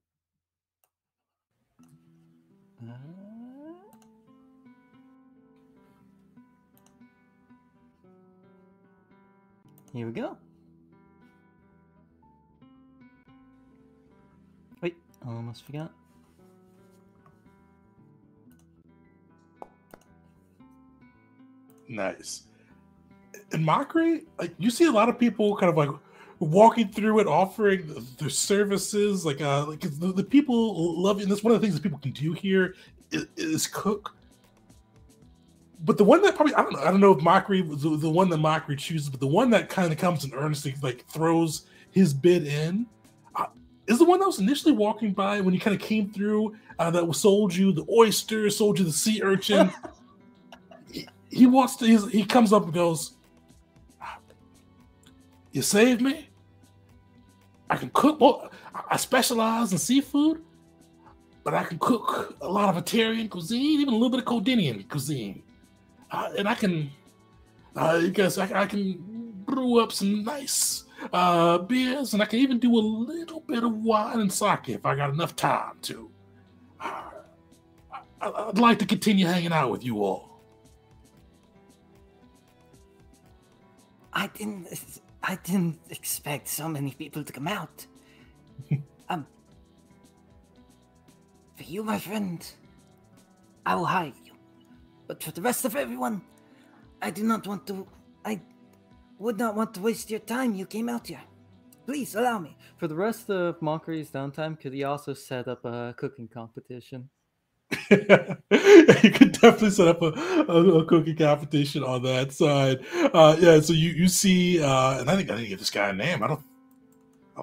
Here we go. Wait, I almost forgot. Nice. In Mockery, like you see a lot of people kind of like walking through it, offering their services. Like the people love it. And that's one of the things that people can do here is cook. But the one that probably I don't know if Mockery was the one that Mockery chooses, but the one that kind of comes in earnestly, like throws his bid in, is the one that was initially walking by when you kind of came through. That sold you the oyster, sold you the sea urchin. He wants to. He comes up and goes, "You saved me. I can cook. Well, I specialize in seafood, but I can cook a lot of Italian cuisine, even a little bit of Codinian cuisine, and I can, because I can brew up some nice beers, and I can even do a little bit of wine and sake if I got enough time to. I'd like to continue hanging out with you all." I didn't expect so many people to come out. For you, my friend, I will hire you. But for the rest of everyone, I would not want to waste your time. You came out here. Please allow me. For the rest of Mockery's downtime, could he also set up a cooking competition? You could definitely set up a cooking competition on that side. Yeah, so you see, and I didn't get this guy a name. I don't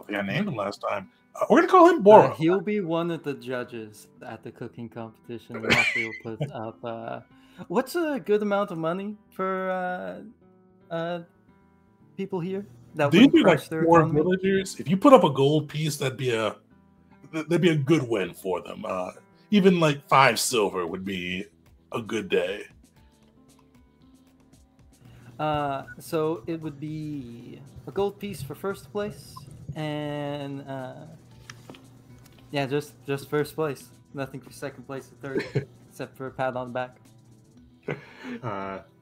think I named him last time. We're gonna call him Boro. He'll be one of the judges at the cooking competition. And Mockery will put up. What's a good amount of money for people here? That These would are like crush their 4 economy? villagers. If you put up a gold piece, that'd be a good win for them. Even like 5 silver would be a good day. So it would be a gold piece for first place, and yeah, just first place. Nothing for second place or third, except for a pat on the back.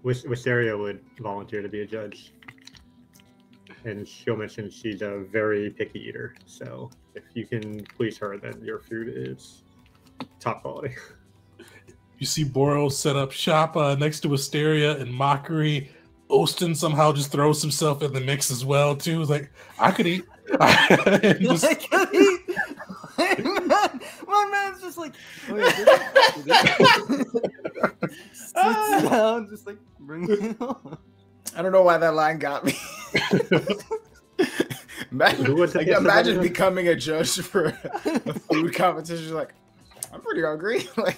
Wisteria would volunteer to be a judge. And she'll mention she's a very picky eater. So if you can please her, then your food is top quality. You see Boro set up shop next to Wisteria and Mockery. Ostin somehow just throws himself in the mix as well, too. He's like, I could eat. And just- I could eat. My man's just like, oh, yeah, sits down, just like, bring it on. I don't know why that line got me. Imagine becoming a judge for a food competition. Like, I'm pretty hungry. Like,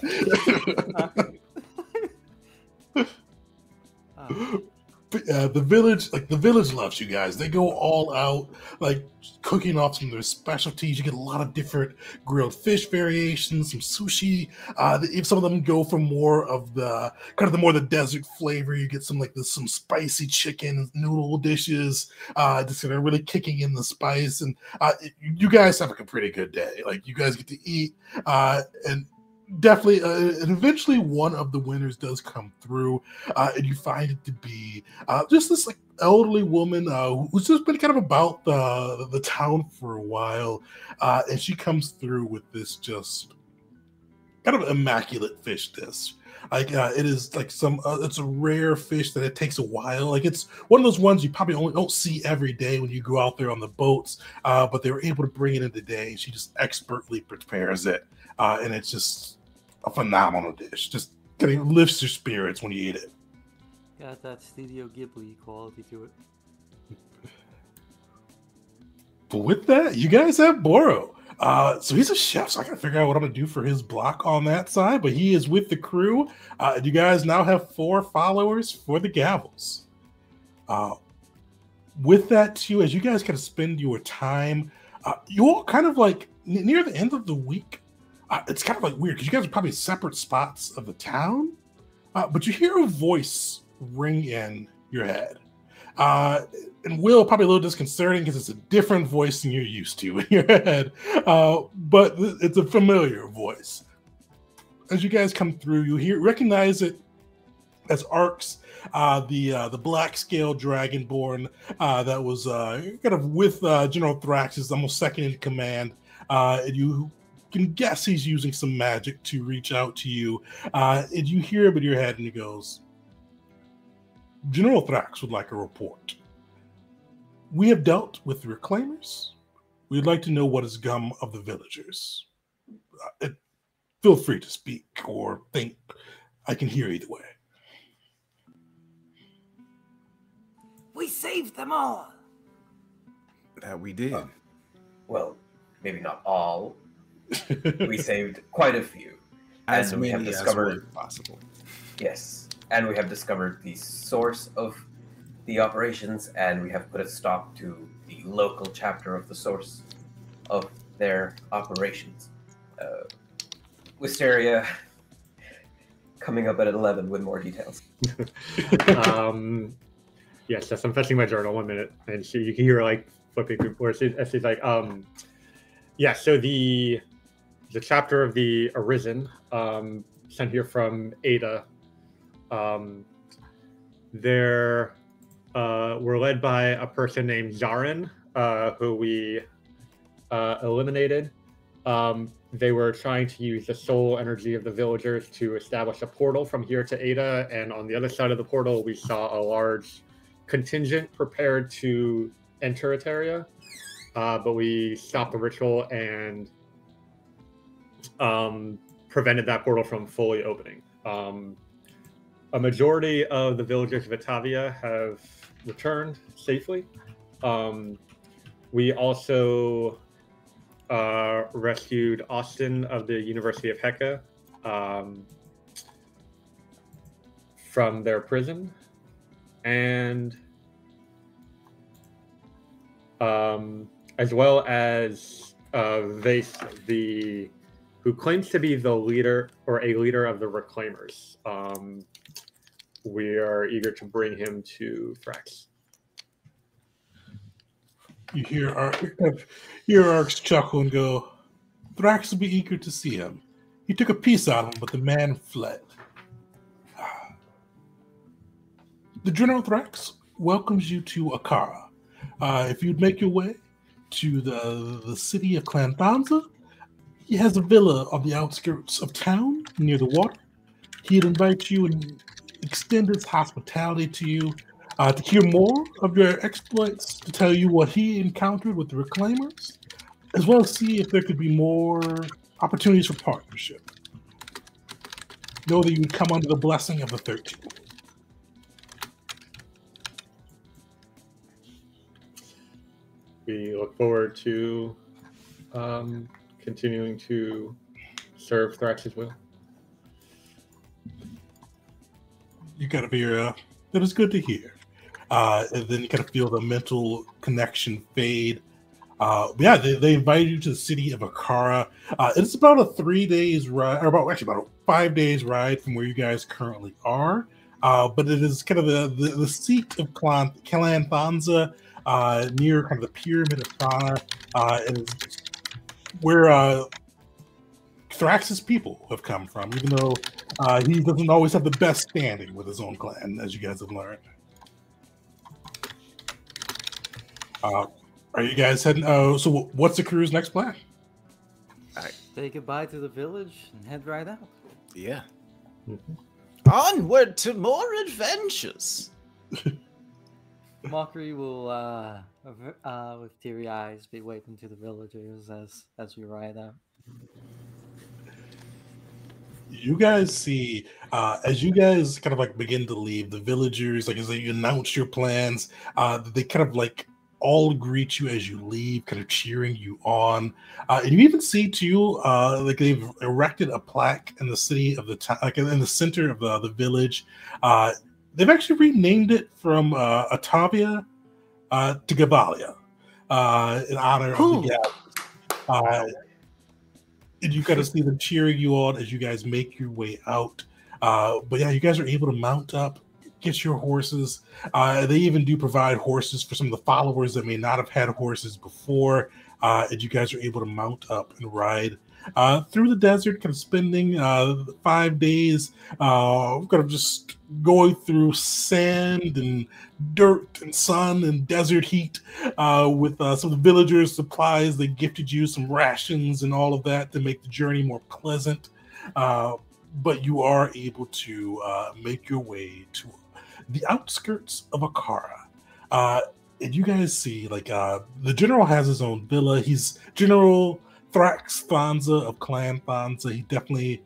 But the village loves you guys. They go all out, like cooking off some of their specialties. You get a lot of different grilled fish variations, some sushi. If some of them go for more of the the desert flavor, you get some spicy chicken noodle dishes. Just really kicking in the spice, and you guys have a pretty good day. Like you guys get to eat, and definitely, and eventually one of the winners does come through, and you find it to be just this elderly woman who's just been kind of about the town for a while, and she comes through with this just kind of immaculate fish dish. It is it's a rare fish that it takes a while. Like it's one of those ones you probably only don't see every day when you go out there on the boats, but they were able to bring it in today. She just expertly prepares it, and it's just a phenomenal dish. Just kind of lifts your spirits when you eat it. Got that Studio Ghibli quality to it. But with that, you guys have Boro. So he's a chef, so I gotta figure out what I'm gonna do for his block on that side. But he is with the crew. You guys now have 4 followers for the gavels. With that too, as you guys kind of spend your time, you all kind of near the end of the week. It's kind of weird because you guys are probably separate spots of the town, but you hear a voice ring in your head. And Will, probably a little disconcerting because it's a different voice than you're used to in your head, but it's a familiar voice. As you guys come through, you recognize it as Arx, the black scale dragonborn that was kind of with General Thrax's almost second in command, and you can guess he's using some magic to reach out to you, and you hear him in your head, and he goes, General Thrax would like a report. We have dealt with the reclaimers. We'd like to know what has come of the villagers. Feel free to speak or think. I can hear either way. We saved them all. that we did. Well, maybe not all. We saved quite a few. As And we have many discovered- as were possible. Yes, and we have discovered the source of the operations, and we have put a stop to the local chapter of the source of their operations. Wisteria coming up at 11 with more details. Yes, I'm fetching my journal 1 minute, and you can hear like flipping through words. She's like, yeah. So the chapter of the Arisen, sent here from Ada. They're were led by a person named Zarin, who we eliminated. They were trying to use the soul energy of the villagers to establish a portal from here to Ada, and on the other side of the portal, we saw a large contingent prepared to enter Eteria, but we stopped the ritual and prevented that portal from fully opening. A majority of the villagers of Batavia have returned safely. We also rescued Austin of the University of Hecca from their prison, and as well as Vase, who claims to be the leader or a leader of the Reclaimers. We are eager to bring him to Thrax. You hear Arx chuckle and go, Thrax will be eager to see him. He took a piece out of him, but the man fled. The General Thrax welcomes you to Akara. If you'd make your way to the city of Clantanza, he has a villa on the outskirts of town near the water. He'd invite you and extend his hospitality to you to hear more of your exploits, to tell you what he encountered with the Reclaimers, as well as see if there could be more opportunities for partnership. Know that you would come under the blessing of the 13. We look forward to continuing to serve Thrax's will. You kind of hear, that is good to hear. And then you kind of feel the mental connection fade. Yeah, they invited you to the city of Akara. It's about a 3 days ride, or about a 5 days ride from where you guys currently are. But it is kind of the seat of Clantanza, near kind of the Pyramid of Thana, and where Thrax's people have come from, even though he doesn't always have the best standing with his own clan, as you guys have learned. Are you guys heading? So what's the crew's next plan? Say goodbye to the village and head right out. Yeah. Mm-hmm. Onward to more adventures. Mockery will, with teary eyes, be waving to the villagers as we ride out. You guys see, as you guys kind of like begin to leave, the villagers, like as you announce your plans, they kind of like all greet you as you leave, kind of cheering you on. And you even see too, like they've erected a plaque in the city of the town, like in the center of the village. They've actually renamed it from Atavia to Gavalia in honor of the Gavs. And you kind of see them cheering you on as you guys make your way out. But yeah, you guys are able to mount up, get your horses. They even do provide horses for some of the followers that may not have had horses before. And you guys are able to mount up and ride through the desert, kind of spending 5 days kind of just going through sand and dirt and sun and desert heat with some of the villagers' supplies. They gifted you some rations and all of that to make the journey more pleasant. But you are able to make your way to the outskirts of Akara. And you guys see, like, the general has his own villa. He's General Thrax Thanza of Clan Thanza. He definitely,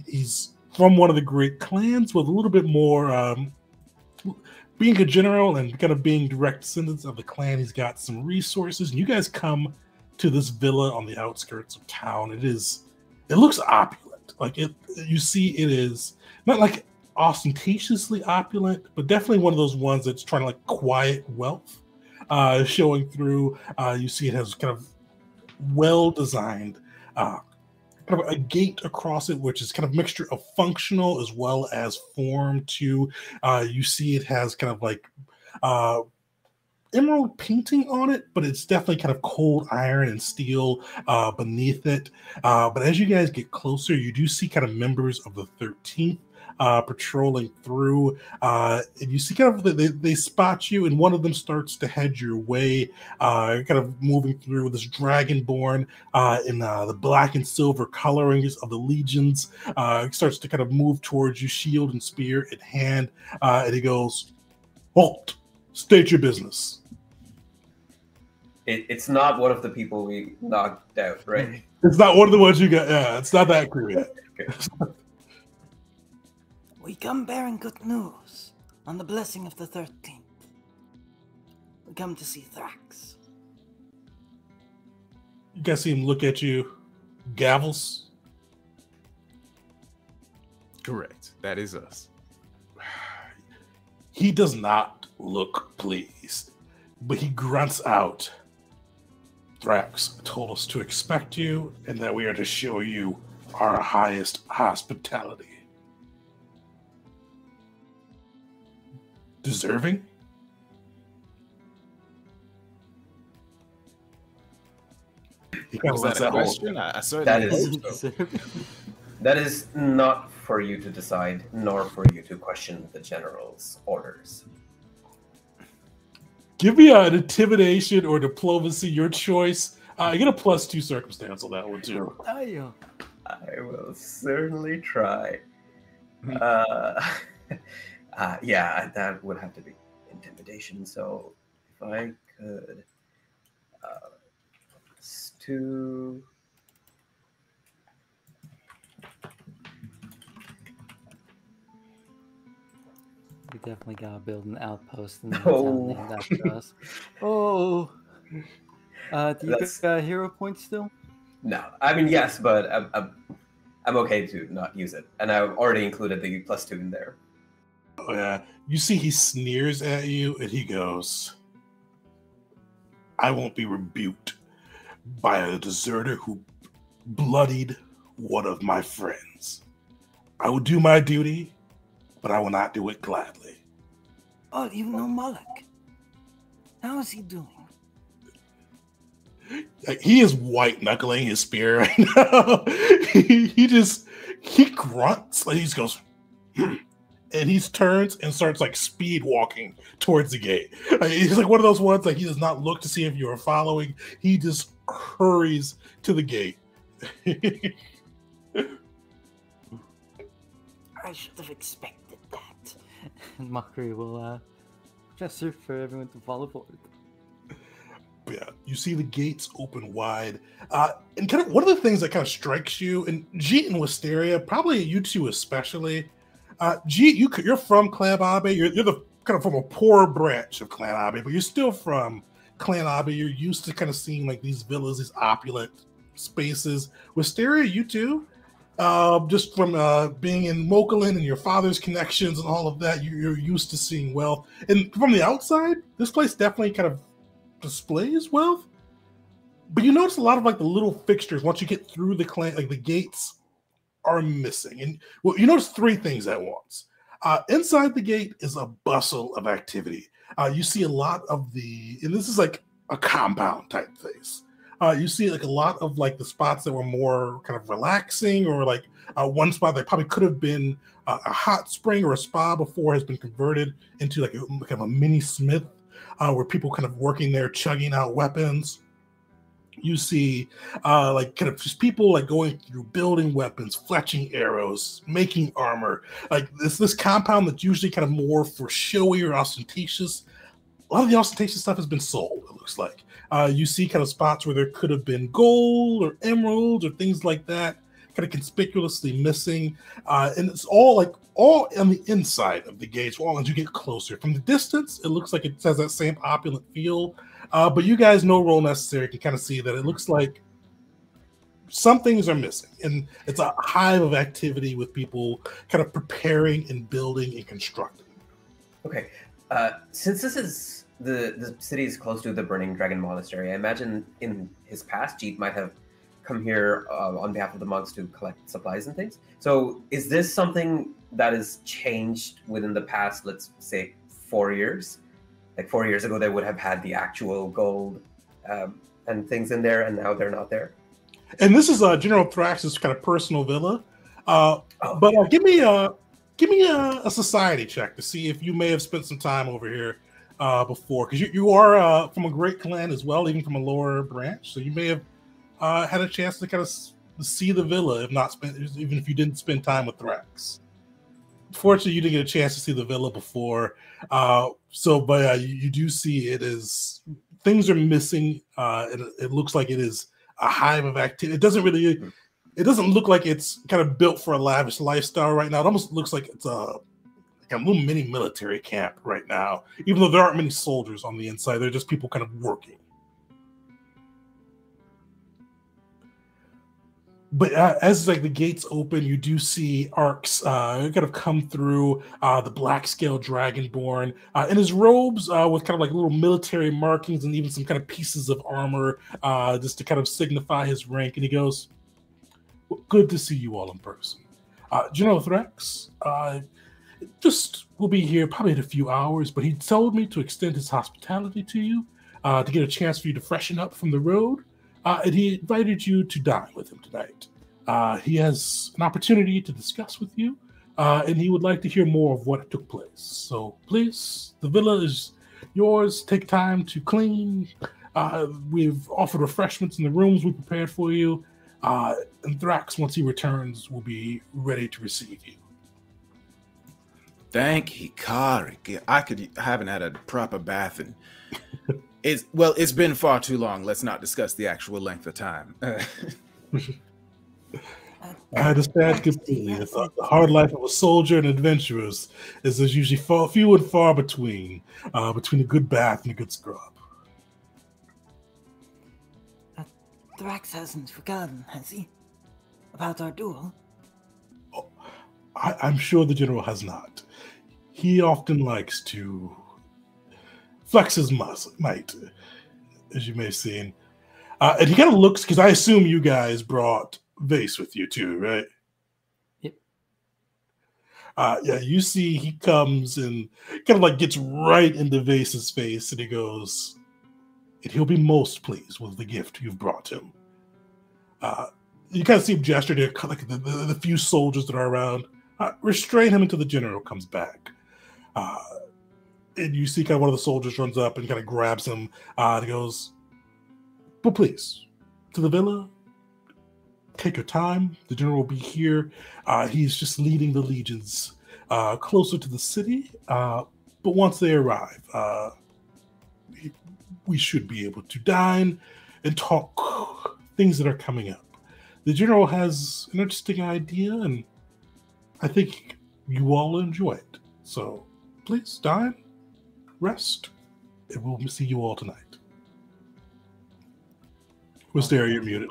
he's from one of the great clans with a little bit more, being a general and kind of being direct descendants of the clan. He's got some resources. And you guys come to this villa on the outskirts of town. It looks opulent. Like you see it is not like ostentatiously opulent, but definitely one of those ones that's trying to like quiet wealth showing through. You see it has kind of well-designed kind of a gate across it, which is kind of mixture of functional as well as form too. You see it has kind of like emerald painting on it, but it's definitely kind of cold iron and steel beneath it. But as you guys get closer, you do see kind of members of the 13th patrolling through, and you see kind of they spot you, and one of them starts to head your way, kind of moving through this dragonborn in the black and silver colorings of the legions. Starts to kind of move towards you, shield and spear in hand, and he goes, "Halt! State your business." It's not one of the people we knocked out, right? It's not one of the ones you got. Yeah, it's not that crew yet. Good. We come bearing good news on the blessing of the 13th. We come to see Thrax. You guys see him look at you. Gavels. Correct. That is us. He does not look pleased, but he grunts out, Thrax told us to expect you and that we are to show you our highest hospitality. Deserving? He kind of Was lets that a that hold. question? I certainly That is- hope so. That is not for you to decide, nor for you to question the general's orders. Give me an intimidation or diplomacy, your choice. I get a +2 circumstance on that one too. Ayo. I will certainly try. Yeah, that would have to be intimidation. So if I could, +2. We definitely gotta build an outpost in the Oh. town named after us. Oh. Do you That's- got hero points still? No, I mean yes, but I'm okay to not use it, and I've already included the +2 in there. Oh, yeah. You see, he sneers at you and he goes, I won't be rebuked by a deserter who bloodied one of my friends. I will do my duty, but I will not do it gladly. Oh, you know Moloch. How is he doing? Like, he is white knuckling his spear right now. he grunts, like he just goes, and he turns and starts like speed walking towards the gate. Like, he's like one of those ones like he does not look to see if you are following. He just hurries to the gate. I should have expected that. And Mockery will gesture for everyone to follow forward. Yeah, you see the gates open wide, and kind of one of the things that kind of strikes you, and Jeet and Wisteria, probably you two especially. Jeet, you're from Clan Abe. You're the kind of from a poor branch of Clan Abe, but you're still from Clan Abe. You're used to kind of seeing like these villas, these opulent spaces. Wisteria, you too. Just from being in Mokulin and your father's connections and all of that, you're used to seeing wealth. And from the outside, this place definitely kind of displays wealth, but you notice a lot of like the little fixtures once you get through the clan, like the gates are missing. And well, you notice three things at once. Inside the gate is a bustle of activity. You see a lot of and this is like a compound type place. You see like a lot of like the spots that were more kind of relaxing, or like one spot that probably could have been a hot spring or a spa before has been converted into like kind of a mini smith. Where people kind of working there, chugging out weapons. You see like kind of just people like going through building weapons, fletching arrows, making armor. Like this compound that's usually kind of more for showy or ostentatious. A lot of the ostentatious stuff has been sold, it looks like. You see kind of spots where there could have been gold or emeralds or things like that, kind of conspicuously missing. And it's all on the inside of the gates, all as you get closer. From the distance, it looks like it has that same opulent feel. But you guys, no roll necessary, can kind of see that it looks like some things are missing. And it's a hive of activity with people kind of preparing and building and constructing. Okay, since this is the city is close to the Burning Dragon Monastery, I imagine in his past, Jeet might have come here on behalf of the monks to collect supplies and things. So is this something that has changed within the past, let's say, 4 years? Like 4 years ago, they would have had the actual gold and things in there, and now they're not there. And this is General Thrax's kind of personal villa. Give me a society check to see if you may have spent some time over here before, because you are from a great clan as well, even from a lower branch. So you may have had a chance to kind of see the villa, even if you didn't spend time with Thrax. Fortunately, you didn't get a chance to see the villa before. You do see things are missing. It looks like it is a hive of activity. It doesn't really, it doesn't look like it's kind of built for a lavish lifestyle right now. It almost looks like it's like a little mini military camp right now, even though there aren't many soldiers on the inside. They're just people kind of working. But as like the gates open, you do see Arx kind of come through, the black scale dragonborn in his robes with kind of like little military markings and even some kind of pieces of armor just to kind of signify his rank. And he goes, well, good to see you all in person. General Thrax just will be here probably in a few hours, but he told me to extend his hospitality to you to get a chance for you to freshen up from the road. And he invited you to dine with him tonight. He has an opportunity to discuss with you, and he would like to hear more of what took place. So please, the villa is yours. Take time to clean. We've offered refreshments in the rooms we prepared for you. And Thrax, once he returns, will be ready to receive you. Thank Hikari. I haven't had a proper bath in... It's been far too long. Let's not discuss the actual length of time. I understand completely. The hard life of a soldier and adventurer is there's usually few and far between a good bath and a good scrub. Thrax hasn't forgotten, has he? About our duel? Oh, I'm sure the general has not. He often likes to flex his might, as you may have seen. And he kind of looks, because I assume you guys brought Vase with you too, right? Yep. Yeah, you see he comes and kind of like gets right into Vase's face and he goes, and he'll be most pleased with the gift you've brought him. You kind of see him gesture to like the few soldiers that are around. Restrain him until the general comes back. And you see kind of one of the soldiers runs up and kind of grabs him and goes, but please, to the villa, take your time. The general will be here. He's just leading the legions closer to the city. But once they arrive, we should be able to dine and talk things that are coming up. The general has an interesting idea, and I think you all enjoy it. So please dine, rest, and we'll see you all tonight. Wisteria, you're muted.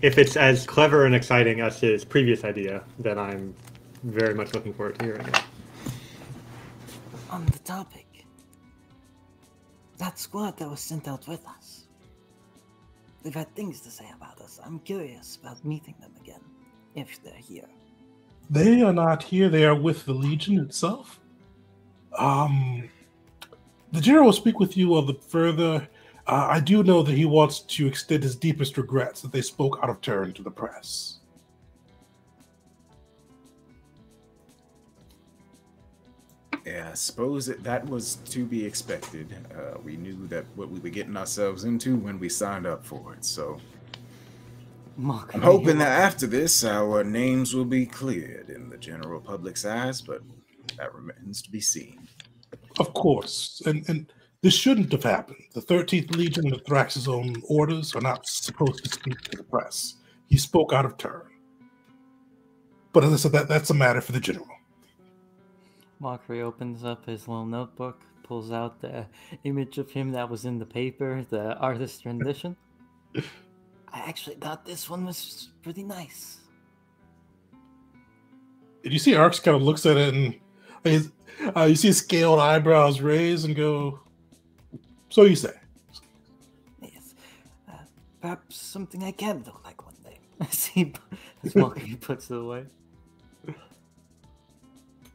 If it's as clever and exciting as his previous idea, then I'm very much looking forward to hearing it. On the topic, that squad that was sent out with us, they've had things to say about us. I'm curious about meeting them again, if they're here. They are not here. They are with the Legion itself. The general will speak with you of the further. I do know that he wants to extend his deepest regrets that they spoke out of turn to the press. Yeah, I suppose that was to be expected. We knew that what we were getting ourselves into when we signed up for it, so... I'm hoping that after this, our names will be cleared in the general public's eyes, but that remains to be seen. Of course, and this shouldn't have happened. The 13th Legion and Thrax's own orders are not supposed to speak to the press. He spoke out of turn. But as I said, that's a matter for the general. Mockery opens up his little notebook, pulls out the image of him that was in the paper, the artist rendition. I actually thought this one was pretty nice. And you see Arx kind of looks at it and you see his scaled eyebrows raise and go, so you say. Yes. Perhaps something I can look like one day. As Mockery puts it away.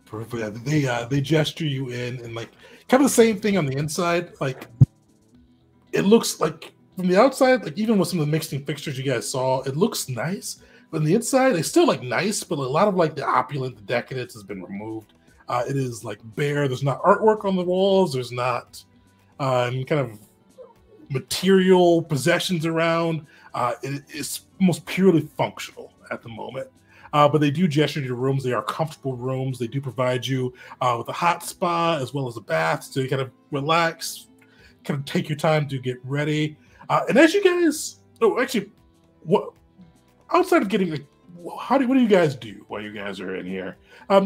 Perfect. They gesture you in and like kind of the same thing on the inside. Like it looks like from the outside, like even with some of the mixing fixtures you guys saw, it looks nice. But on the inside, it's still like nice, but a lot of like the opulent, the decadence has been removed. It is like bare. There's not artwork on the walls. There's not kind of material possessions around. It's almost purely functional at the moment. But they do gesture to your rooms. They are comfortable rooms. They do provide you with a hot spa as well as a bath to kind of relax, kind of take your time to get ready. And as you guys, outside of getting, like, what do you guys do while you guys are in here?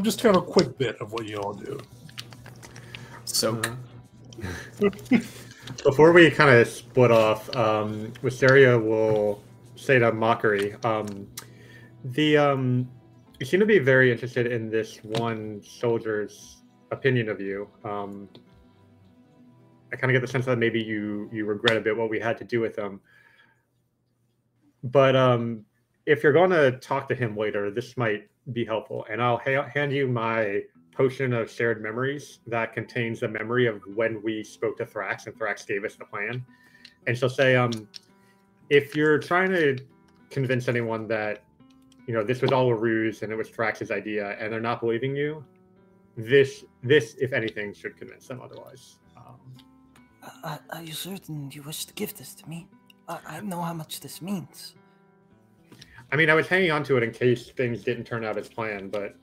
Just kind of a quick bit of what you all do. Soak. Before we kind of split off, Wisteria will say to Mockery, you seem to be very interested in this one soldier's opinion of you. I kind of get the sense that maybe you regret a bit what we had to do with him. But if you're going to talk to him later, this might be helpful. And I'll hand you my potion of shared memories that contains the memory of when we spoke to Thrax and Thrax gave us the plan. And she'll say, if you're trying to convince anyone that, this was all a ruse and it was Thrax's idea and they're not believing you, this, if anything, should convince them otherwise. Are you certain you wish to give this to me? I know how much this means. I mean, I was hanging on to it in case things didn't turn out as planned, but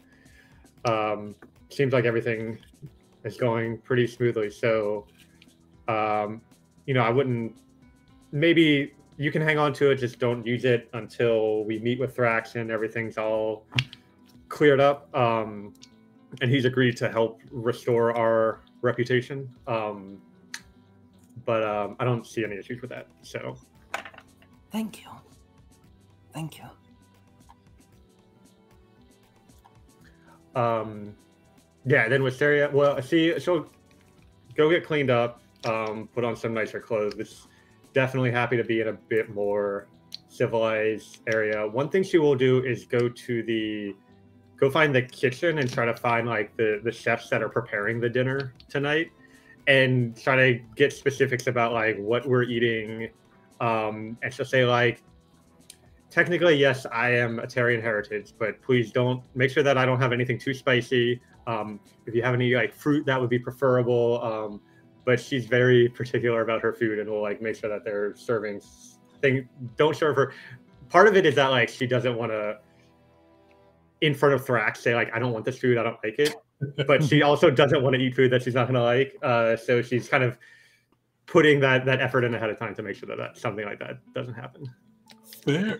seems like everything is going pretty smoothly. So, I wouldn't. Maybe you can hang on to it. Just don't use it until we meet with Thrax and everything's all cleared up. And he's agreed to help restore our reputation. But I don't see any issues with that. So, thank you. Thank you. Yeah, then Wisteria, well, she'll go get cleaned up, put on some nicer clothes. It's definitely happy to be in a bit more civilized area. One thing she will do is go find the kitchen and try to find like the chefs that are preparing the dinner tonight and try to get specifics about like what we're eating. And she'll say like, technically, yes, I am Atarian heritage, but please don't make sure that I don't have anything too spicy. If you have any like fruit, that would be preferable. But she's very particular about her food and will like make sure that they're serving don't serve her. Part of it is that like she doesn't want to, in front of Thrax, say like, I don't want this food, I don't like it. But she also doesn't want to eat food that she's not going to like. So she's kind of putting that effort in ahead of time to make sure that something like that doesn't happen. Fair.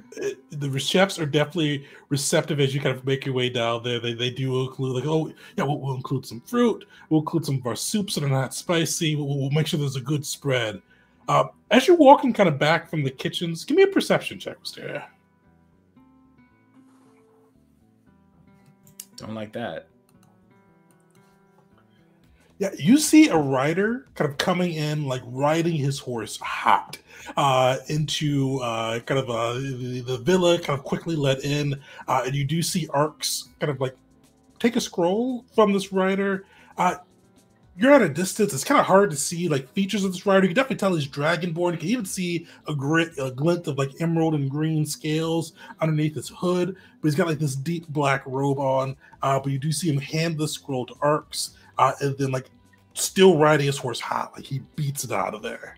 The chefs are definitely receptive as you kind of make your way down there. They do include like, oh yeah, we'll include some fruit. We'll include some of our soups that are not spicy. We'll make sure there's a good spread. As you're walking kind of back from the kitchens, give me a perception check, Wisteria. Don't like that. Yeah, you see a rider kind of coming in, like riding his horse hot into kind of the villa, kind of quickly let in. And you do see Arcs kind of like take a scroll from this rider. You're at a distance. It's kind of hard to see like features of this rider. You can definitely tell he's dragonborn. You can even see a glint of like emerald and green scales underneath his hood. But he's got like this deep black robe on. But you do see him hand the scroll to Arcs. And then, like, still riding his horse hot, like he beats it out of there.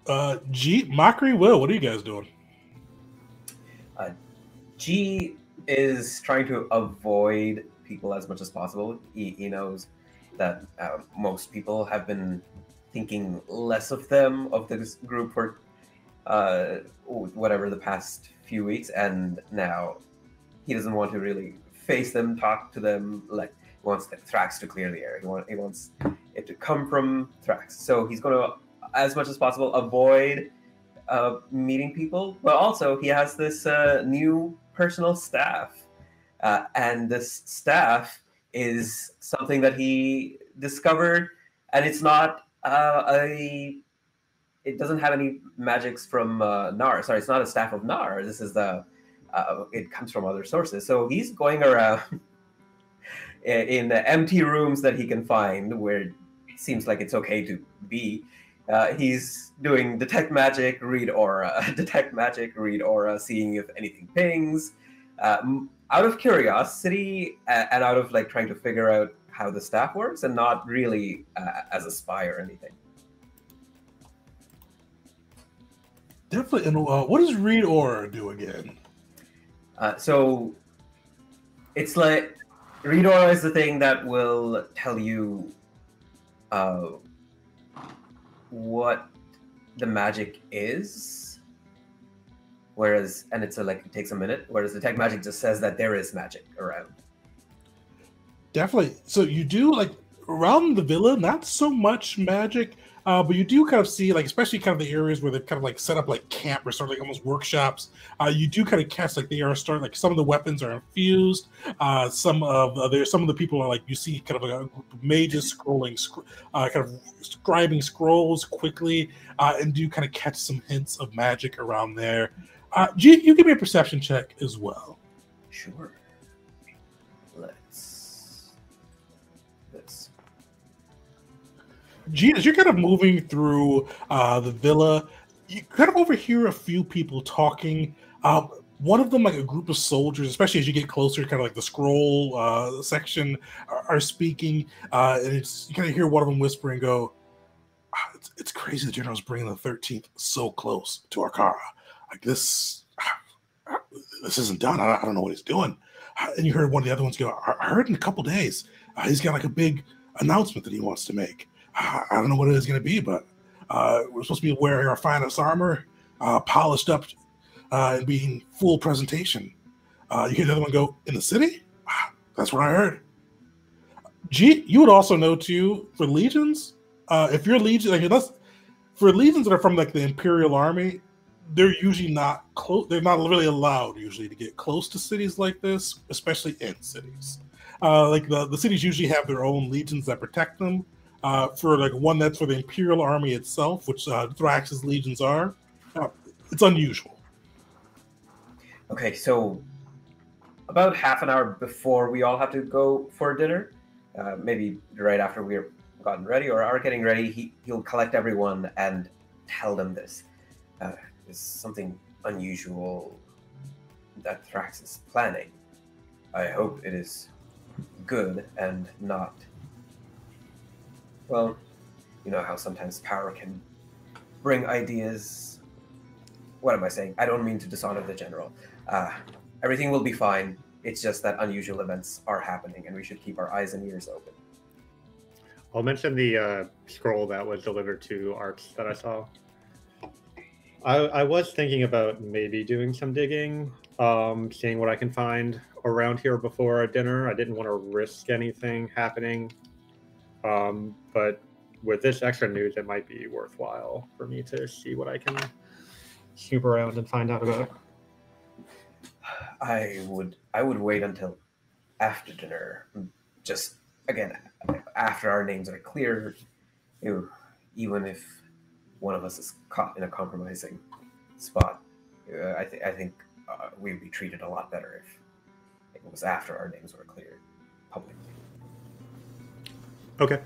Mockery, Will, what are you guys doing? G is trying to avoid people as much as possible. He knows that most people have been thinking less of them, of this group for whatever the past few weeks, and now he doesn't want to really face them, talk to them. Like, he wants the Thrax to clear the air. He wants it to come from Thrax. So he's going to, as much as possible, avoid meeting people. But also, he has this new personal staff, and this staff is something that he discovered, and it's not it doesn't have any magics from Nar. Sorry, it's not a staff of Nar. This is it comes from other sources. So he's going around in the empty rooms that he can find where it seems like it's okay to be. He's doing detect magic, read aura, detect magic, read aura, seeing if anything pings. Out of curiosity and out of like trying to figure out how the staff works, and not really as a spy or anything. Definitely. And what does read aura do again? So it's like read aura is the thing that will tell you what the magic is, whereas it takes a minute, whereas detect magic just says that there is magic around. Definitely. So you do like around the villa, not so much magic, but you do kind of see like, especially kind of the areas where they've kind of like set up like camp or sort of like almost workshops. You do kind of catch like they are starting like some of the weapons are infused. Some of the people are like you see kind of like a group of mages scrolling, kind of scribing scrolls quickly, and do kind of catch some hints of magic around there. G, you give me a perception check as well. Sure. This. G, as you're kind of moving through the villa, you kind of overhear a few people talking. One of them, like a group of soldiers, especially as you get closer, kind of like the scroll section, are speaking, and you kind of hear one of them whisper and go, "It's crazy the general's bringing the 13th so close to Arcara. Like this isn't done. I don't know what he's doing." And you heard one of the other ones go, "I heard in a couple days he's got like a big announcement that he wants to make. I don't know what it is going to be, but we're supposed to be wearing our finest armor, polished up, and being full presentation." You hear the other one go, "In the city? That's what I heard." G, you would also know too, for legions, if you're legion, for legions that are from like the Imperial Army, they're usually not close. They're not really allowed usually to get close to cities like this, especially in cities. Like the cities usually have their own legions that protect them. For like one that's for the Imperial Army itself, which Thrax's legions are, it's unusual. Okay, so about half an hour before we all have to go for dinner, maybe right after we're gotten ready or are getting ready, he'll collect everyone and tell them this. There's something unusual that Thrax is planning. I hope it is good and not... Well, you know how sometimes power can bring ideas. What am I saying? I don't mean to dishonor the general. Everything will be fine. It's just that unusual events are happening, and we should keep our eyes and ears open. I'll mention the scroll that was delivered to Arts that I saw. I was thinking about maybe doing some digging, seeing what I can find around here before our dinner. I didn't want to risk anything happening. But with this extra news, it might be worthwhile for me to see what I can snoop around and find out about. I would wait until after dinner. Just again, after our names are clear, even if one of us is caught in a compromising spot, I think we'd be treated a lot better if it was after our names were cleared publicly. Okay.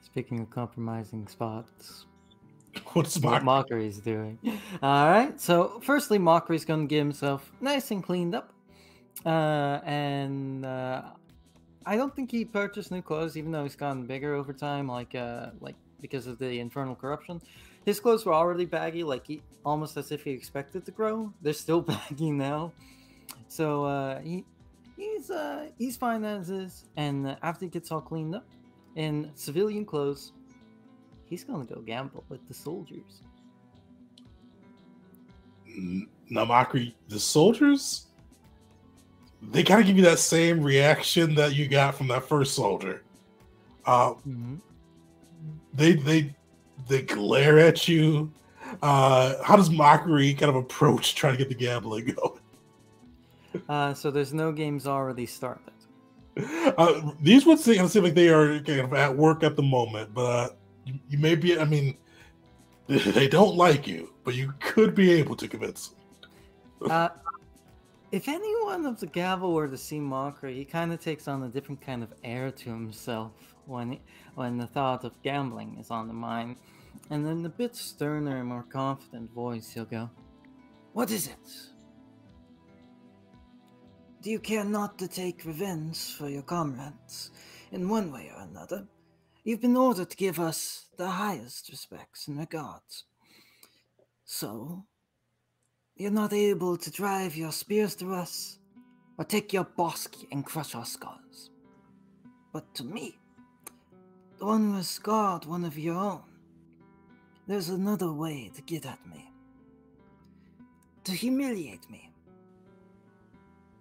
Speaking of compromising spots, What's what Mockery's doing. All right. So, firstly, Mockery's going to get himself nice and cleaned up. And I don't think he purchased new clothes, even though he's gotten bigger over time, like because of the infernal corruption. His clothes were already baggy, almost as if he expected to grow. They're still baggy now. So he's fine as is. And after he gets all cleaned up in civilian clothes, he's gonna go gamble with the soldiers. Now, Mockery, the soldiers, they kind of give you that same reaction that you got from that first soldier. They glare at you. How does Mockery kind of approach trying to get the gambling going? So there's no games already started. These would seem like they are kind of at work at the moment, but you may be. I mean, they don't like you, but you could be able to convince them. If anyone of the gavel were to see Mockery, he kind of takes on a different kind of air to himself when the thought of gambling is on the mind. And then a bit sterner and more confident voice, he'll go, "What is it? Do you care not to take revenge for your comrades in one way or another? You've been ordered to give us the highest respects and regards. So, you're not able to drive your spears through us, or take your bosky and crush our skulls. But to me, the one who has scarred one of your own there's another way to get at me. To humiliate me.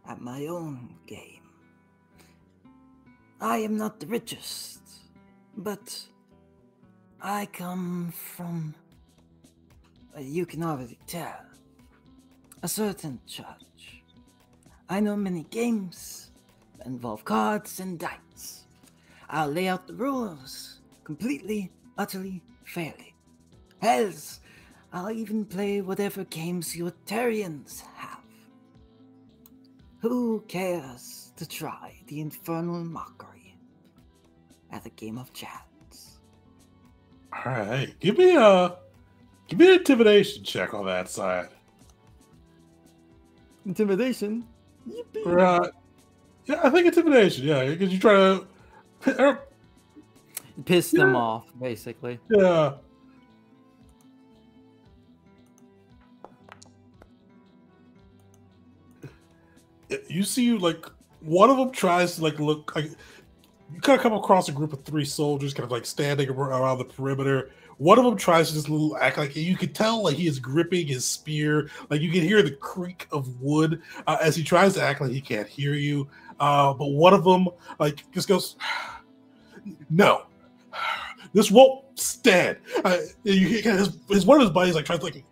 At my own game. I am not the richest, but I come from, you can already tell, a certain church. I know many games that involve cards and dice. I'll lay out the rules completely, utterly, fairly. Hells, I'll even play whatever games you Atarians have. Who cares to try the infernal mockery at a game of chance? All right, give me an intimidation check on that side. Intimidation? Yippee. Yeah, I think intimidation. Yeah, because you try to Piss them off, basically. Yeah. You see, like, one of them tries to, like, look like you kind of come across a group of 3 soldiers kind of like standing around the perimeter. One of them tries to just act like you could tell, like, he is gripping his spear. Like, you can hear the creak of wood as he tries to act like he can't hear you. But one of them, like, just goes, "No, this won't stand." One of his buddies, like, tries to, like,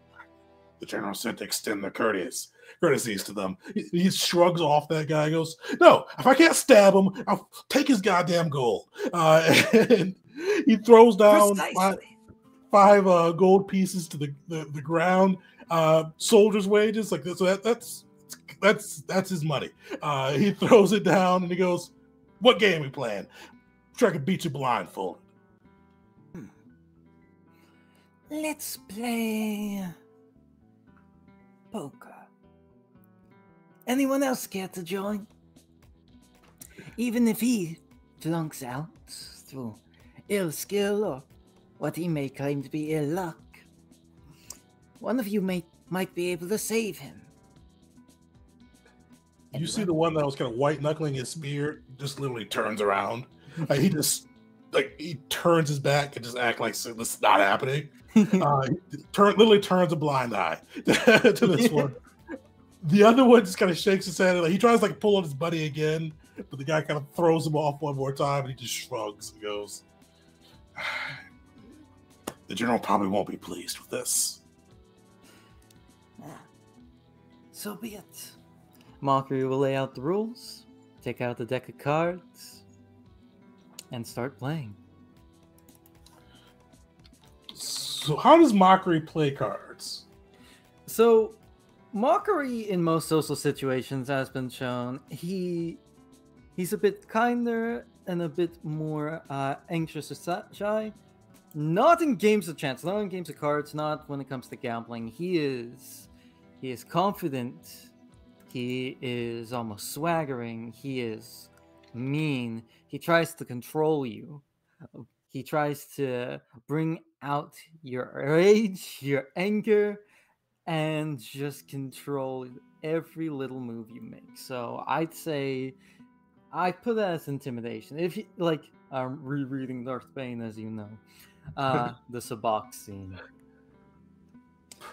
"The general said to extend the courtesies to them." He shrugs off that guy, goes, "No, if I can't stab him, I'll take his goddamn gold." And he throws down five gold pieces to the ground. Soldiers' wages, like, so that's his money. He throws it down and he goes, "What game we playing? Try to beat you blindfolded." Let's play poker. Anyone else care to join? Even if he flunks out through ill skill or what he may claim to be ill luck, one of you might be able to save him. You see the one that was kind of white knuckling his spear just literally turns around. Like, he turns his back and just act like this is not happening. Literally turns a blind eye to this one. The other one just kind of shakes his head and, like, he tries to, like, pull on his buddy again, but the guy kind of throws him off one more time and he just shrugs and goes, "The general probably won't be pleased with this." So be it. Mockery will lay out the rules, take out the deck of cards, and start playing. So how does Mockery play cards? So, Mockery in most social situations has been shown he's a bit kinder and a bit more anxious or shy. Not in games of chance, not in games of cards, not when it comes to gambling. He is confident. He is almost swaggering. He is mean. He tries to control you. He tries to bring out your rage, your anger, and just control every little move you make. So I'd say I put that as intimidation. If you like, I'm rereading Darth Bane, as you know, the Sabak scene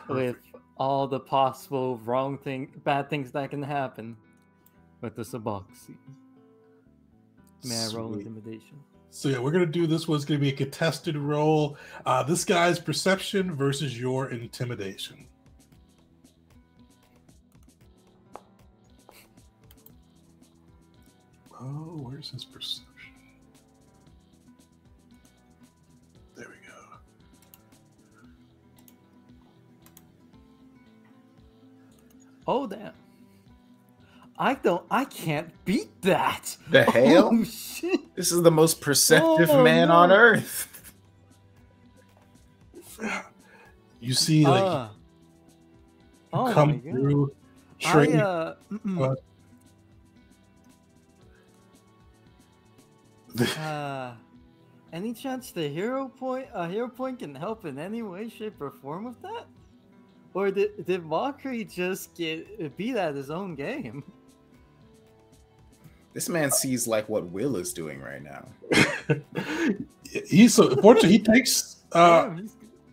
with all the possible bad things that can happen with the Sabak scene. May I roll intimidation? So yeah, we're gonna do this one's gonna be a contested roll. This guy's perception versus your intimidation. Oh, where's his perception? There we go. Oh damn. I can't beat that. The hell? Oh, shit. This is the most perceptive man on earth. You see, like, come through, shrink. Any chance the hero point can help in any way, shape, or form with that? Or did Mockery just beat at his own game? This man sees like what Will is doing right now. Unfortunately, he takes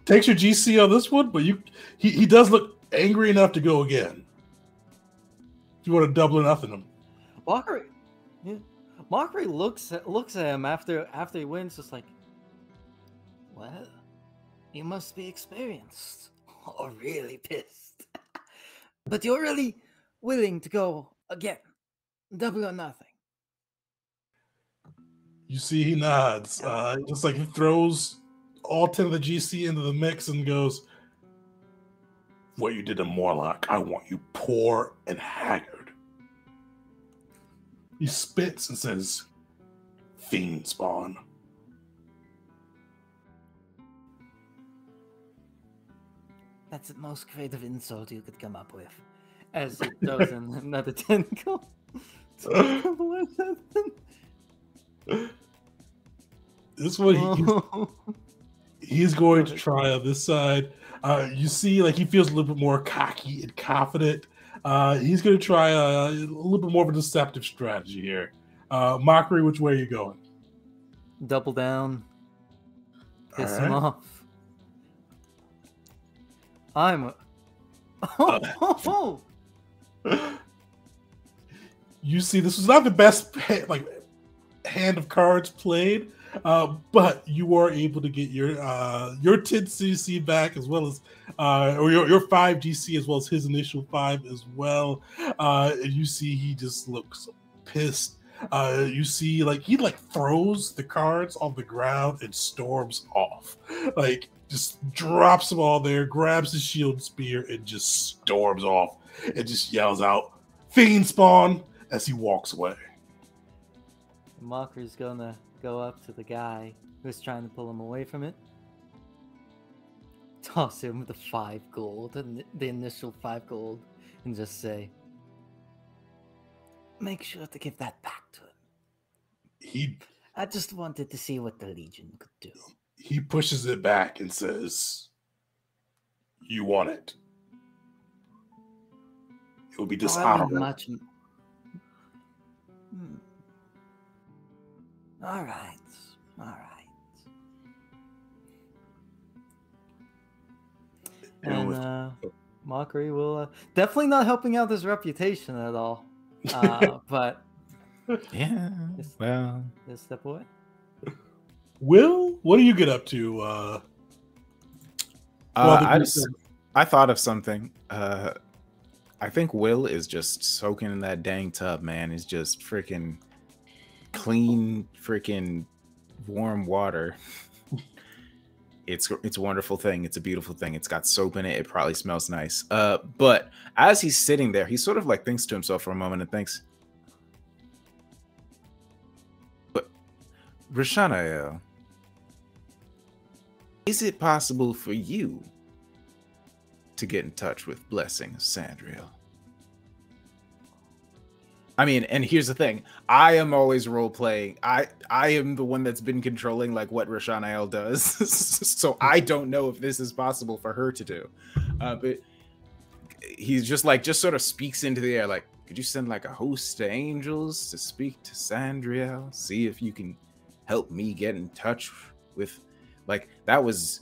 takes your GC on this one, but he does look angry enough to go again. If you want to double or nothing him. Mockery, yeah. Mockery looks at him after he wins, just like, well, you must be experienced or really pissed, but you're really willing to go again, double or nothing. You see, he nods. Just like he throws all 10 of the GC into the mix and goes, "What you did to Morlock, I want you poor and haggard." He spits and says, "Fiend spawn." That's the most creative insult you could come up with. As he throws in another tentacle. This one, he's going to try on this side. You see, like he feels a little bit more cocky and confident. He's going to try a little bit more of a deceptive strategy here. Mockery, which way are you going? Double down. Piss him off. You see, this was not the best hand of cards played, but you were able to get your 10 CC back as well as or your 5 GC as well as his initial 5 as well. And you see he just looks pissed. You see he throws the cards on the ground and storms off. Just drops them all there, grabs his shield spear, and just storms off and just yells out, "Fiend spawn!" as he walks away. Mockery's gonna go up to the guy who's trying to pull him away from it. Toss him the 5 gold, and the initial 5 gold, and just say, "Make sure to give that back to him. I just wanted to see what the Legion could do." He pushes it back and says, "You want it. It will be dishonorable." All right. And Mockery will definitely not helping out his reputation at all. But yeah, just step away. Will, what do you get up to? I thought of something. I think Will is just soaking in that dang tub, man. It's just freaking clean, freaking warm water. It's a wonderful thing. It's a beautiful thing. It's got soap in it. It probably smells nice. But as he's sitting there, he sort of thinks to himself for a moment and thinks, "But Rashanael, is it possible for you to get in touch with Blessing of Sandriel?" I mean, and here's the thing. I am always role-playing. I am the one that's been controlling what Rashanael does. So I don't know if this is possible for her to do. But he's just sort of speaks into the air could you send a host of angels to speak to Sandriel? See if you can help me get in touch with that was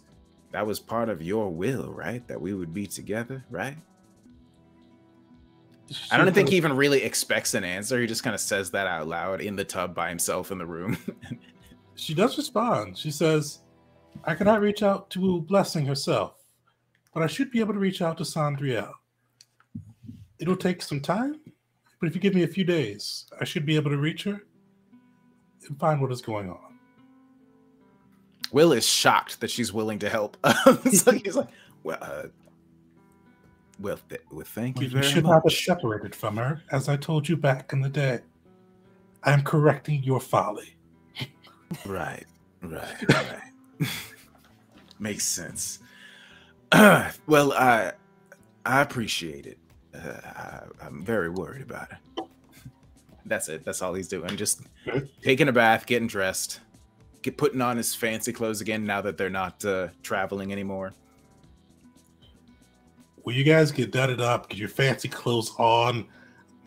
part of your will, right? That we would be together, right? I don't think he even really expects an answer. He just kind of says that out loud in the tub by himself in the room. She does respond. She says, "I cannot reach out to Blessing herself, but I should be able to reach out to Sandriel. It'll take some time, but if you give me a few days, I should be able to reach her and find what is going on." Will is shocked that she's willing to help. So he's like, well, thank you very much. You should not have separated from her, as I told you back in the day. I am correcting your folly. Right. Makes sense. Well, I appreciate it. I'm very worried about it. That's it. That's all he's doing. Just taking a bath, getting dressed, putting on his fancy clothes again now that they're not traveling anymore. Well, you guys get dudded up, get your fancy clothes on.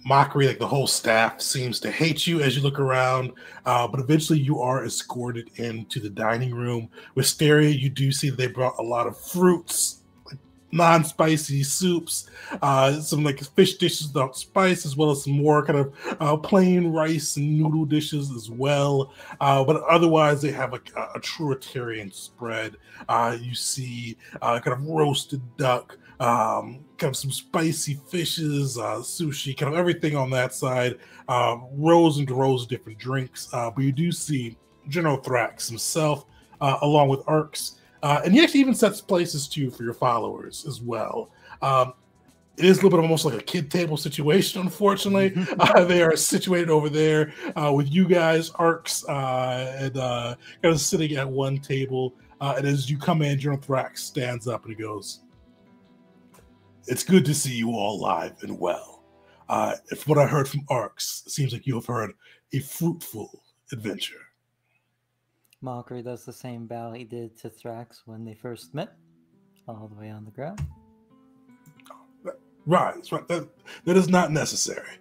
Mockery, like the whole staff seems to hate you as you look around, but eventually you are escorted into the dining room. Wisteria, you do see that they brought a lot of fruits, like non-spicy soups, some like fish dishes without spice, as well as some more kind of plain rice and noodle dishes as well. But otherwise, they have like a Truitarian spread. You see kind of roasted duck, kind of some spicy fishes, sushi, kind of everything on that side. Rows and rows of different drinks. But you do see General Thrax himself, along with Arcs. And he actually even sets places too for your followers as well. It is a little bit almost like a kid table situation, unfortunately. They are situated over there with you guys, Arcs, and kind of sitting at one table. And as you come in, General Thrax stands up and he goes, "It's good to see you all alive and well. If what I heard from Arcs, it seems like you have heard a fruitful adventure." Mockery does the same bow he did to Thrax when they first met, all the way on the ground. Right. That is not necessary.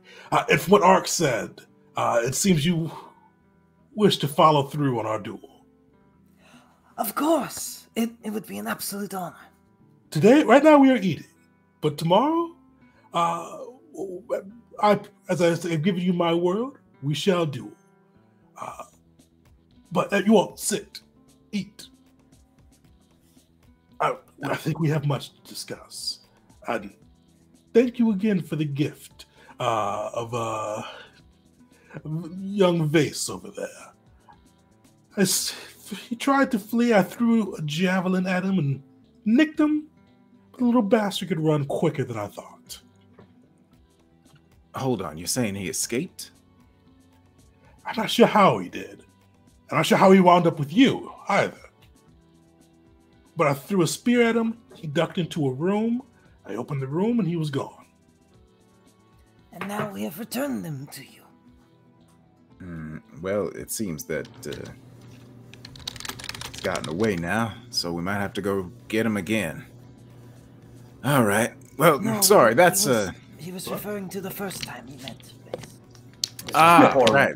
If what Arc said, it seems you wish to follow through on our duel. Of course. It would be an absolute honor. Today, right now, we are eating. But tomorrow, as I've given you my word, we shall duel. But you all sit, eat. I think we have much to discuss. And thank you again for the gift of young Vase over there. As he tried to flee, I threw a javelin at him and nicked him. But the little bastard could run quicker than I thought. Hold on, you're saying he escaped? I'm not sure how he did. I'm not sure how he wound up with you either. But I threw a spear at him. He ducked into a room. I opened the room and he was gone. And now we have returned them to you. Well, it seems that it's gotten away now, so we might have to go get him again. All right. Well, No, sorry, that's He was referring to the first time he met Vase. right.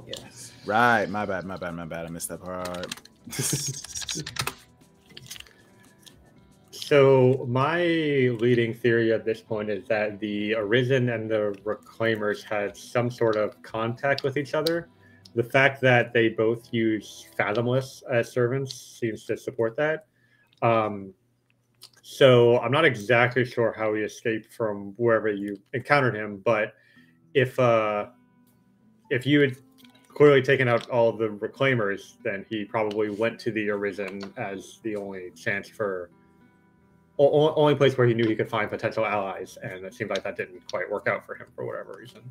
Yes. Right, my bad. I missed that part. So my leading theory at this point is that the Arisen and the Reclaimers had some sort of contact with each other. The fact that they both use Fathomless as servants seems to support that. So I'm not exactly sure how he escaped from wherever you encountered him, but if you had clearly taken out all the Reclaimers, then he probably went to the Arisen as the only chance for, only place where he knew he could find potential allies, and it seemed like that didn't quite work out for him for whatever reason.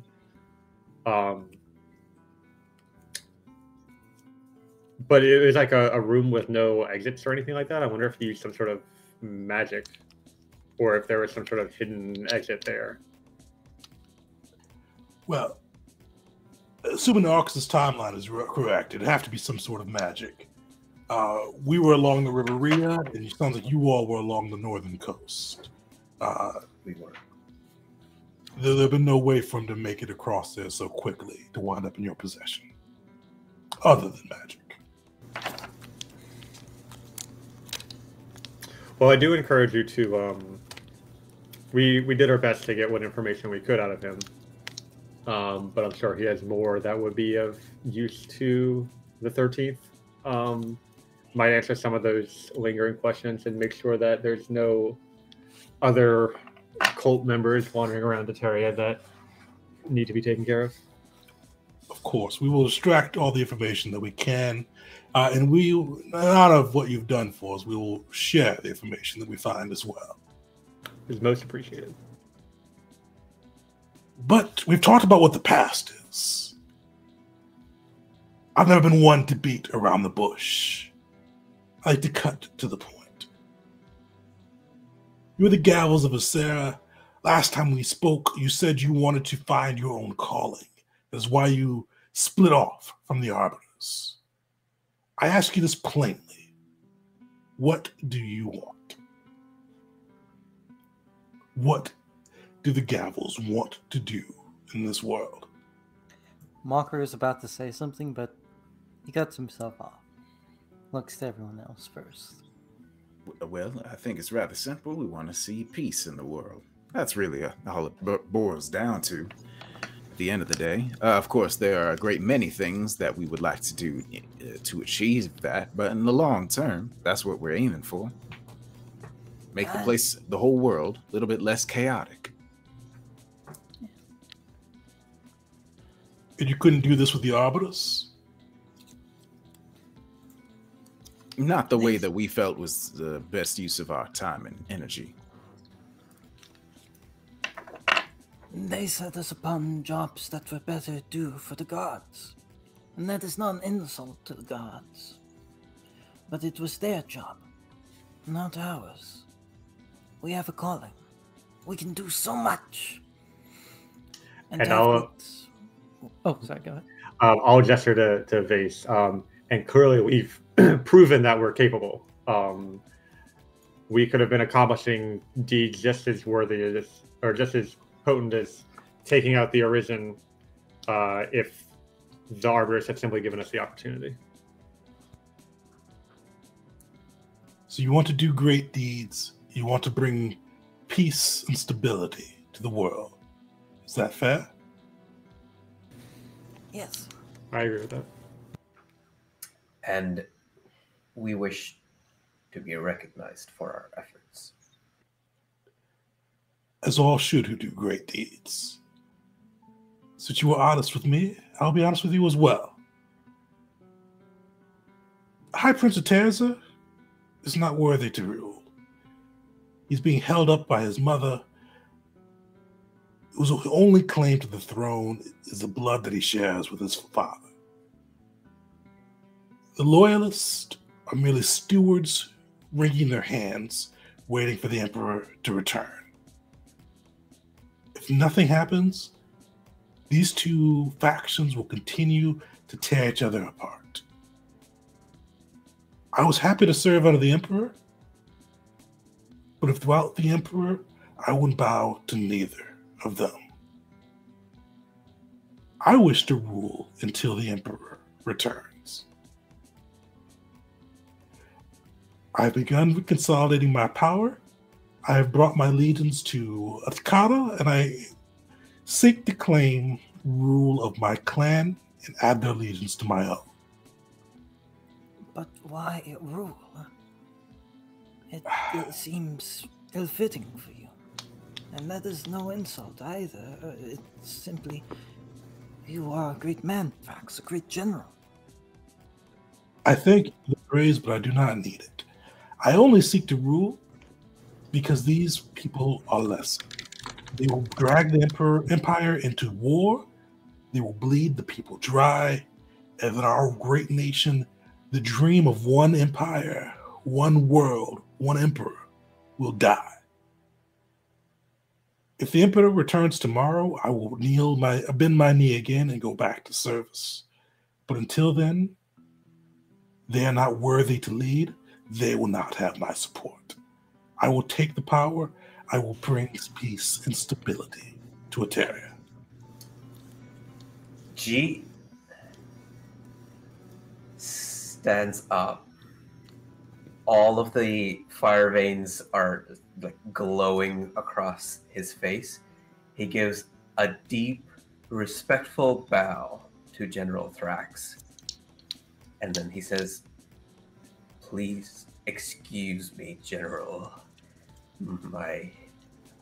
But it was like a room with no exits or anything like that. I wonder if he used some sort of magic, or if there was some sort of hidden exit there. Well, assuming Arcus' timeline is correct, it'd have to be some sort of magic. We were along the River Rhea, and it sounds like you all were along the northern coast. We were. There'd have been no way for him to make it across there so quickly to wind up in your possession, other than magic. Well, I do encourage you to. We did our best to get what information we could out of him, but I'm sure he has more that would be of use to the 13th. Might answer some of those lingering questions and make sure that there's no other cult members wandering around Eteria that need to be taken care of. Of course, we will extract all the information that we can, and we, out of what you've done for us, we will share the information that we find as well. Is most appreciated. But we've talked about what the past is. I've never been one to beat around the bush. I like to cut to the point. You're the Gavels of Asera. Last time we spoke, you said you wanted to find your own calling. That's why you split off from the Arbiters. I ask you this plainly. What do you want? What do the Gavels want to do in this world. Mocker is about to say something, but he cuts himself off. Looks to everyone else first. Well, I think it's rather simple. We want to see peace in the world. That's really all it boils down to. At the end of the day, of course, there are a great many things that we would like to do to achieve that, but in the long term, that's what we're aiming for. Make the place, the whole world, a little bit less chaotic. And you couldn't do this with the Arbitus? Not the way that we felt was the best use of our time and energy. They set us upon jobs that were better due for the gods. And that is not an insult to the gods. But it was their job, not ours. We have a calling. We can do so much. And I'll... Oh, sorry, go ahead. I'll gesture to Vase. And clearly we've proven that we're capable. We could have been accomplishing deeds just as worthy as, or just as potent as taking out the Arisen if the Arbitus had simply given us the opportunity. So you want to do great deeds. You want to bring peace and stability to the world. Is that fair? Yes. I agree with that. And we wish to be recognized for our efforts. As all should who do great deeds. Since you were honest with me, I'll be honest with you as well. High Prince of Terza is not worthy to rule. He's being held up by his mother, whose only claim to the throne is the blood that he shares with his father. The loyalists are merely stewards wringing their hands, waiting for the Emperor to return. If nothing happens, these two factions will continue to tear each other apart. I was happy to serve under the Emperor, but if without the Emperor, I wouldn't bow to neither of them. I wish to rule until the Emperor returns. I have begun consolidating my power. I have brought my legions to Atkata, and I seek to claim rule of my clan and add their legions to my own. But why rule? It seems ill-fitting for you. And that is no insult either. It's simply, you are a great man, Vax, a great general. I thank you for the praise, but I do not need it. I only seek to rule because these people are less. They will drag the empire into war. They will bleed the people dry. And in our great nation, the dream of one empire, one world, one emperor will die. If the emperor returns tomorrow, I will bend my knee again and go back to service. But until then, they are not worthy to lead. They will not have my support. I will take the power. I will bring peace and stability to Eteria. G stands up. All of the fire veins are like glowing across his face. He gives a deep, respectful bow to General Thrax. And then he says, "Please excuse me, General.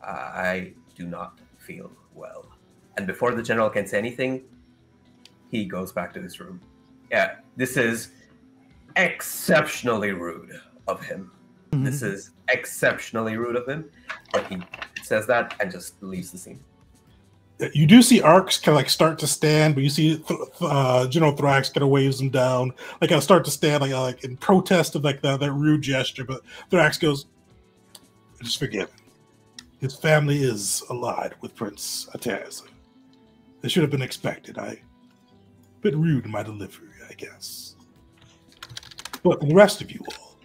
I do not feel well." And before the general can say anything, he goes back to his room. Yeah, this is exceptionally rude of him. This is exceptionally rude of him. But he says that and just leaves the scene. You do see Arcs kind of like start to stand, but you see General Thrax kind of waves him down, like kind of start to stand, like in protest of like that rude gesture. But Thrax goes, "Just forgive him. His family is allied with Prince Ataz. It should have been expected. A bit rude in my delivery, I guess. But the rest of you all,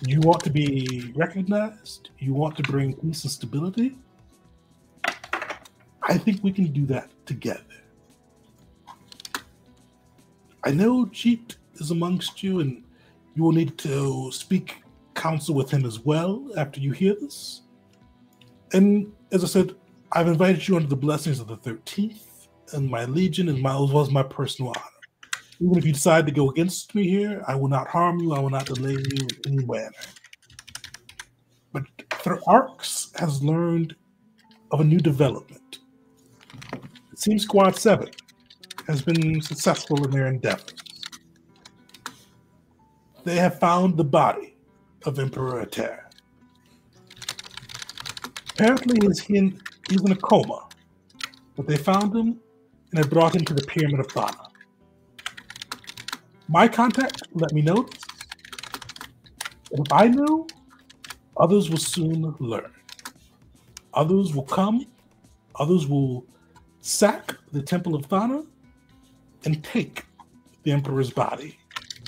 you want to be recognized? You want to bring peace and stability? I think we can do that together. I know Jeet is amongst you, and you will need to speak counsel with him as well after you hear this. And as I said, I've invited you under the blessings of the 13th and my legion, and as well as my personal honor. Even if you decide to go against me here, I will not harm you. I will not delay you in any manner. But Arx has learned of a new development. It seems Squad 7 has been successful in their endeavors. They have found the body of Emperor Heir. Apparently he's in a coma, but they found him and have brought him to the Pyramid of Thana. My contact let me know this. And if I know, others will soon learn. Others will come, others will sack the Temple of Thana and take the Emperor's body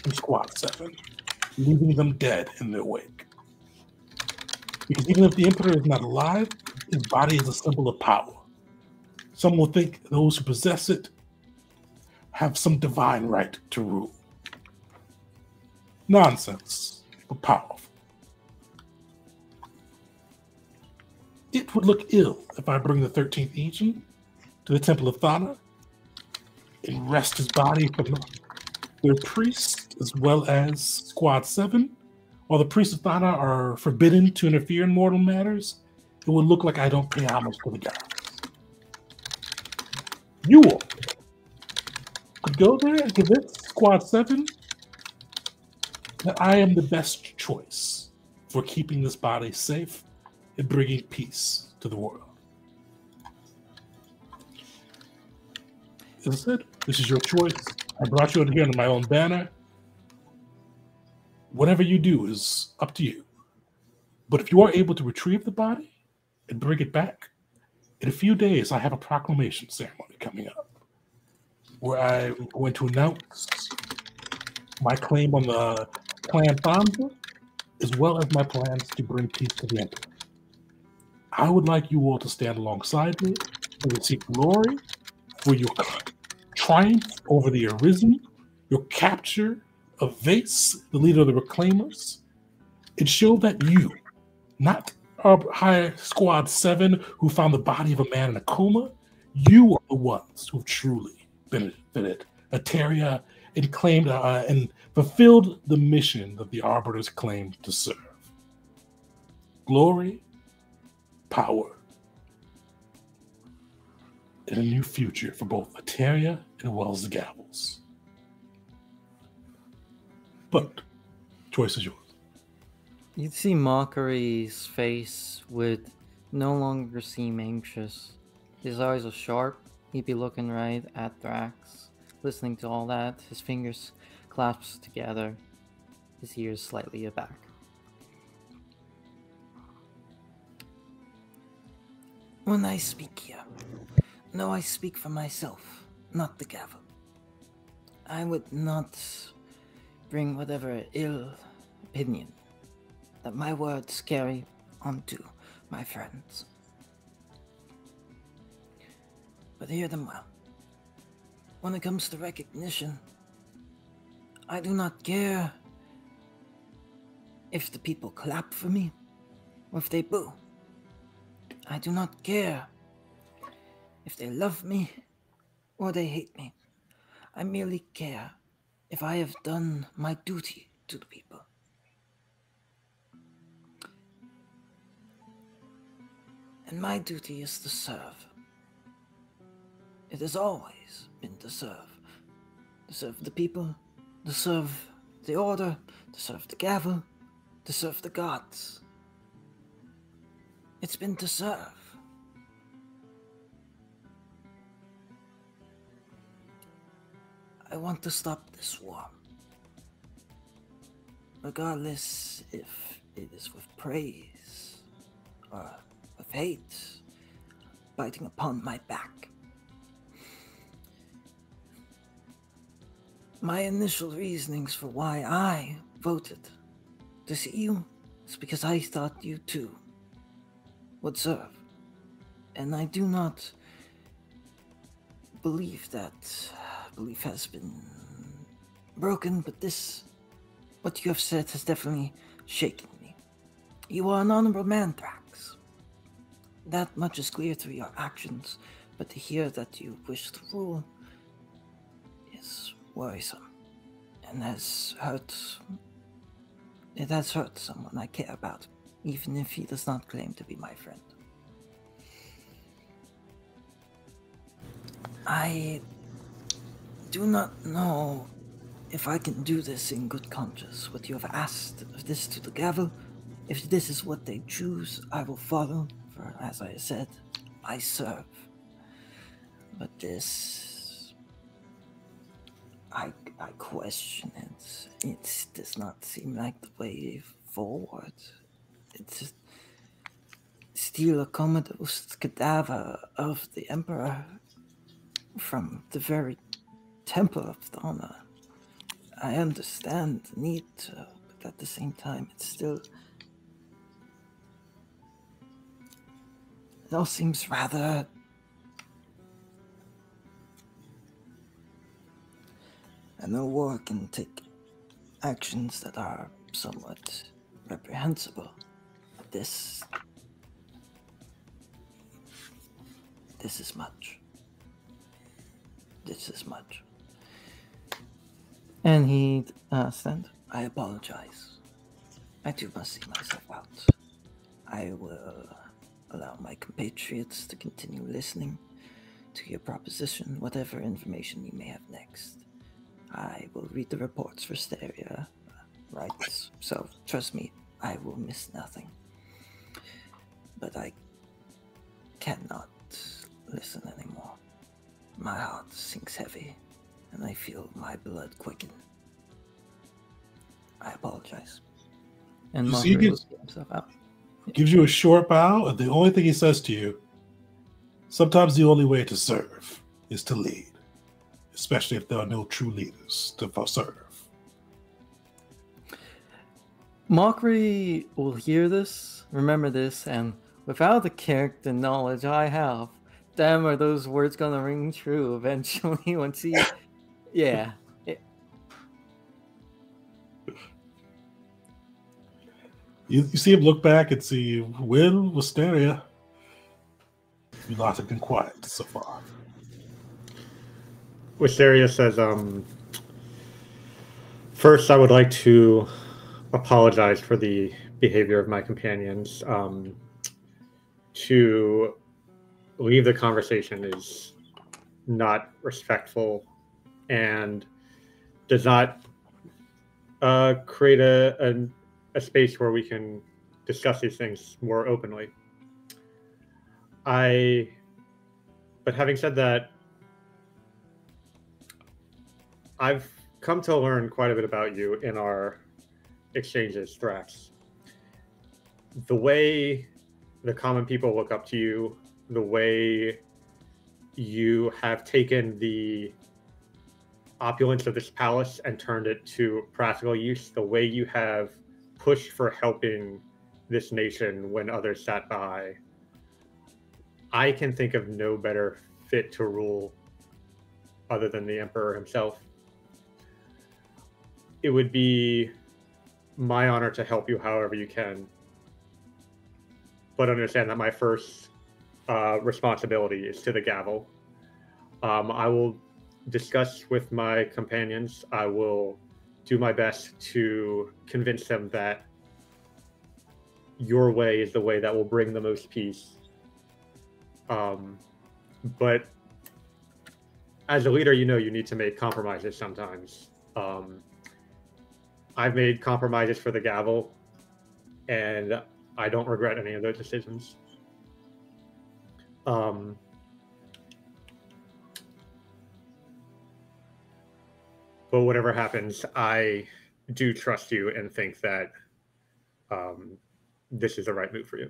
from Squad 7, leaving them dead in their wake. Because even if the Emperor is not alive, his body is a symbol of power. Some will think those who possess it have some divine right to rule. Nonsense, but powerful. It would look ill if I bring the 13th Legion to the Temple of Thana and wrest his body from their priest as well as Squad 7. While the priests of Thana are forbidden to interfere in mortal matters, it would look like I don't pay homage to the gods. You all could go there and convince Squad 7 that I am the best choice for keeping this body safe and bringing peace to the world. As I said, this is your choice. I brought you in here under my own banner. Whatever you do is up to you. But if you are able to retrieve the body and bring it back, in a few days I have a proclamation ceremony coming up where I'm going to announce my claim on the Clan Thanza, as well as my plans to bring peace to the Emperor. I would like you all to stand alongside me and receive glory for your triumph over the Arisen, your capture of Vase, the leader of the Reclaimers. It showed that you, not Heir Squad 7, who found the body of a man in a coma, you are the ones who have truly benefited Eteria and claimed and fulfilled the mission that the Arbiters claimed to serve. Glory, power, and a new future for both Eteria and Wells the Gavels. But choice is yours. You'd see Mockery's face would no longer seem anxious. His eyes are sharp. He'd be looking right at Thrax, listening to all that, his fingers clasped together, his ears slightly aback. When I speak here, no, I speak for myself, not the gavel. I would not bring whatever ill opinion that my words carry onto my friends. But hear them well. When it comes to recognition, I do not care if the people clap for me or if they boo. I do not care if they love me or they hate me. I merely care if I have done my duty to the people. And my duty is to serve. It has always been to serve. To serve the people, to serve the Order, to serve the Gavel, to serve the gods. It's been to serve. I want to stop this war. Regardless if it is with praise or with hate biting upon my back. My initial reasonings for why I voted to see you is because I thought you too would serve. And I do not believe has been broken, but what you have said has definitely shaken me. You are an honorable man, Thrax. That much is clear through your actions, but to hear that you wish to rule is worrisome, and it has hurt someone I care about, even if he does not claim to be my friend. I do not know if I can do this in good conscience. What you have asked of this to the gavel, if this is what they choose, I will follow, for as I said, I serve. But this, I question it. It does not seem like the way forward. It's just steal a comatose cadaver of the Emperor from the very temple of Donna. I understand the need to, but at the same time, it's still... It all seems rather... I know war can take actions that are somewhat reprehensible, but this is much. This is much. And he stands. I apologize. I too must see myself out. I will allow my compatriots to continue listening to your proposition, whatever information you may have next. I will read the reports for Steria, right? So, trust me, I will miss nothing. But I cannot listen anymore. My heart sinks heavy, and I feel my blood quicken. I apologize. And You Mark see, will get himself out. Gives you a short bow, and the only thing he says to you, sometimes the only way to serve is to lead, especially if there are no true leaders to serve. Mockery will hear this, remember this, and without the character knowledge I have, damn, are those words gonna ring true eventually once he... Yeah. You see him look back and see, Will, Wisteria. You lot have been quiet so far. Wisteria says, first I would like to apologize for the behavior of my companions. To leave the conversation is not respectful and does not create a space where we can discuss these things more openly. But having said that, I've come to learn quite a bit about you in our exchanges, Thrax. The way the common people look up to you, the way you have taken the opulence of this palace and turned it to practical use, the way you have pushed for helping this nation when others sat by. I can think of no better fit to rule other than the Emperor himself. It would be my honor to help you however you can, but understand that my first responsibility is to the gavel. I will discuss with my companions. I will do my best to convince them that your way is the way that will bring the most peace. But as a leader, you need to make compromises sometimes. I've made compromises for the gavel, and I don't regret any of those decisions. But whatever happens, I do trust you and think that this is the right move for you.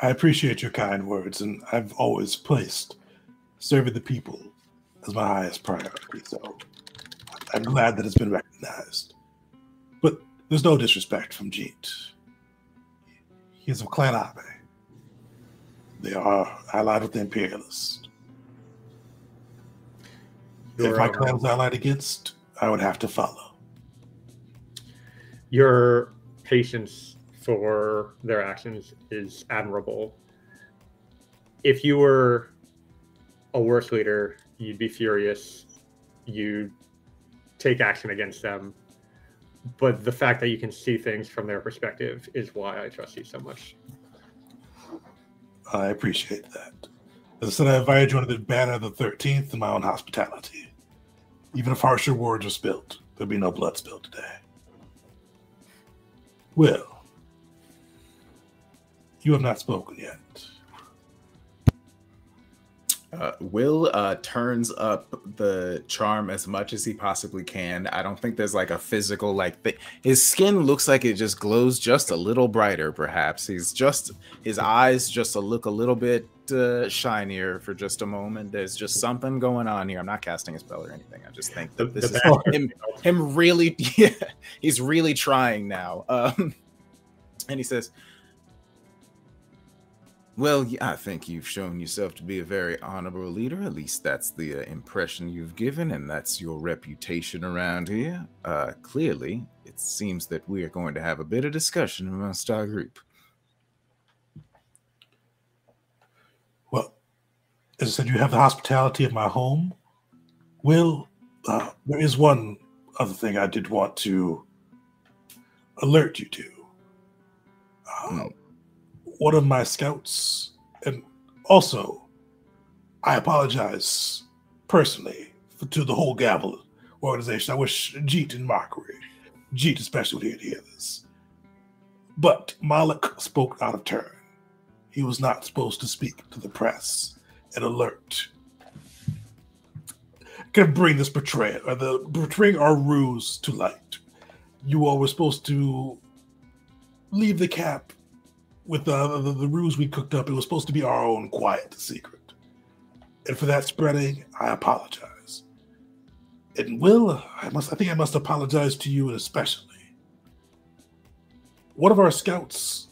I appreciate your kind words, and I've always placed serving the people as my highest priority, so I'm glad that it's been recognized. But there's no disrespect from Jeet. He is of Clan Abe. They are allied with the Imperialists. If Your, my clan's allied against, I would have to follow. your patience for their actions is admirable. If you were a worse leader, you'd be furious. You'd take action against them. But the fact that you can see things from their perspective is why I trust you so much. I appreciate that. As I said, I invited you under the banner of the 13th in my own hospitality. Even if harsher words were spilled, there'd be no blood spilled today. Will, you have not spoken yet. Will turns up the charm as much as he possibly can. I don't think there's like a physical his skin looks like it just glows just a little brighter. Perhaps his eyes just look a little bit shinier for just a moment. There's just something going on here. I'm not casting a spell or anything. I just think that this is him really. Yeah, he's really trying now. And he says, well, I think you've shown yourself to be a very honorable leader. At least that's the impression you've given, and that's your reputation around here. Clearly, it seems that we are going to have a bit of discussion amongst our group. Well, as I said, you have the hospitality of my home. Will, there is one other thing I did want to alert you to. One of my scouts, and also, I apologize personally to the whole Gavel organization. I wish Jeet and Mockery, Jeet especially would hear this. But Malik spoke out of turn. He was not supposed to speak to the press and alert. Can bring this betrayal, or betraying our ruse to light. You all were supposed to leave the cap with the ruse we cooked up. It was supposed to be our own quiet secret. And for that spreading, I apologize. And Will, I think I must apologize to you especially. One of our scouts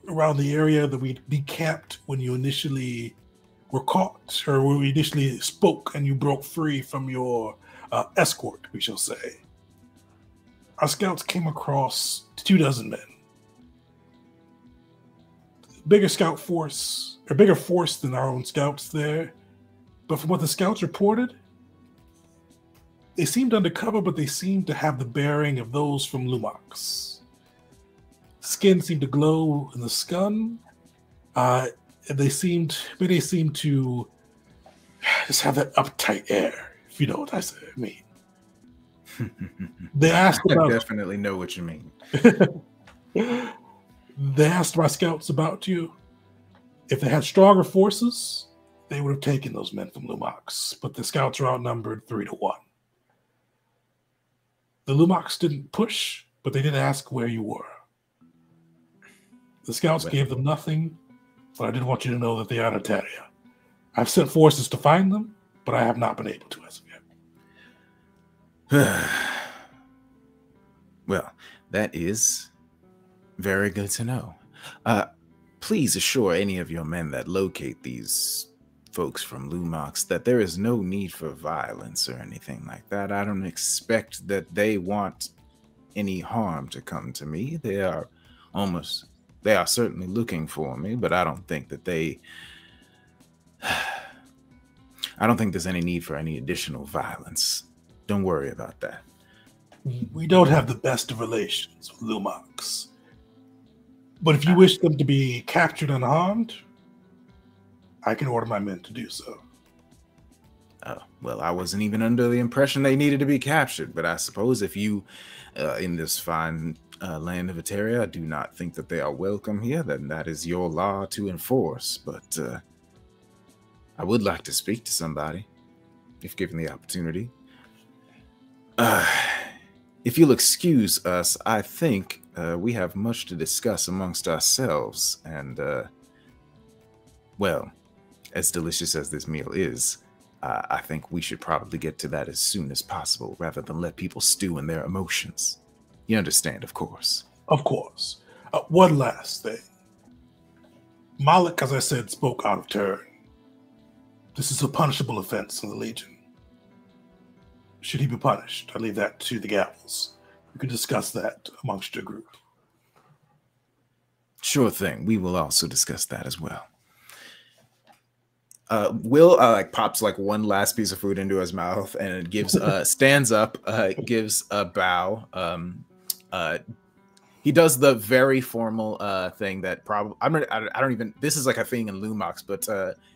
around the area that we decamped when you initially were caught, or when we initially spoke and you broke free from your escort, we shall say. Our scouts came across 24 men. Bigger scout force, or bigger force than our own scouts there. But from what the scouts reported, they seemed undercover, but they seemed to have the bearing of those from Lumox. Skin seemed to glow in the sun. And they seemed to just have that uptight air, if you know what I mean. They asked about, I definitely know what you mean. They asked my scouts about you. If they had stronger forces, they would have taken those men from Lumox. But the scouts are outnumbered 3-1. The Lumox didn't push, but they did ask where you were. The scouts gave them nothing, but I did want you to know that they are in Ataria. I've sent forces to find them, but I have not been able to as of yet. Well, that is very good to know. Please assure any of your men that locate these folks from Lumox that there is no need for violence or anything like that. I don't expect that they want any harm to come to me. They are certainly looking for me, but I don't think that I don't think there's any need for any additional violence. Don't worry about that. We don't have the best of relations with Lumox. But if you wish them to be captured unharmed, I can order my men to do so. Oh, well, I wasn't even under the impression they needed to be captured, but I suppose if you, in this fine land of Ataria, do not think that they are welcome here, then that is your law to enforce. But I would like to speak to somebody, if given the opportunity. If you'll excuse us, I think we have much to discuss amongst ourselves, and, well, as delicious as this meal is, I think we should probably get to that as soon as possible, rather than let people stew in their emotions. You understand, of course. Of course. One last thing. Malik, as I said, spoke out of turn. This is a punishable offense in the Legion. Should he be punished? I leave that to the Gavels. We can discuss that amongst your group. Sure thing. We will also discuss that as well. Will like pops like one last piece of food into his mouth and gives stands up, gives a bow. He does the very formal thing that probably I don't even. This is like a thing in Lumox, but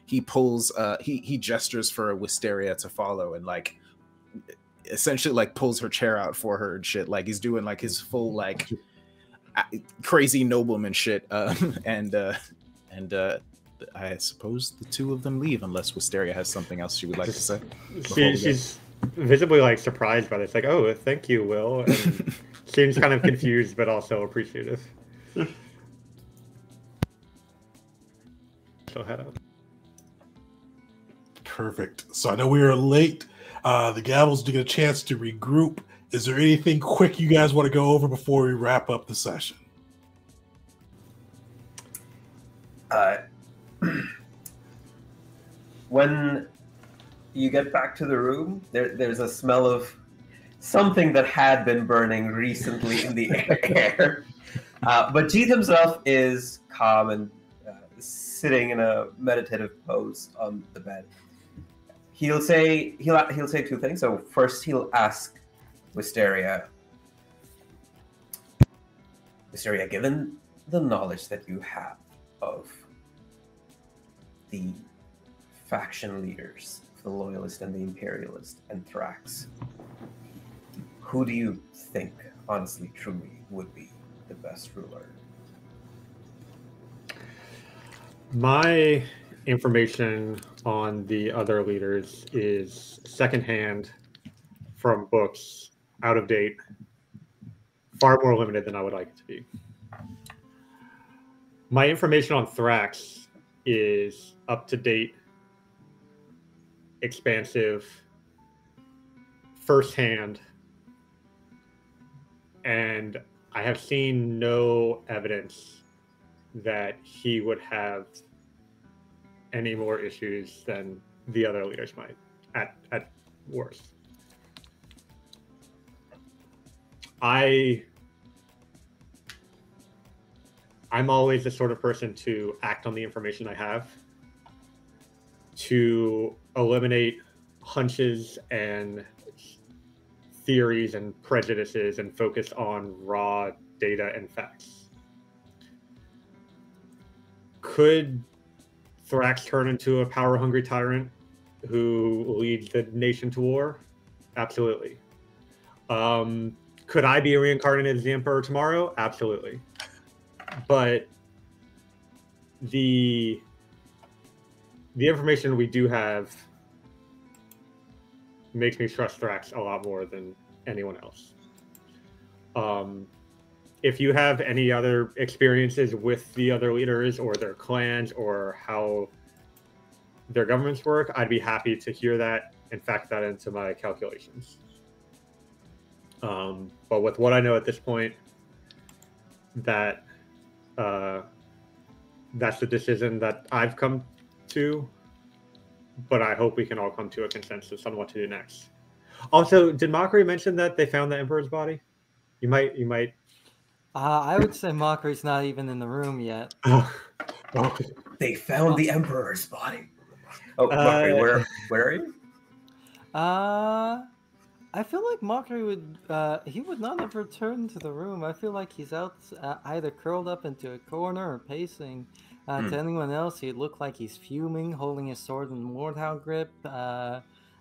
he pulls. He gestures for Wisteria to follow and like essentially like pulls her chair out for her and shit. Like he's doing like his full like crazy nobleman shit. And I suppose the two of them leave unless Wisteria has something else she would like to say. She's visibly like surprised by this. Like, oh, thank you, Will. And seems kind of confused, but also appreciative. So head up. Perfect. So I know we are late. The Gavels do get a chance to regroup. Is there anything quick you guys want to go over before we wrap up the session? When you get back to the room, there's a smell of something that had been burning recently in the air. But Jeet himself is calm and sitting in a meditative pose on the bed. He'll say two things. So first, he'll ask Wisteria, given the knowledge that you have of the faction leaders, the Loyalist and the Imperialist, and Thrax, who do you think, honestly, truly, would be the best ruler? My information on the other leaders is secondhand from books, out of date, far more limited than I would like it to be. My information on Thrax is up to date, expansive, firsthand, and I have seen no evidence that he would have any more issues than the other leaders might, at worst. I'm always the sort of person to act on the information I have, to eliminate hunches and theories and prejudices and focus on raw data and facts. Could Thrax turn into a power-hungry tyrant who leads the nation to war? Absolutely. Could I be reincarnated as the Emperor tomorrow? Absolutely. But the information we do have makes me trust Thrax a lot more than anyone else. If you have any other experiences with the other leaders or their clans or how their governments work, I'd be happy to hear that and factor that into my calculations. But with what I know at this point, that's the decision that I've come to, but I hope we can all come to a consensus on what to do next. Also, did Mockery mention that they found the Emperor's body? You might. I would say Mockery's not even in the room yet. They found the Emperor's body. Oh, Mockery, where are you? I feel like Mockery would he would not have returned to the room. I feel like he's out either curled up into a corner or pacing. To anyone else, he looked like he's fuming, holding his sword in Warthog grip,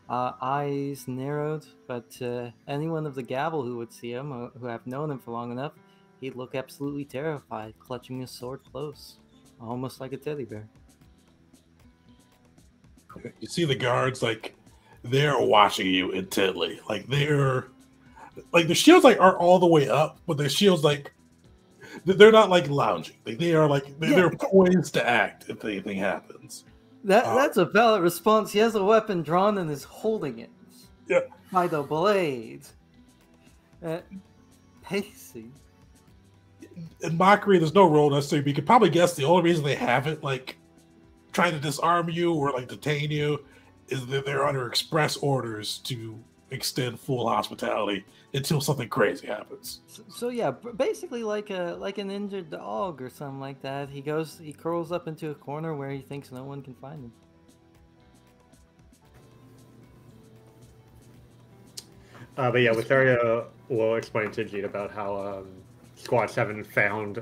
eyes narrowed. But anyone of the Gavel who would see him, who have known him for long enough, he'd look absolutely terrified, clutching his sword close, almost like a teddy bear. You see the guards, like, they're watching you intently. Like, they're... Like, the shields, like, aren't all the way up, but the shields, like... They're not, like, lounging. Like, they are, like... They're poised to act if anything happens. That's a valid response. He has a weapon drawn and is holding it. Yeah. By the blade. Pacing. in Mockery, there's no role necessary, but you could probably guess the only reason they haven't like trying to disarm you or like detain you is that they're under express orders to extend full hospitality until something crazy happens. So yeah, basically like an injured dog or something like that. He curls up into a corner where he thinks no one can find him. But yeah, Wisteria will explain to Jeet about how Squad 7 found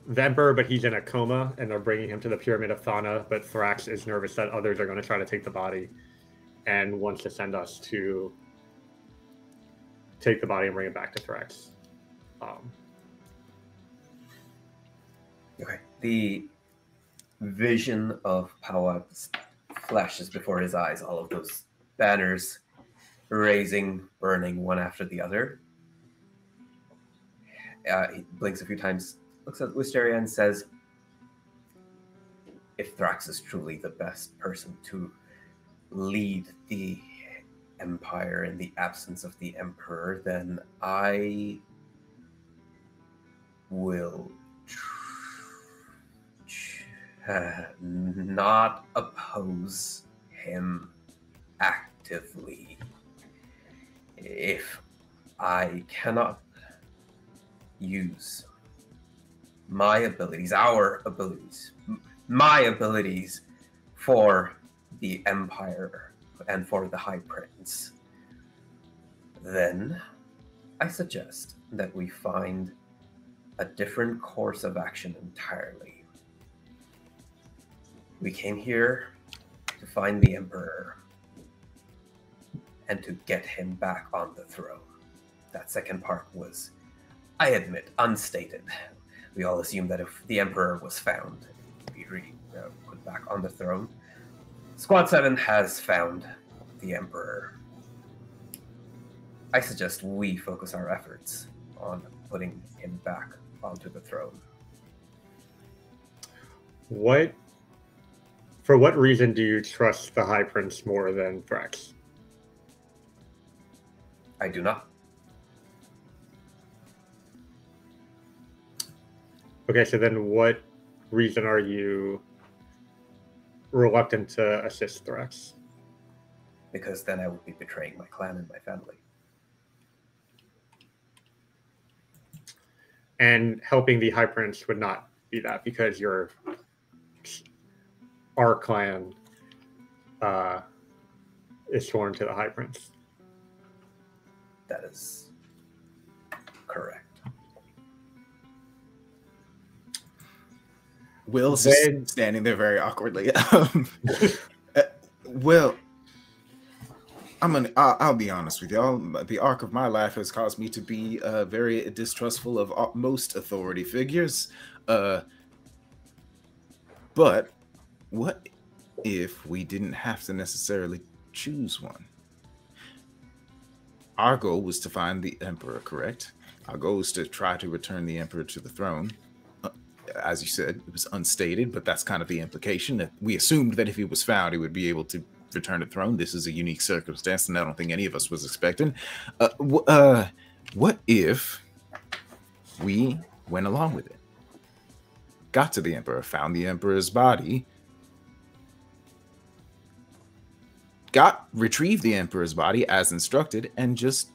the Emperor, but he's in a coma, and they're bringing him to the Pyramid of Thana, but Thrax is nervous that others are going to try to take the body and wants to send us to take the body and bring it back to Thrax. Okay. The vision of Power flashes before his eyes, all of those banners raising, burning one after the other. He blinks a few times, looks at Wisteria and says, if Thrax is truly the best person to lead the Empire in the absence of the Emperor, then I will not oppose him actively. If I cannot use my abilities, my abilities for the Empire and for the High Prince, then I suggest that we find a different course of action entirely. We came here to find the Emperor and to get him back on the throne. That second part was, I admit, unstated. We all assumed that if the Emperor was found, he'd be put back on the throne. Squad 7 has found the Emperor. I suggest we focus our efforts on putting him back onto the throne. For what reason do you trust the High Prince more than Thrax? I do not. Okay, so then what reason are you reluctant to assist Thrax? Because then I would be betraying my clan and my family. And helping the High Prince would not be that, because our clan is sworn to the High Prince. That is correct. Will's just standing there very awkwardly. Well, I'll be honest with y'all. The arc of my life has caused me to be very distrustful of most authority figures. But what if we didn't have to necessarily choose one? Our goal was to find the Emperor, correct? Our goal was to try to return the Emperor to the throne. As you said, it was unstated, but that's kind of the implication. That we assumed that if he was found, he would be able to return to the throne. This is a unique circumstance, and I don't think any of us was expecting. What if we went along with it? Got to the Emperor, found the Emperor's body, retrieved the Emperor's body as instructed, and just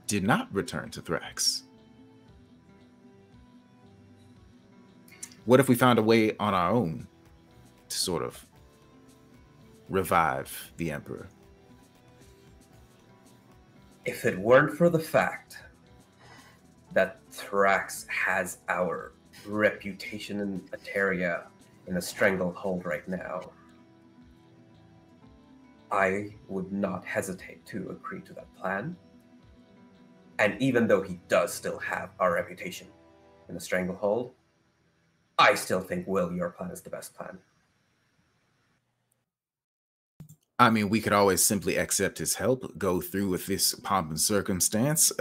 did not return to Thrax. What if we found a way on our own to sort of revive the Emperor? If it weren't for the fact that Thrax has our reputation in Eteria in a stranglehold right now, I would not hesitate to agree to that plan. And even though he does still have our reputation in a stranglehold, I still think, Will, your plan is the best plan. I mean, we could always simply accept his help, go through with this pomp and circumstance,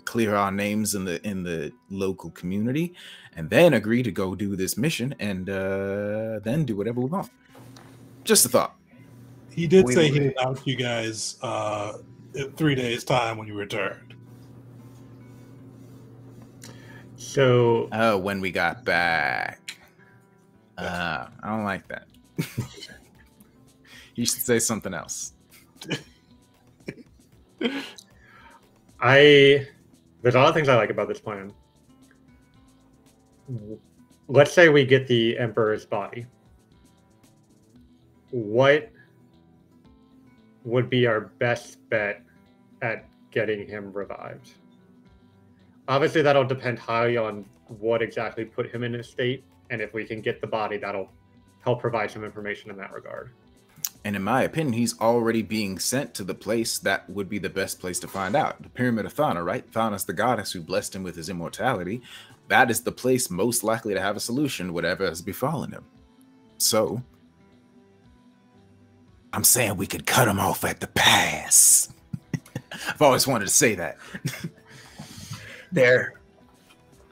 clear our names in the local community, and then agree to go do this mission, and then do whatever we want. Just a thought. He did say he'd announce you guys in 3 days' time when you returned. So, Oh, when we got back. I don't like that. You should say something else. there's a lot of things I like about this plan. Let's say we get the Emperor's body. What would be our best bet at getting him revived? Obviously, that'll depend highly on what exactly put him in his state, and if we can get the body, that'll help provide some information in that regard. And in my opinion, he's already being sent to the place that would be the best place to find out. The Pyramid of Thana, right? Thana's the goddess who blessed him with his immortality. That is the place most likely to have a solution, whatever has befallen him. So, I'm saying we could cut him off at the pass. I've always wanted to say that.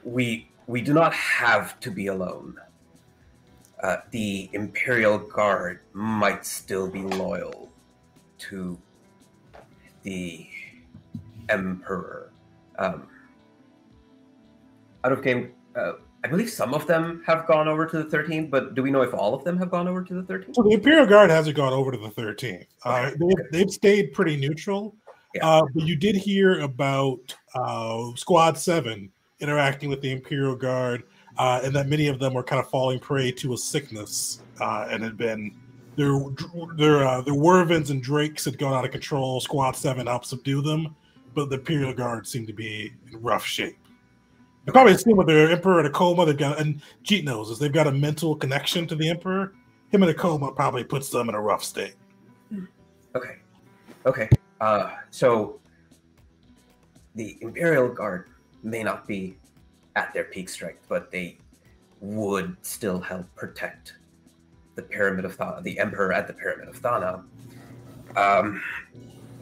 We do not have to be alone. The Imperial Guard might still be loyal to the Emperor. Out of game, I believe some of them have gone over to the 13th, but do we know if all of them have gone over to the 13th? So the Imperial Guard hasn't gone over to the 13th. They've stayed pretty neutral. Yeah. But you did hear about Squad 7 interacting with the Imperial Guard, and that many of them were kind of falling prey to a sickness, and had been their Wervins and Drakes had gone out of control. Squad 7 helped subdue them, but the Imperial Guard seemed to be in rough shape. You probably seen with their Emperor in a coma. They've got, and Jeet knows this, they've got a mental connection to the Emperor. Him in a coma probably puts them in a rough state. Okay. So the Imperial Guard may not be at their peak strength, but they would still help protect the Pyramid of Thana, the Emperor at the Pyramid of Thana.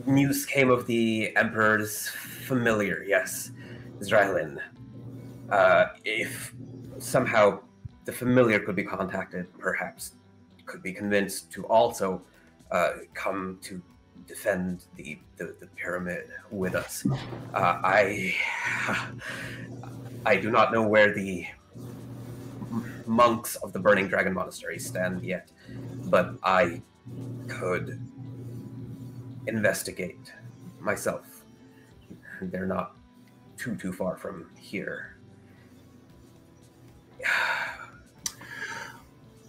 News came of the Emperor's familiar, yes, Zrylin. If somehow the familiar could be contacted, perhaps could be convinced to also come to defend the pyramid with us. I do not know where the monks of the Burning Dragon Monastery stand yet, but I could investigate myself. They're not too far from here.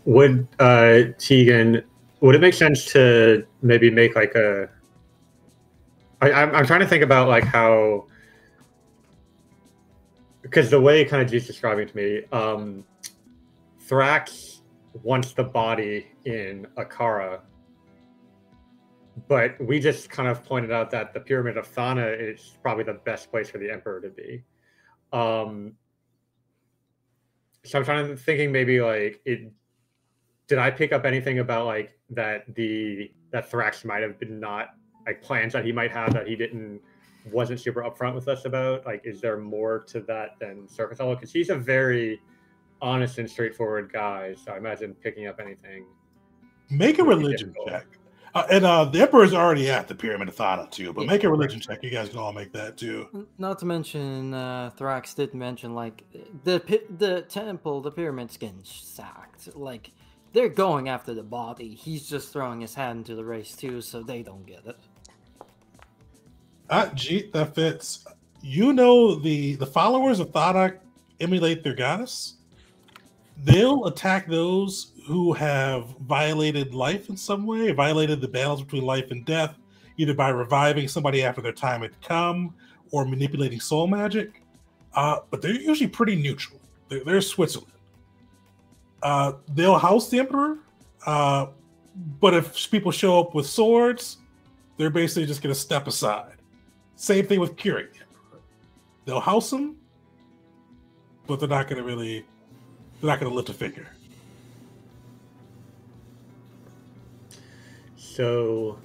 Would Tegan, would it make sense to maybe make like a? I'm trying to think about like how, because the way kind of G's describing to me, Thrax wants the body in Akara, but we just kind of pointed out that the Pyramid of Thana is probably the best place for the Emperor to be. So I'm trying to thinking maybe like it. Did I pick up anything about like that Thrax might have been not like plans that he might have that he wasn't super upfront with us about? Like, is there more to that than surface level? Because he's a very honest and straightforward guy. So I imagine picking up anything. Make a religion check. And the Emperor's already at the Pyramid of Thana too, but make a religion check. You guys can all make that too. Not to mention, Thrax did mention like the temple, the pyramid's getting sacked. Like they're going after the body. He's just throwing his hand into the race too, so they don't get it. Jeet, that fits. You know the followers of Thana emulate their goddess. They'll attack those who have violated life in some way, violated the balance between life and death, either by reviving somebody after their time had come or manipulating soul magic. But they're usually pretty neutral. They're Switzerland. They'll house the Emperor, but if people show up with swords, they're basically just going to step aside. Same thing with curing the Emperor. They'll house him, but they're not going to lift a finger. So,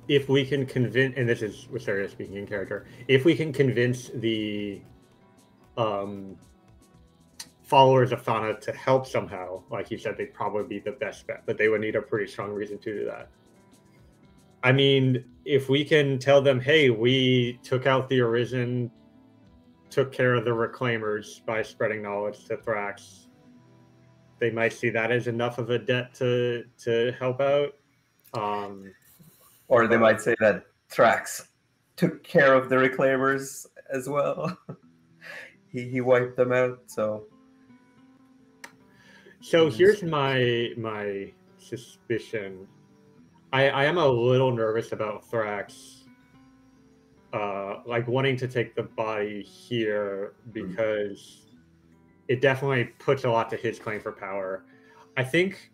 if we can convince, and this is Wisteria speaking in character, if we can convince the followers of Thana to help somehow, like you said, they'd probably be the best bet, but they would need a pretty strong reason to do that. I mean, if we can tell them, hey, we took out the Arisen took care of the Reclaimers by spreading knowledge to Thrax, they might see that as enough of a debt to help out. Or they might say that Thrax took care of the Reclaimers as well. he wiped them out, so... So here's my suspicion. I am a little nervous about Thrax, like wanting to take the body here because it definitely puts a lot to his claim for power. I think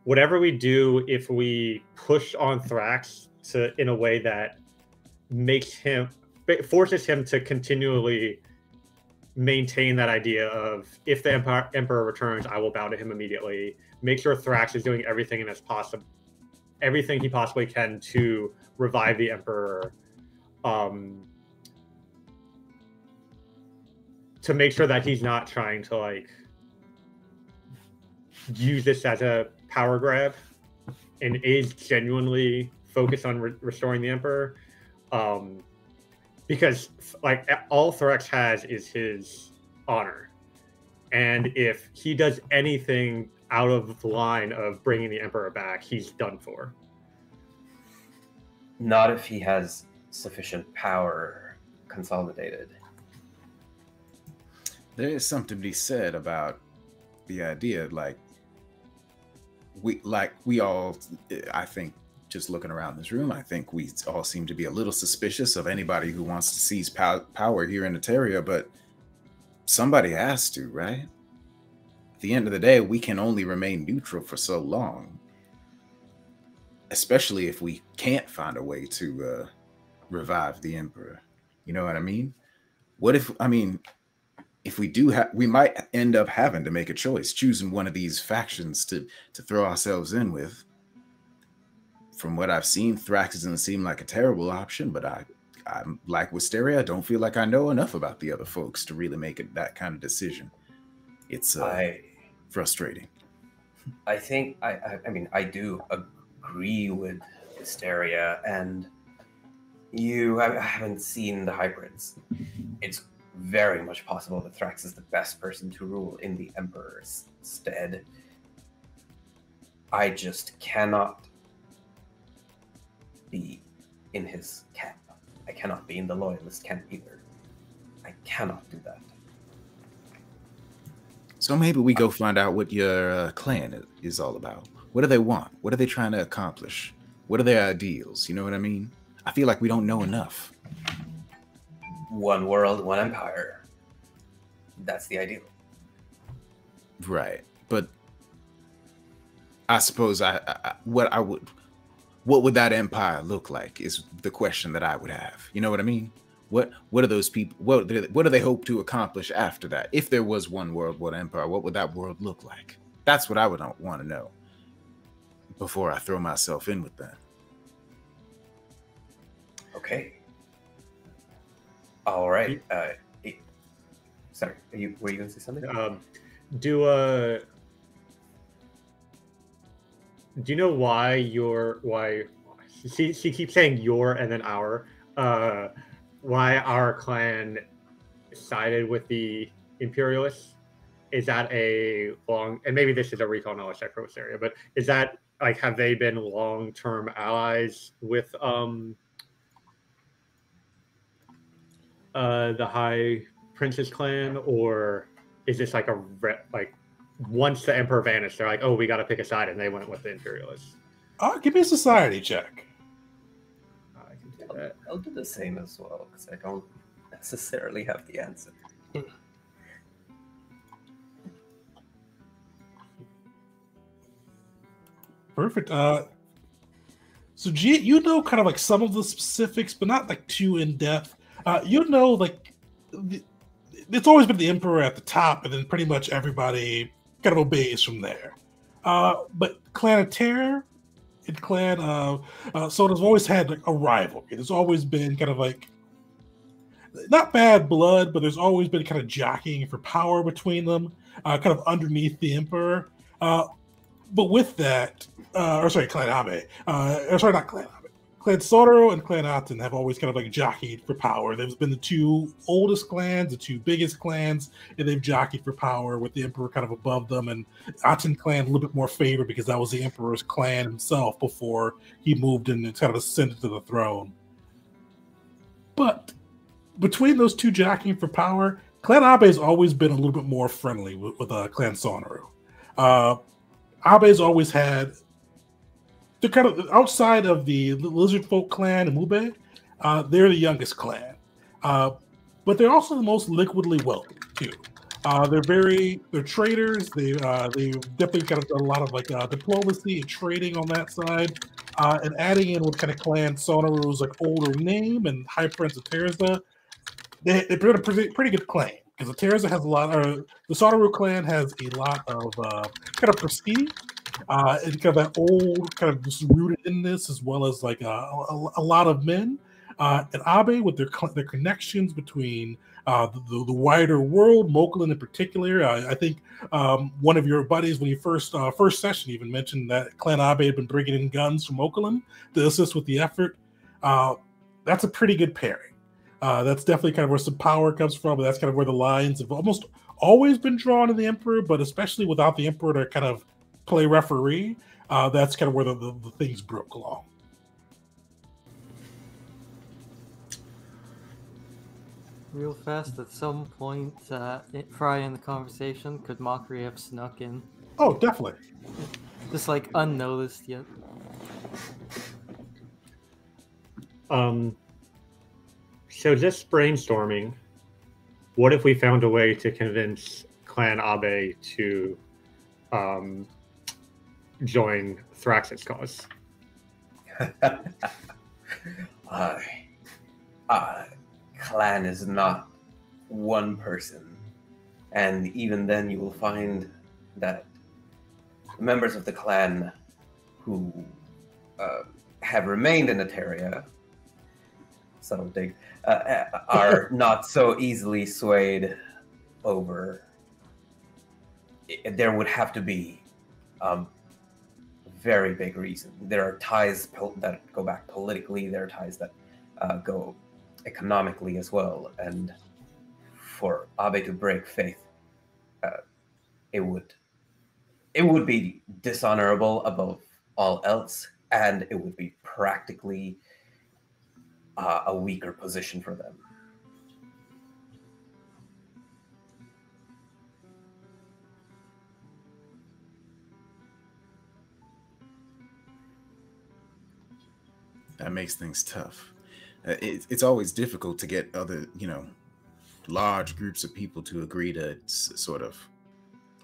whatever we do, if we push on Thrax in a way that forces him to continually maintain that idea of, if the Emperor returns, I will bow to him immediately. Make sure Thrax is doing everything he possibly can to revive the Emperor. To make sure that he's not trying to like use this as a power grab and is genuinely focused on restoring the Emperor. Because like all Thrax has is his honor. And if he does anything out of the line of bringing the Emperor back, he's done for. Not if he has sufficient power consolidated. There is something to be said about the idea, we all, I think, just looking around this room, I think we all seem to be a little suspicious of anybody who wants to seize power here in Eteria, but somebody has to, right? At the end of the day, we can only remain neutral for so long, especially if we can't find a way to revive the Emperor. You know what I mean? If we do, we might end up having to make a choice, choosing one of these factions to throw ourselves in with. From what I've seen, Thrax doesn't seem like a terrible option, but I'm like Wisteria, I don't feel like I know enough about the other folks to really make that kind of decision. It's frustrating. I think, I do agree with Wisteria, and I haven't seen the hybrids. It's very much possible that Thrax is the best person to rule in the Emperor's stead. I just cannot be in his camp. I cannot be in the Loyalist camp either. I cannot do that. So maybe we go find out what your clan is all about. What do they want? What are they trying to accomplish? What are their ideals? You know what I mean? I feel like we don't know enough. One world, one empire. That's the ideal. Right. But I suppose what would that empire look like is the question that I would have. You know what I mean? What are those people? What do they hope to accomplish after that? If there was one world, one empire, what would that world look like? That's what I would want to know before I throw myself in with that. Okay. All right. Sorry, were you going to say something? Do you know why she keeps saying your and then our, why our clan sided with the Imperialists? Is that and maybe this is a recall knowledge check for this area, but is that like, have they been long-term allies with the High Princess clan, or is this like once the Emperor vanished, they're like, oh, we got to pick a side, and they went with the Imperialists? Give me a society check. I can do that. I'll do the same as well, because I don't necessarily have the answer. Perfect. So G, you know kind of like some of the specifics, but not like too in depth. You know, like it's always been the Emperor at the top, and then pretty much everybody kind of obeys from there. But Clan of Terror and Clan Soda's always had like a rivalry. There's always been kind of like not bad blood, but there's always been kind of jockeying for power between them, kind of underneath the Emperor. But with that, Clan Abe, not Clan Abe, Clan Sonoro and Clan Aten have always kind of like jockeyed for power. They've been the two oldest clans, the two biggest clans, and they've jockeyed for power with the Emperor kind of above them. And Aten clan a little bit more favored because that was the Emperor's clan himself before he moved in and kind of ascended to the throne. But between those two jockeying for power, Clan Abe has always been a little bit more friendly with Clan Sonoro. Abe's always had, they're kind of outside of the Lizard Folk clan and Mube, they're the youngest clan. But they're also the most liquidly wealthy too. They're traders. They definitely kind of done a lot of like diplomacy and trading on that side. And adding in with kind of Clan Sonoro's like older name and High Prince of Terza, they bring a pretty good claim because the Terza has a lot. The Sonoro clan has a lot of kind of prestige. And kind of that old, kind of just rooted in this, as well as like a lot of men. And Abe, with their connections between the wider world, Mokulin in particular. I think one of your buddies, when you first session, even mentioned that Clan Abe had been bringing in guns from Mokulin to assist with the effort. That's a pretty good pairing. That's definitely kind of where some power comes from, but that's kind of where the lines have almost always been drawn in the Emperor, but especially without the Emperor to kind of play referee, that's kind of where the things broke along. Real fast, at some point, prior in the conversation, could Mockery have snuck in? Oh, definitely. Just like unnoticed yet. So just brainstorming, what if we found a way to convince Clan Abe to join Thrax's cause? Clan is not one person, and even then you will find that members of the clan who have remained in Eteria, subtle dig, are not so easily swayed over. There would have to be very big reason. There are ties that go back politically. There are ties that go economically as well. And for Abe to break faith, it would be dishonorable above all else, and it would be practically a weaker position for them. That makes things tough. It's always difficult to get other, large groups of people to agree to sort of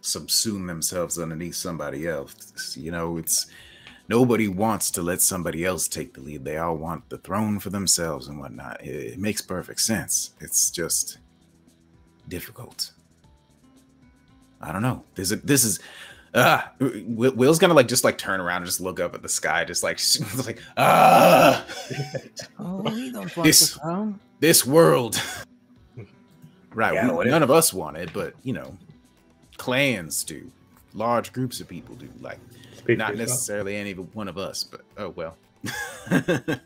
subsume themselves underneath somebody else. It's nobody wants to let somebody else take the lead. They all want the throne for themselves and whatnot. It makes perfect sense. It's just difficult. I don't know. Will's gonna just turn around and just look up at the sky, just like Oh, we don't want the throne. This world. Right. Yeah, None of us want it, but clans do. Large groups of people do. Not necessarily any one of us, but oh well. The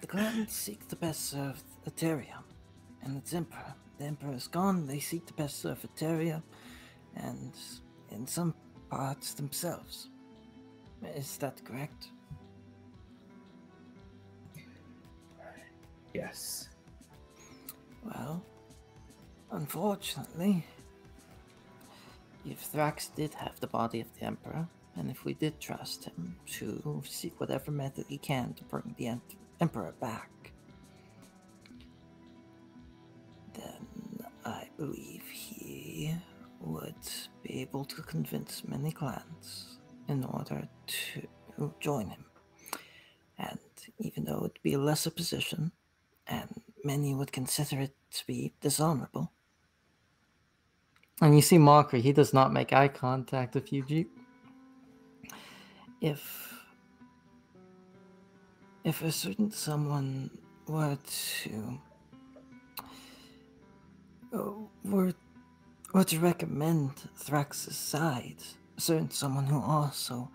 clans seek the best serve Eteria and its emperor. The emperor is gone. They seek the best serve Eteria, and in some parts themselves. Is that correct? Yes. Well, unfortunately, if Thrax did have the body of the Emperor, and if we did trust him to seek whatever method he can to bring the Emperor back, then I believe he would be able to convince many clans in order to join him. And even though it would be a lesser position, and many would consider it to be dishonorable. And you see Mockery, he does not make eye contact with you, Jeep. If a certain someone were to recommend Thrax's side, a certain someone who also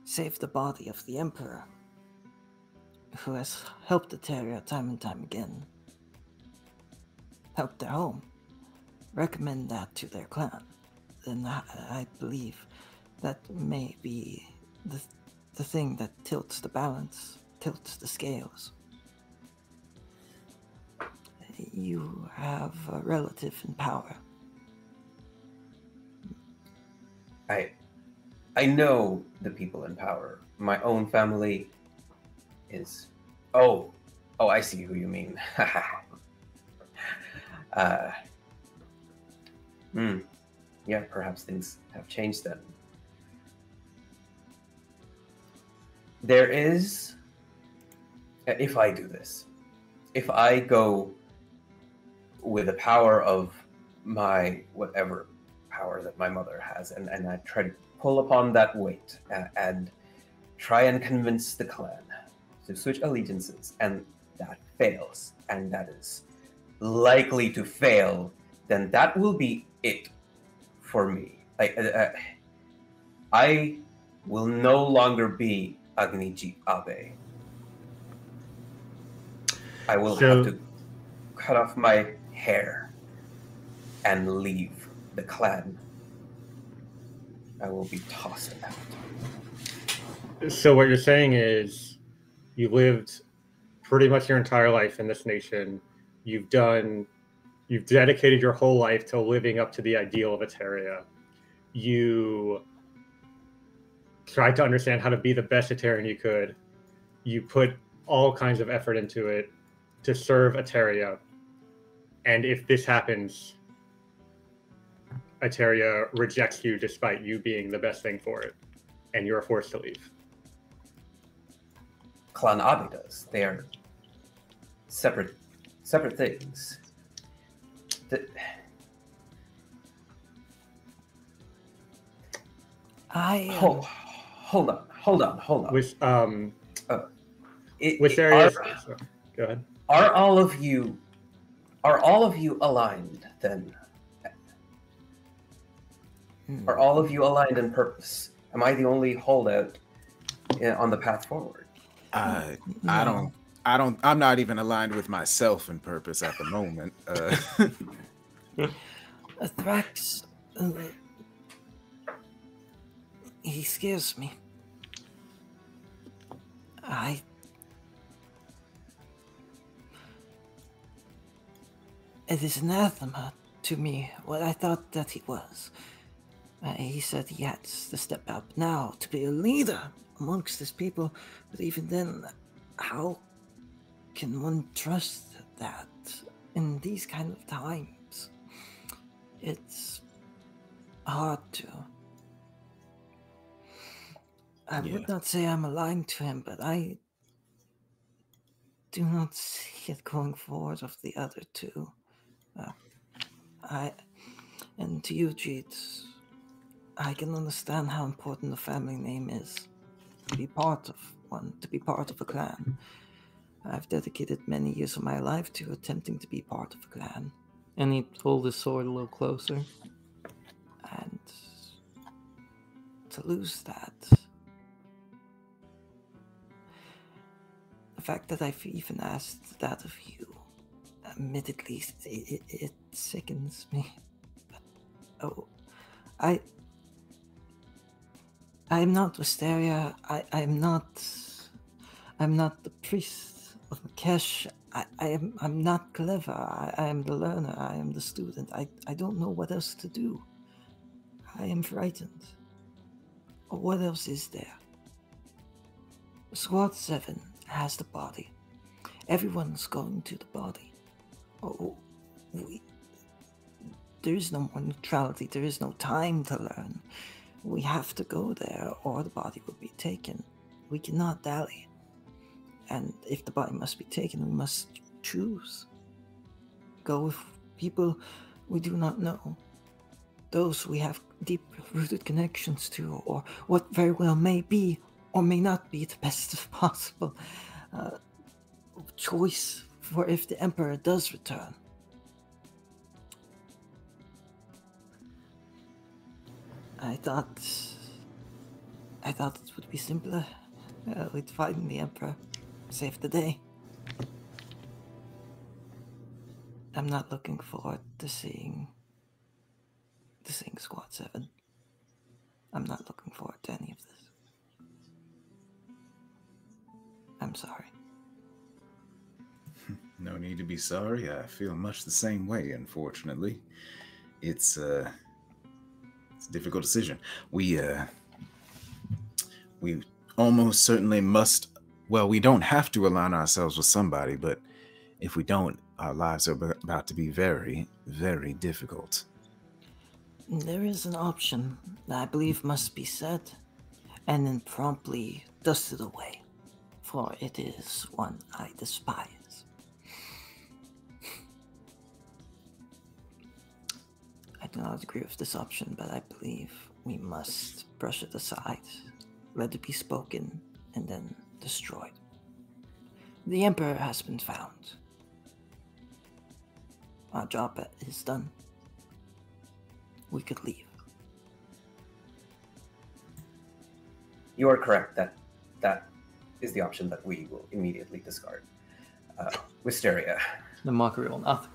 saved the body of the Emperor, who has helped the terrier time and time again, helped their home, recommend that to their clan, then I believe that may be the thing that tilts the balance, tilts the scales. You have a relative in power. I know the people in power. My own family is... Oh, I see who you mean. Yeah, perhaps things have changed then. There is... If I do this, if I go with the power of my whatever power that my mother has, and I try to pull upon that weight and try and convince the clan to switch allegiances, and that fails, and that is likely to fail, then that will be it for me. I will no longer be Agniji Abe. I will have to cut off my hair and leave the clan. I will be tossed out. So what you're saying is you lived pretty much your entire life in this nation. You've dedicated your whole life to living up to the ideal of Eteria. You tried to understand how to be the best Eterian you could. You put all kinds of effort into it to serve Eteria. And if this happens, Eteria rejects you despite you being the best thing for it, and you're forced to leave. Clan Abe does. They are separate things. Hold on. With Go ahead. Are all of you aligned then? Are all of you aligned in purpose? Am I the only holdout on the path forward? I'm not even aligned with myself in purpose at the moment. Thrax, he scares me. It is anathema to me what I thought that he was. He said he had to step up now to be a leader amongst his people, but even then, how can one trust that in these kind of times? It's hard to. I would not say I'm aligned to him, but I do not see it going forward of the other two. And to you, Jeet, I can understand how important the family name is. To be part of one, to be part of a clan. I've dedicated many years of my life to attempting to be part of a clan. And he pulled his sword a little closer. And to lose that. The fact that I've even asked that of you, admittedly, it sickens me. But, I'm not Wisteria. I'm not the priest of Makesh. I'm not clever. I am the learner. I am the student. I don't know what else to do. I am frightened. What else is there? Squad 7 has the body. Everyone's going to the body. There is no more neutrality. There is no time to learn. We have to go there or the body will be taken. We cannot dally. And if the body must be taken, we must choose. Go with people we do not know. Those we have deep-rooted connections to, or what very well may be or may not be the best possible choice for if the Emperor does return. I thought it would be simpler. We'd find the Emperor, save the day. I'm not looking forward to seeing Squad 7. I'm not looking forward to any of this. I'm sorry. No need to be sorry. I feel much the same way, unfortunately. It's a difficult decision. We almost certainly must, well, we don't have to align ourselves with somebody, but if we don't, our lives are about to be very, very difficult. There is an option that I believe must be said, and then promptly dusted away, for it is one I despise. I do not agree with this option, but I believe we must brush it aside, let it be spoken, and then destroyed. The Emperor has been found. Our job is done. We could leave. You are correct. That is the option that we will immediately discard. Wisteria. The mockery will not.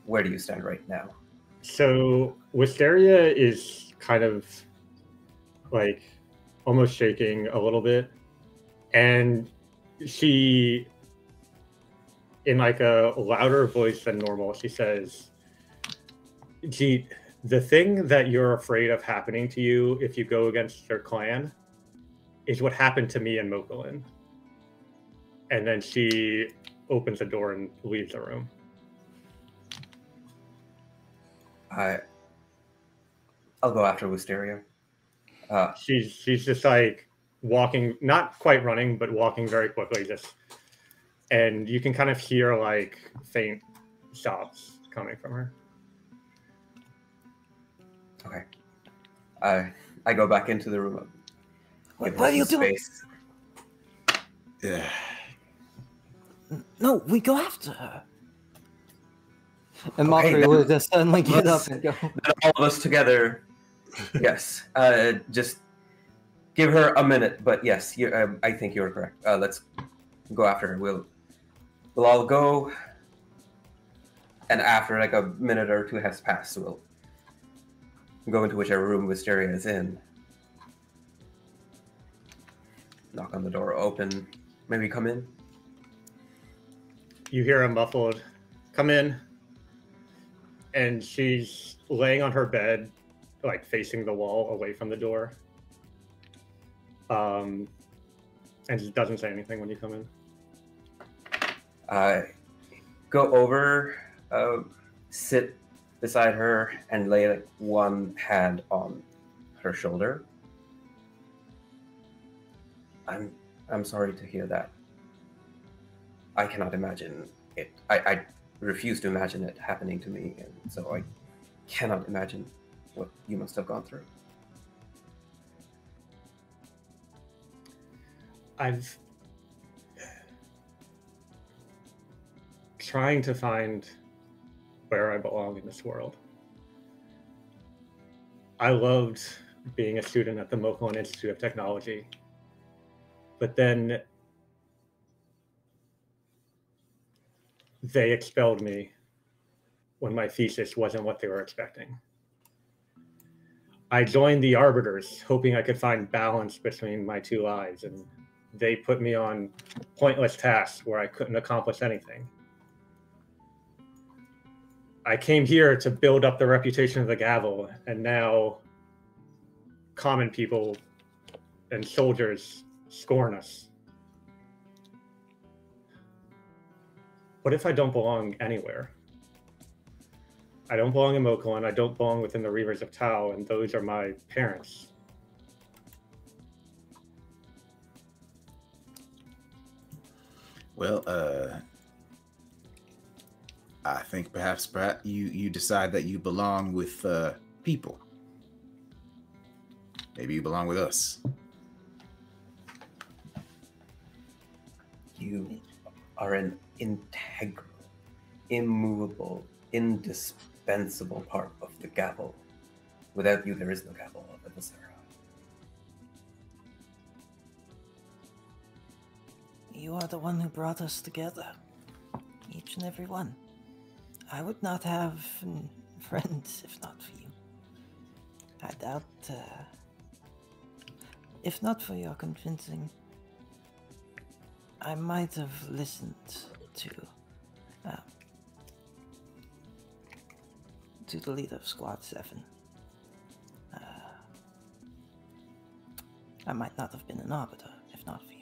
Where do you stand right now? So Wisteria is kind of like almost shaking a little bit, and she, in like a louder voice than normal, she says, "Gee, the thing that you're afraid of happening to you if you go against your clan is what happened to me in Mokulin." And then she opens the door and leaves the room. I'll go after Wisteria. She's just like walking, not quite running, but walking very quickly, just, and you can kind of hear like faint sobs coming from her. Okay. I go back into the room. What are you doing? Space. Yeah. No, we go after her. And mockery then will just suddenly get up let's- and go. Then all of us together. Yes. Just give her a minute. But yes, I think you're correct. Let's go after her. We'll all go. And after like a minute or two has passed, we'll go into whichever room Wisteria is in. Knock on the door, open. Maybe come in. You hear a muffled, "Come in." And she's laying on her bed, like facing the wall away from the door. And just doesn't say anything when you come in. Go over, sit beside her, and lay like one hand on her shoulder. I'm sorry to hear that. I cannot imagine it. I refuse to imagine it happening to me, and so I cannot imagine what you must have gone through. I've trying to find where I belong in this world. I loved being a student at the Mokulin Institute of Technology, but then they expelled me when my thesis wasn't what they were expecting. I joined the Arbiters, hoping I could find balance between my two lives, and they put me on pointless tasks where I couldn't accomplish anything. I came here to build up the reputation of the Gavel, and now common people and soldiers scorn us. What if I don't belong anywhere? I don't belong in Mokulin, I don't belong within the Reavers of Tau, and those are my parents. Well, I think perhaps you decide that you belong with people. Maybe you belong with us. You are an integral, immovable, indispensable part of the Gavel. Without you, there is no Gavel of the Viscera. You are the one who brought us together. Each and every one. I would not have friends if not for you. I doubt, if not for your convincing, I might have listened to the leader of Squad 7. I might not have been an arbiter if not for you.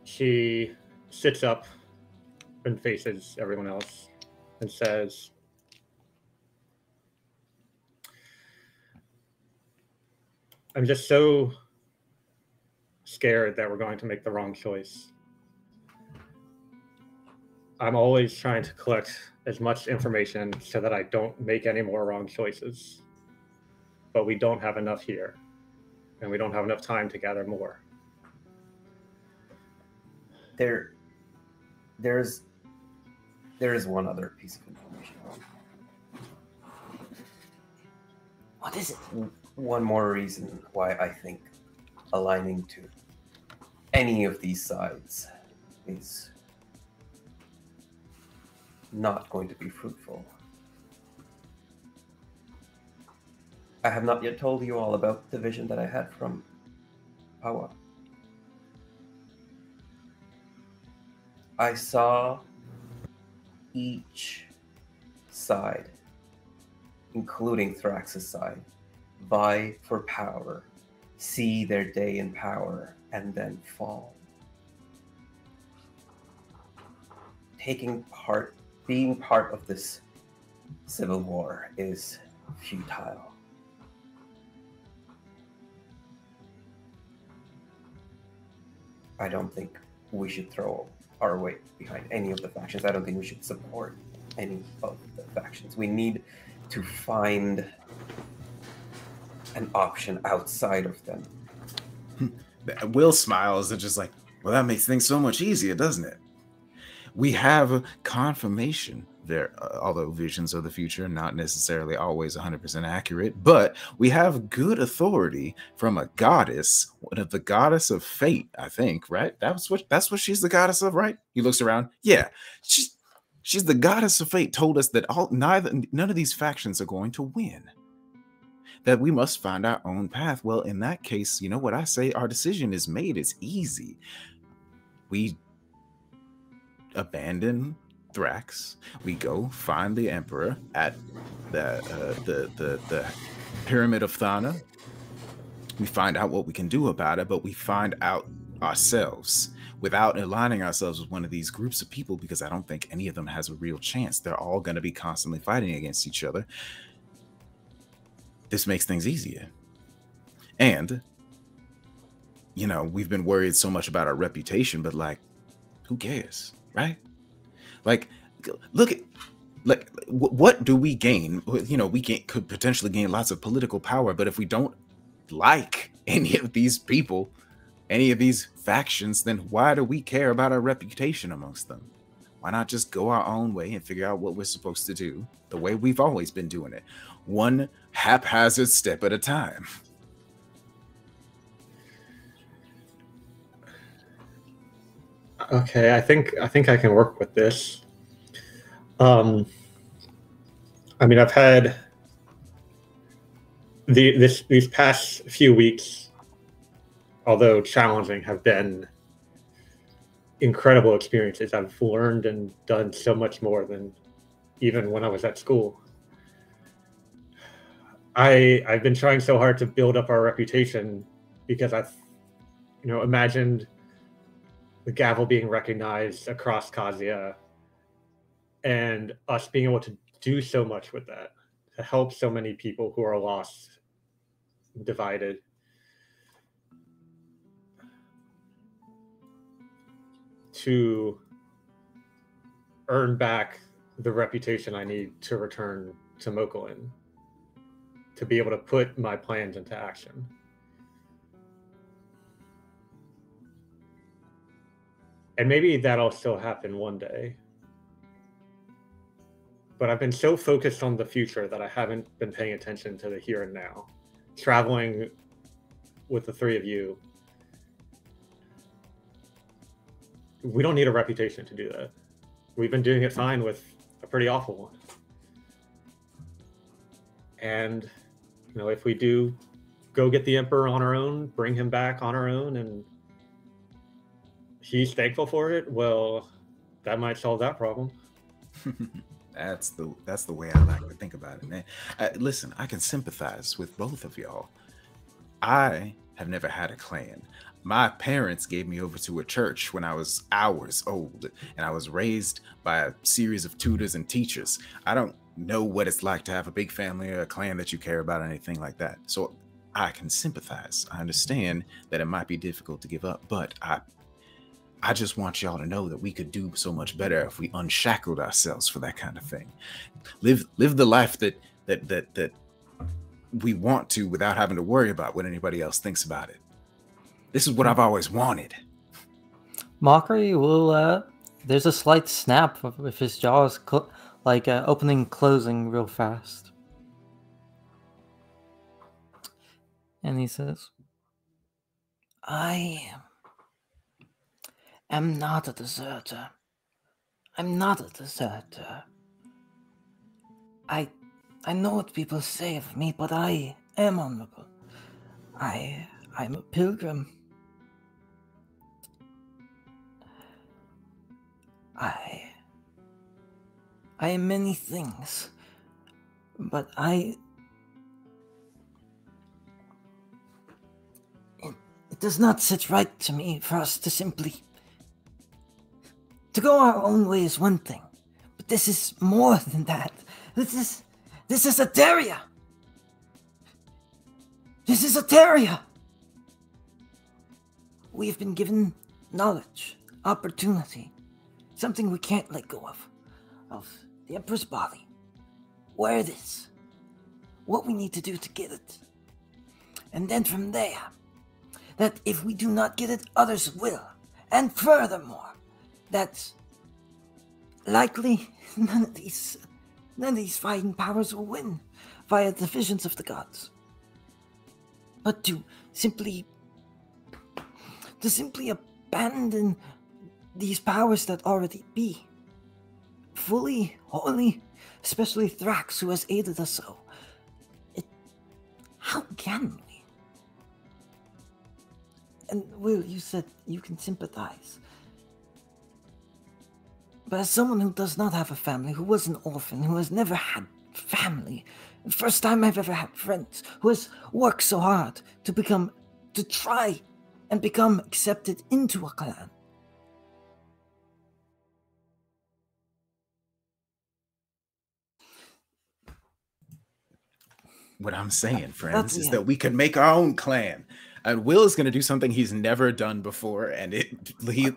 She sits up and faces everyone else and says, I'm just so scared that we're going to make the wrong choice. I'm always trying to collect as much information so that I don't make any more wrong choices. But we don't have enough here, and we don't have enough time to gather more. There is one other piece of information. What is it? One more reason why I think aligning to any of these sides is not going to be fruitful. I have not yet told you all about the vision that I had from Pawa. I saw each side, including Thrax's side, vie for power, see their day in power, and then fall. Being part of this civil war is futile. I don't think we should throw our weight behind any of the factions. I don't think we should support any of the factions. We need to find an option outside of them. Will smiles and just like, well, that makes things so much easier, doesn't it? We have confirmation there, although visions of the future not necessarily always 100% accurate, but we have good authority from a goddess, the goddess of fate, I think, right? That's what she's the goddess of, right? He looks around. Yeah, she's the goddess of fate. Told us that none of these factions are going to win. That we must find our own path. Well, in that case, you know what I say? Our decision is made. It's easy. We abandon Thrax. We go find the Emperor at the Pyramid of Thana. We find out what we can do about it, but we find out ourselves without aligning ourselves with one of these groups of people, because I don't think any of them has a real chance. They're all going to be constantly fighting against each other. This makes things easier. And, you know, we've been worried so much about our reputation, but like, who cares, right? Like, look at, like, what do we gain? You know, could potentially gain lots of political power, but if we don't like any of these people, any of these factions, then why do we care about our reputation amongst them? Why not just go our own way and figure out what we're supposed to do the way we've always been doing it, one haphazard step at a time? Okay, I think I can work with this. I mean, I've had these past few weeks, although challenging, have been incredible experiences. I've learned and done so much more than even when I was at school. I've been trying so hard to build up our reputation because I've, imagined the gavel being recognized across Kazuya and us being able to do so much with that, to help so many people who are lost, divided. To earn back the reputation I need to return to Mokulin, to be able to put my plans into action. And maybe that'll still happen one day. But I've been so focused on the future that I haven't been paying attention to the here and now. Traveling with the three of you, we don't need a reputation to do that. We've been doing it fine with a pretty awful one. And, if we do go get the Emperor on our own, bring him back on our own, and he's thankful for it, well, that might solve that problem. That's the way I like to think about it, man. Listen, I can sympathize with both of y'all. I have never had a clan. My parents gave me over to a church when I was hours old, and I was raised by a series of tutors and teachers. I don't know what it's like to have a big family or a clan that you care about or anything like that. So I can sympathize. I understand that it might be difficult to give up, but I just want y'all to know that we could do so much better if we unshackled ourselves for that kind of thing. Live the life that we want to without having to worry about what anybody else thinks about it. This is what I've always wanted. Mockery will, there's a slight snap with his jaws, opening and closing real fast. And he says, I am not a deserter. I'm not a deserter. I know what people say of me, but I am honorable. I'm a pilgrim. I am many things, but it does not sit right to me for us to simply to go our own way is one thing, but this is more than that. This is Ateria. This is Ateria. We have been given knowledge, opportunity, something we can't let go of the Emperor's body, where it is, what we need to do to get it. And then from there, that if we do not get it, others will. And furthermore, that likely none of these fighting powers will win via the visions of the gods. But to simply abandon these powers that already be, fully, wholly, especially Thrax, who has aided us so. How can we? And Will, you said you can sympathize. But as someone who does not have a family, who was an orphan, who has never had family, the first time I've ever had friends, who has worked so hard to try and become accepted into a clan. What I'm saying, friends, is that we could make our own clan. And Will is going to do something he's never done before, and he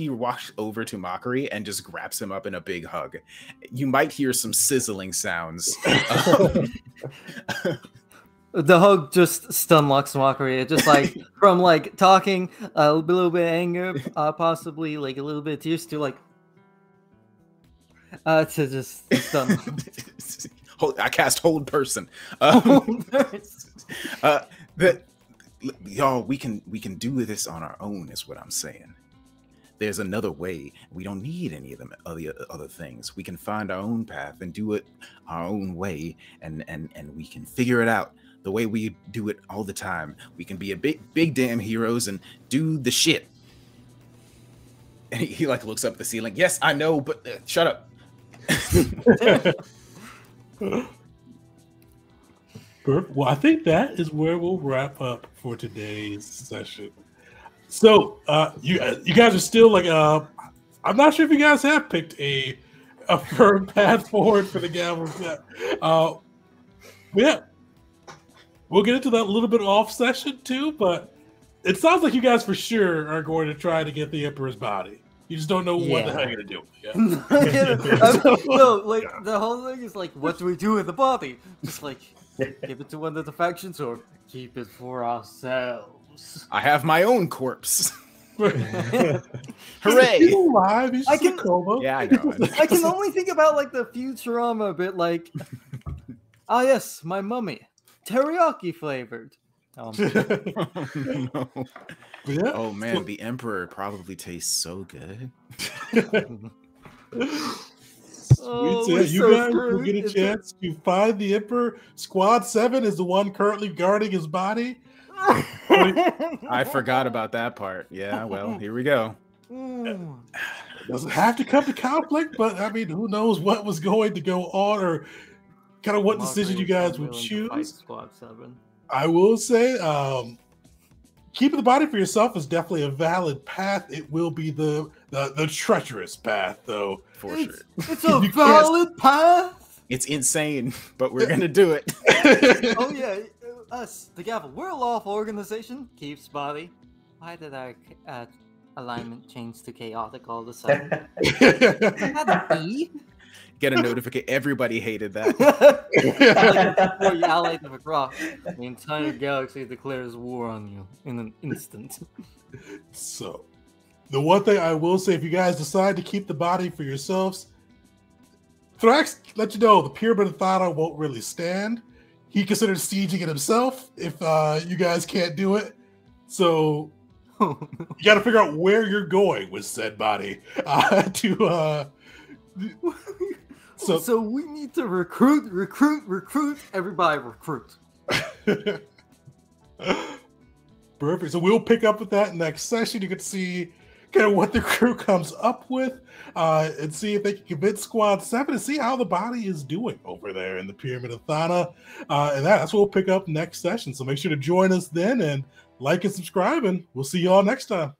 walks over to Mockery and just grabs him up in a big hug. You might hear some sizzling sounds. the hug just stunlocks Mockery. It just from talking a little bit of anger, possibly a little bit of tears to just stun. I cast Hold Person. Y'all, we can do this on our own, is what I'm saying. There's another way. We don't need any of them other things. We can find our own path and do it our own way, and we can figure it out the way we do it all the time. We can be a big damn heroes and do the shit. And he looks up at the ceiling. Yes, I know, but shut up. Perfect. Well, I think that is where we'll wrap up for today's session. So, you guys are still I'm not sure if you guys have picked a firm path forward for the Gavel yet. Yeah, we'll get into that a little bit off session too. But it sounds like you guys for sure are going to try to get the Emperor's body. You just don't know what the hell you're gonna do. Yeah. No, the whole thing is what do we do with the body? Just give it to one of the factions or keep it for ourselves. I have my own corpse. Hooray! He's alive. He's just I can- a Kobo. Yeah, I know. I can only think about the Futurama bit yes, my mummy, teriyaki flavored. No. Yeah. Oh man, the Emperor probably tastes so good. Oh, Sweet. we're You so guys will screwed. get a It's chance to find the Emperor. Squad 7 is the one currently guarding his body. I forgot about that part. Yeah, well, here we go. Mm. It doesn't have to come to conflict, but I mean, who knows what was going to go on or kind of what decision you guys would choose. Squad 7. I will say, keeping the body for yourself is definitely a valid path. It will be the treacherous path, though. For sure. It's a valid path. It's insane, but we're gonna do it. Oh yeah, us, the Gavel. We're a lawful organization. Keeps body. Why did our alignment change to chaotic all of a sudden? Get a notification. Everybody hated that. Like before you allied with a rock, the entire galaxy declares war on you in an instant. So, the one thing I will say, if you guys decide to keep the body for yourselves, Thrax let you know the Pyramid of Thana won't really stand. He considers sieging it himself if you guys can't do it. So you got to figure out where you're going with said body So we need to recruit. Everybody recruit. Perfect. So we'll pick up with that next session. You can see kind of what the crew comes up with and see if they can convince Squad 7 and see how the body is doing over there in the Pyramid of Thana. And that's what we'll pick up next session. So make sure to join us then and like and subscribe, and we'll see you all next time.